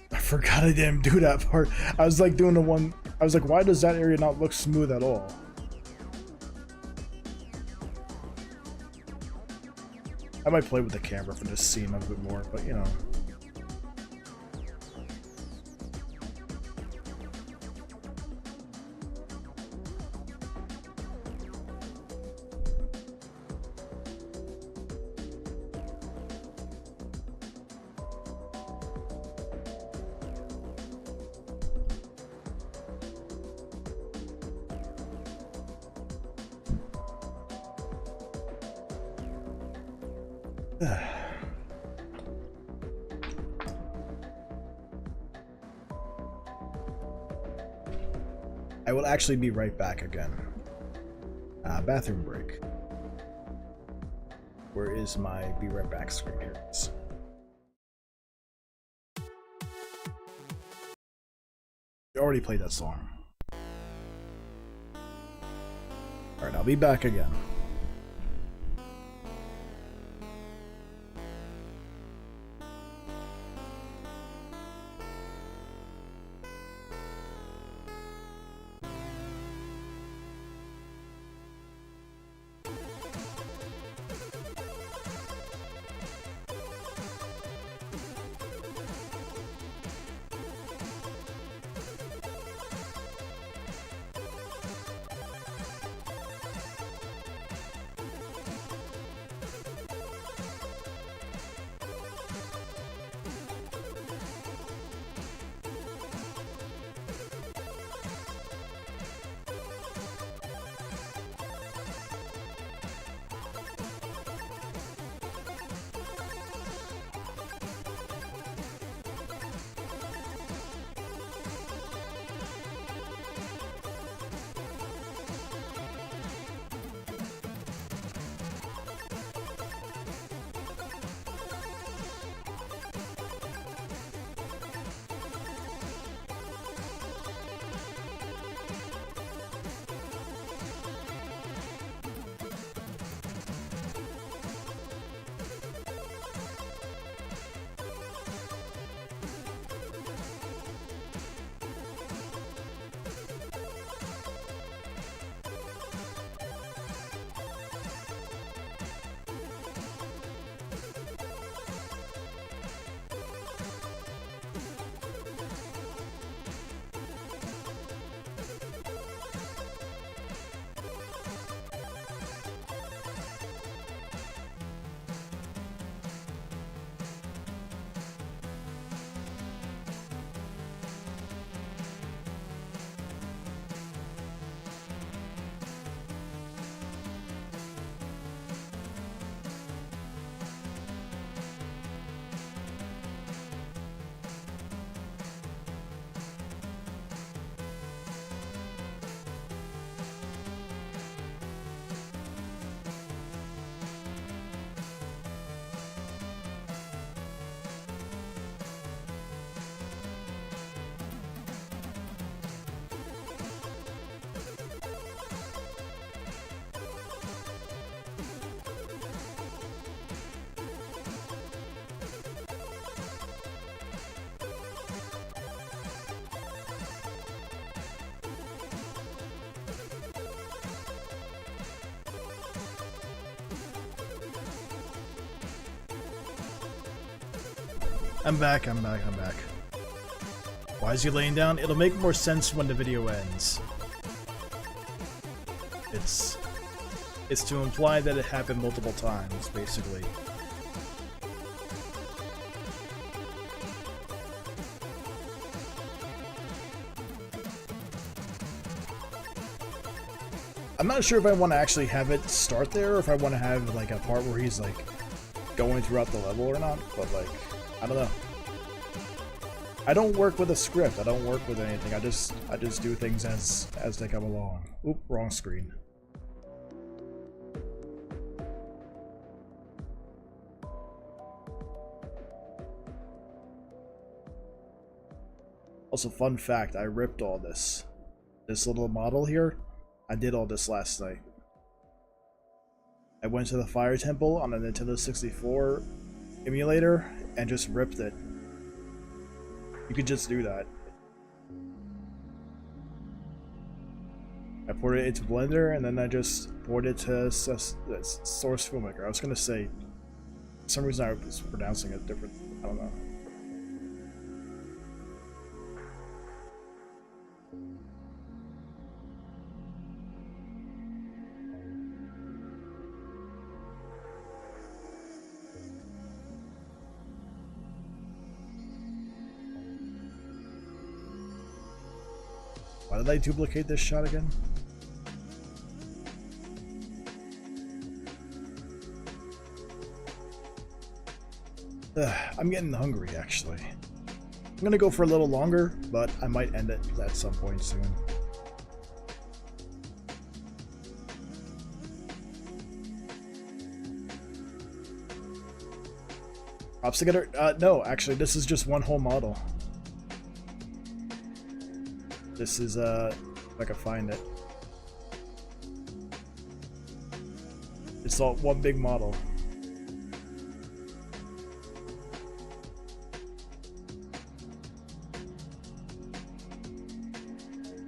I forgot I didn't do that part. I was like doing the one. I was like, why does that area not look smooth at all? I might play with the camera for this scene a bit more, but you know. I will actually be right back again. Bathroom break. Where is my be right back screen? Here it is. I already played that song. Alright, I'll be back again. I'm back. Why is he laying down? It'll make more sense when the video ends. It's to imply that it happened multiple times, basically. I'm not sure if I want to actually have it start there, or if I want to have like a part where he's like going throughout the level or not, but like, I don't know. I don't work with a script. I don't work with anything. I just do things as they come along. Oop, wrong screen. Also, fun fact, I ripped all this. This little model here, I did all this last night. I went to the Fire Temple on a Nintendo 64 emulator and just ripped it. You could just do that. I ported it into Blender and then I just ported it to Source Filmmaker. I was gonna say, for some reason I was pronouncing it different. I don't know. Why did I duplicate this shot again? I'm getting hungry, actually. I'm gonna go for a little longer, but I might end it at some point soon. Props together? No, actually, this is just one whole model. This is, if I can find it. It's all one big model.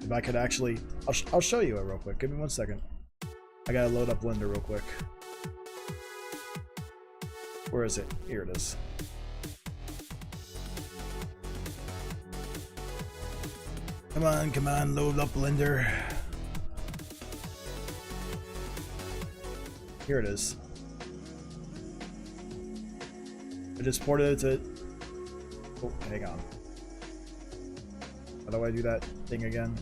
If I could actually, I'll show you it real quick. Give me 1 second. I gotta load up Blender real quick. Where is it? Here it is. Come on, load up Blender. Here it is. I just ported it to... Oh, hang on. How do I do that thing again?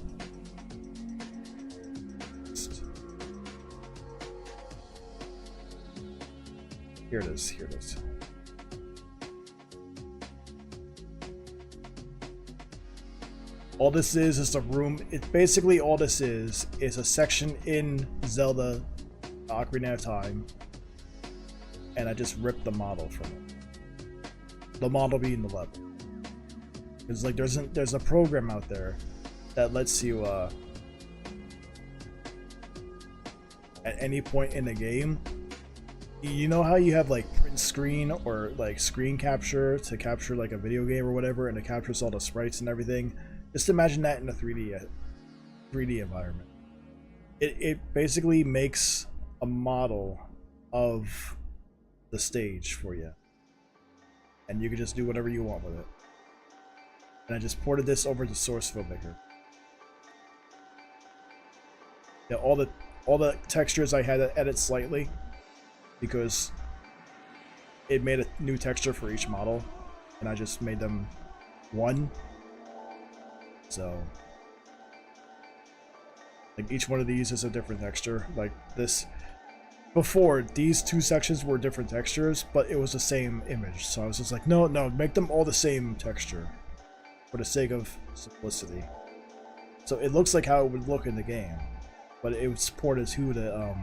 Here it is, here it is. All this is a room. It's basically all this is a section in Zelda Ocarina of Time, and I just ripped the model from it. The model being the level. Because like there's a program out there that lets you at any point in the game, you know how you have like print screen or like screen capture to capture like a video game or whatever, and it captures all the sprites and everything. Just imagine that in a 3D environment. It basically makes a model of the stage for you, and you can just do whatever you want with it. And I just ported this over to Source Filmmaker. Yeah, all the textures I had to edit slightly because it made a new texture for each model, and I just made them one. So like each one of these is a different texture. Like this, before these two sections were different textures, but it was the same image. So I was just like, no, make them all the same texture for the sake of simplicity. So it looks like how it would look in the game, but it was ported to the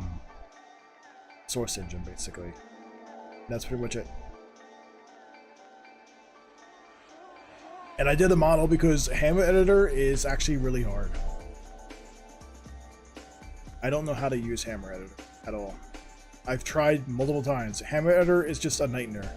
source engine basically. That's pretty much it. And I did a model because Hammer Editor is actually really hard. I don't know how to use Hammer Editor at all. I've tried multiple times. Hammer Editor is just a nightmare.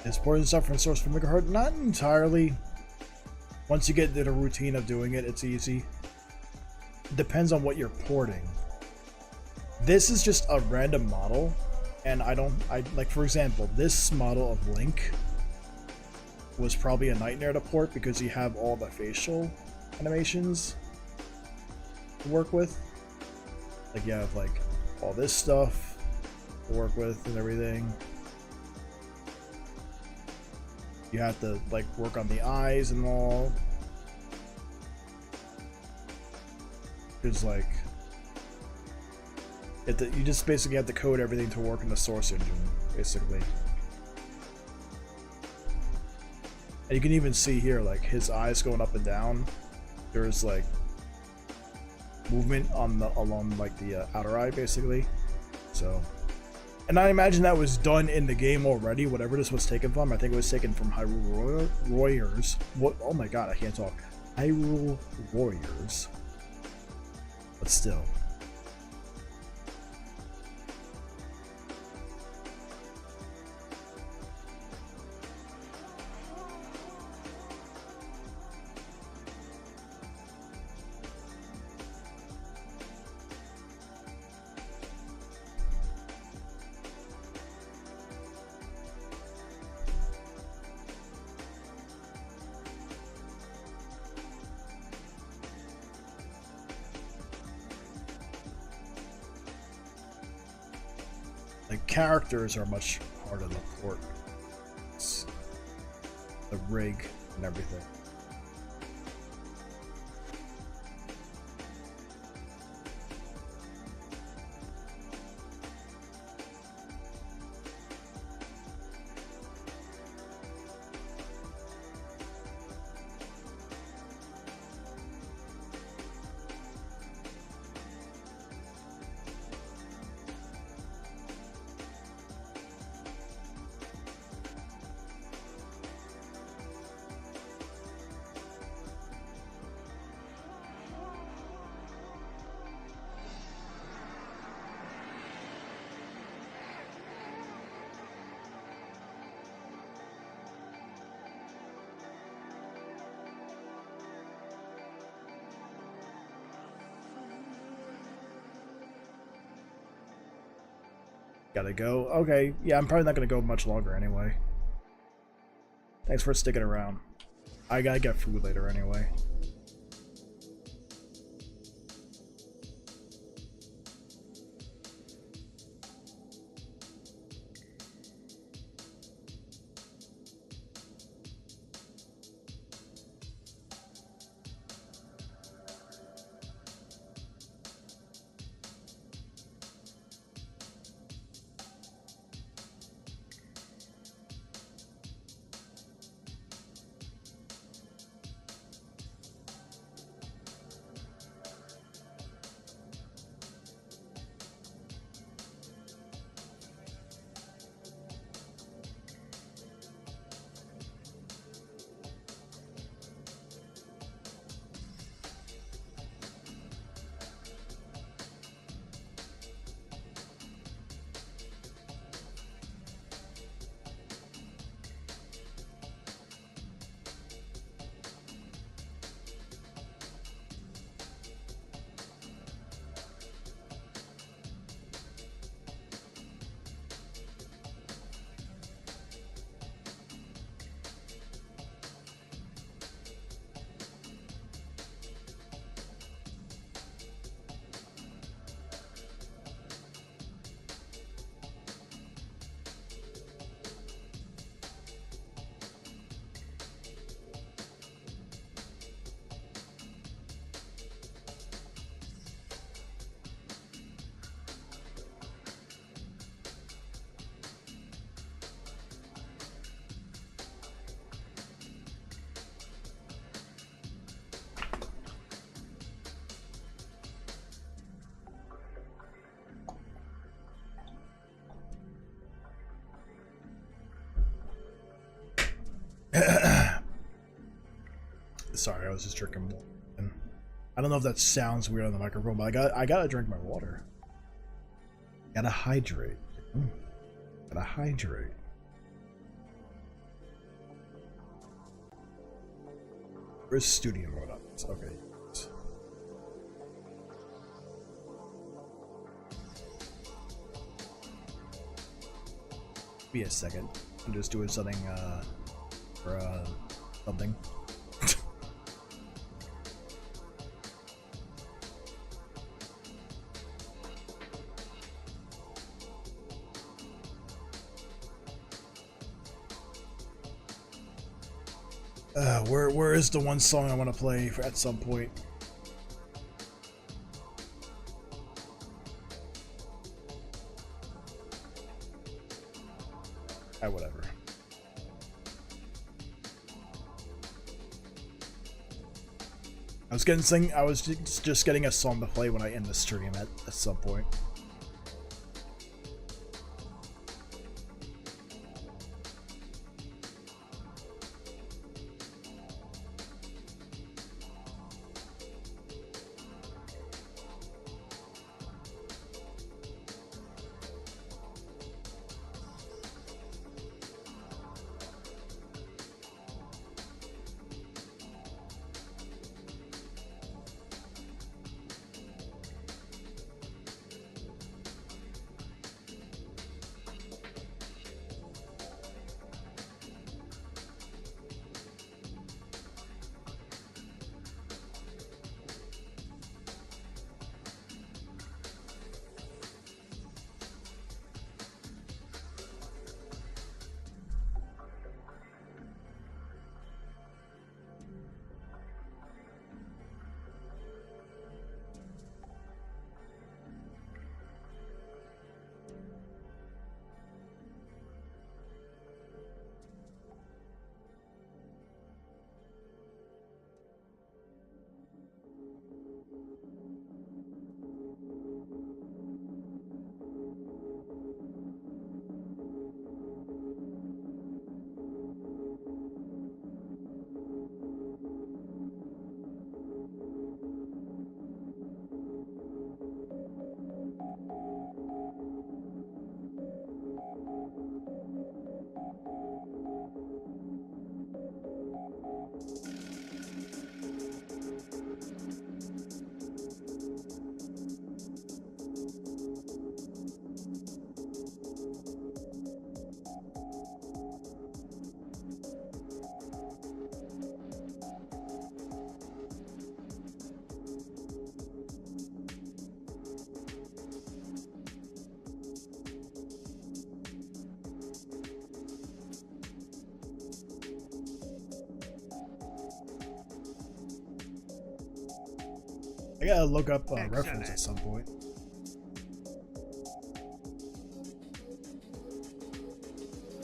Is porting stuff from Source Filmmaker hard? Not entirely. Once you get into the routine of doing it, it's easy. It depends on what you're porting. This is just a random model, and I like, for example, this model of Link was probably a nightmare to port because you have all the facial animations to work with. Like you have like all this stuff to work with and everything. You have to like work on the eyes and all. Because like you just basically have to code everything to work in the source engine, basically. And you can even see here like his eyes going up and down. There's like movement on along like the outer eye, basically. So. And I imagine that was done in the game already, whatever this was taken from. I think it was taken from Hyrule Warriors. What? Oh my god, I can't talk. Hyrule Warriors. But still. The characters are much harder to port. It's the rig and everything. Gotta go. Okay, yeah, I'm probably not gonna go much longer anyway. Thanks for sticking around. I gotta get food later anyway. Sorry, I was just drinking water. I don't know if that sounds weird on the microphone, but I gotta drink my water. Gotta hydrate. Gotta hydrate. Where's studio mode up? Okay. Be a second. I'm just doing something for something. Where is the one song I want to play at some point? Whatever. I was just getting a song to play when I end the stream at some point. I gotta look up reference at some point.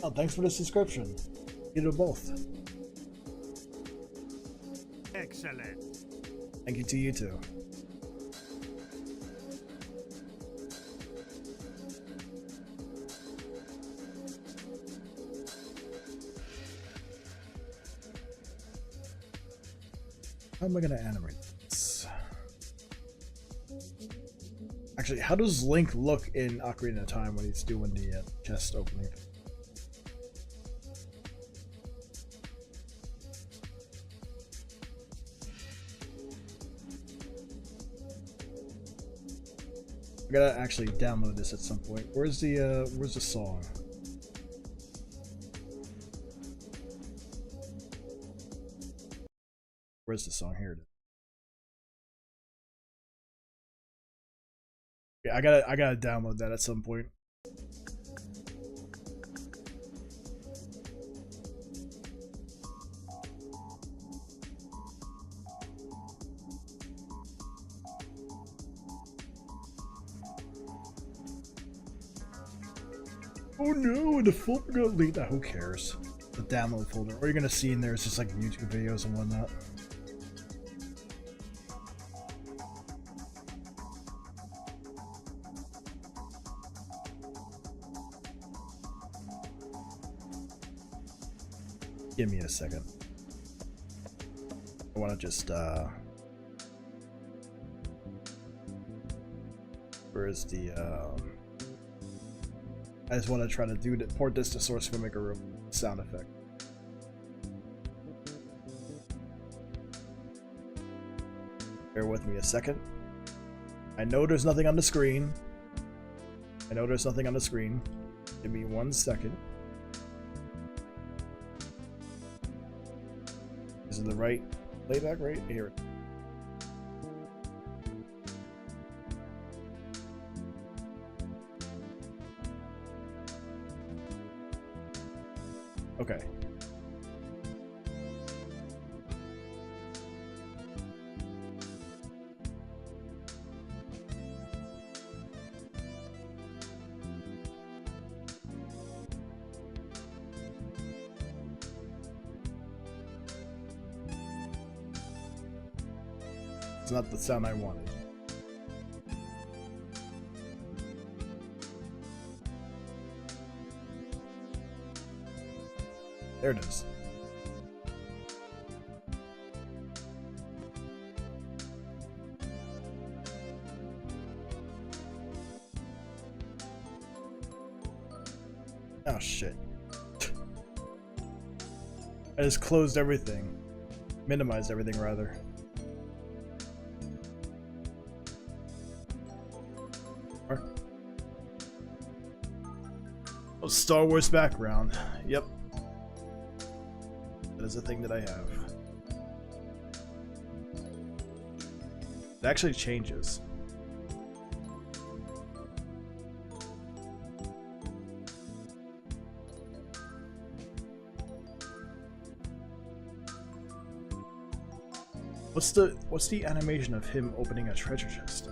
Oh, thanks for the subscription. You do both. Excellent. Thank you to you too. How am I gonna animate this? Actually, how does Link look in Ocarina of Time when he's doing the chest opening? I gotta actually download this at some point. Where's the song? Where's the song? Here it is. Yeah, I gotta download that at some point. Oh no, the folder got leaked. Who cares? The download folder. All you're gonna see in there is just like YouTube videos and whatnot. Give me a second. I want to just where is the I just want to try to port this to source Filmmaker sound effect. Bear with me a second. I know there's nothing on the screen. Give me 1 second. Is it the right playback right here? Okay. It's not the sound I wanted. There it is. Oh shit. I just closed everything. Minimized everything rather. Oh, Star Wars background. Yep. That is a thing that I have. It actually changes. What's the animation of him opening a treasure chest though?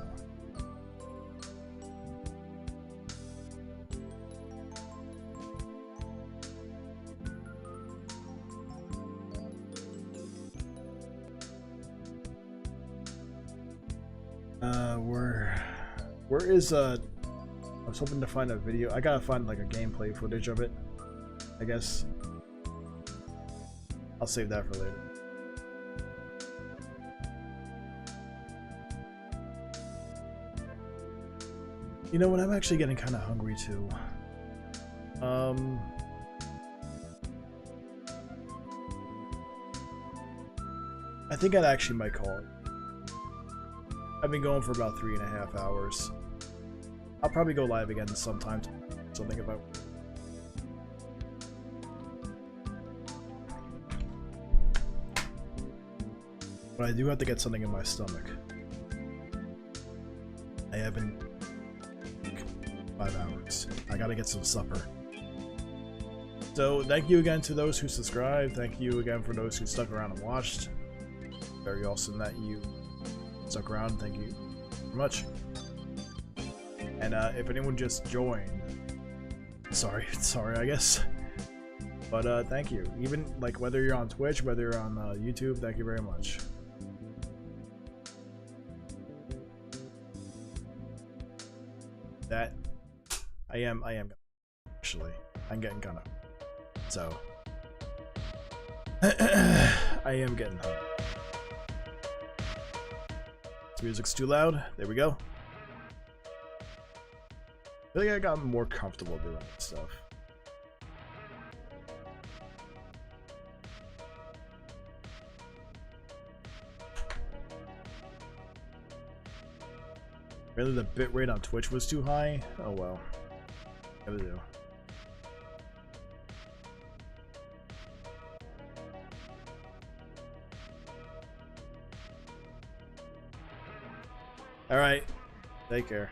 Where is I was hoping to find a video. I gotta find like a gameplay footage of it, I guess. I'll save that for later. You know what, I'm actually getting kind of hungry too. I think I actually might call it. I've been going for about 3.5 hours. I'll probably go live again sometime. Something about. But I do have to get something in my stomach. I have been 5 hours. I gotta get some supper. So thank you again to those who subscribed. Thank you again for those who stuck around and watched. Very awesome that you stuck around, thank you very much. And if anyone just joined, sorry, I guess. But thank you. Even like whether you're on Twitch, whether you're on YouTube, thank you very much. That I am actually. I'm getting kind of so. I am getting hungry. This music's too loud. There we go. I feel like I got more comfortable doing this stuff. Really, the bitrate on Twitch was too high? Oh well. Gotta do. Alright. Take care.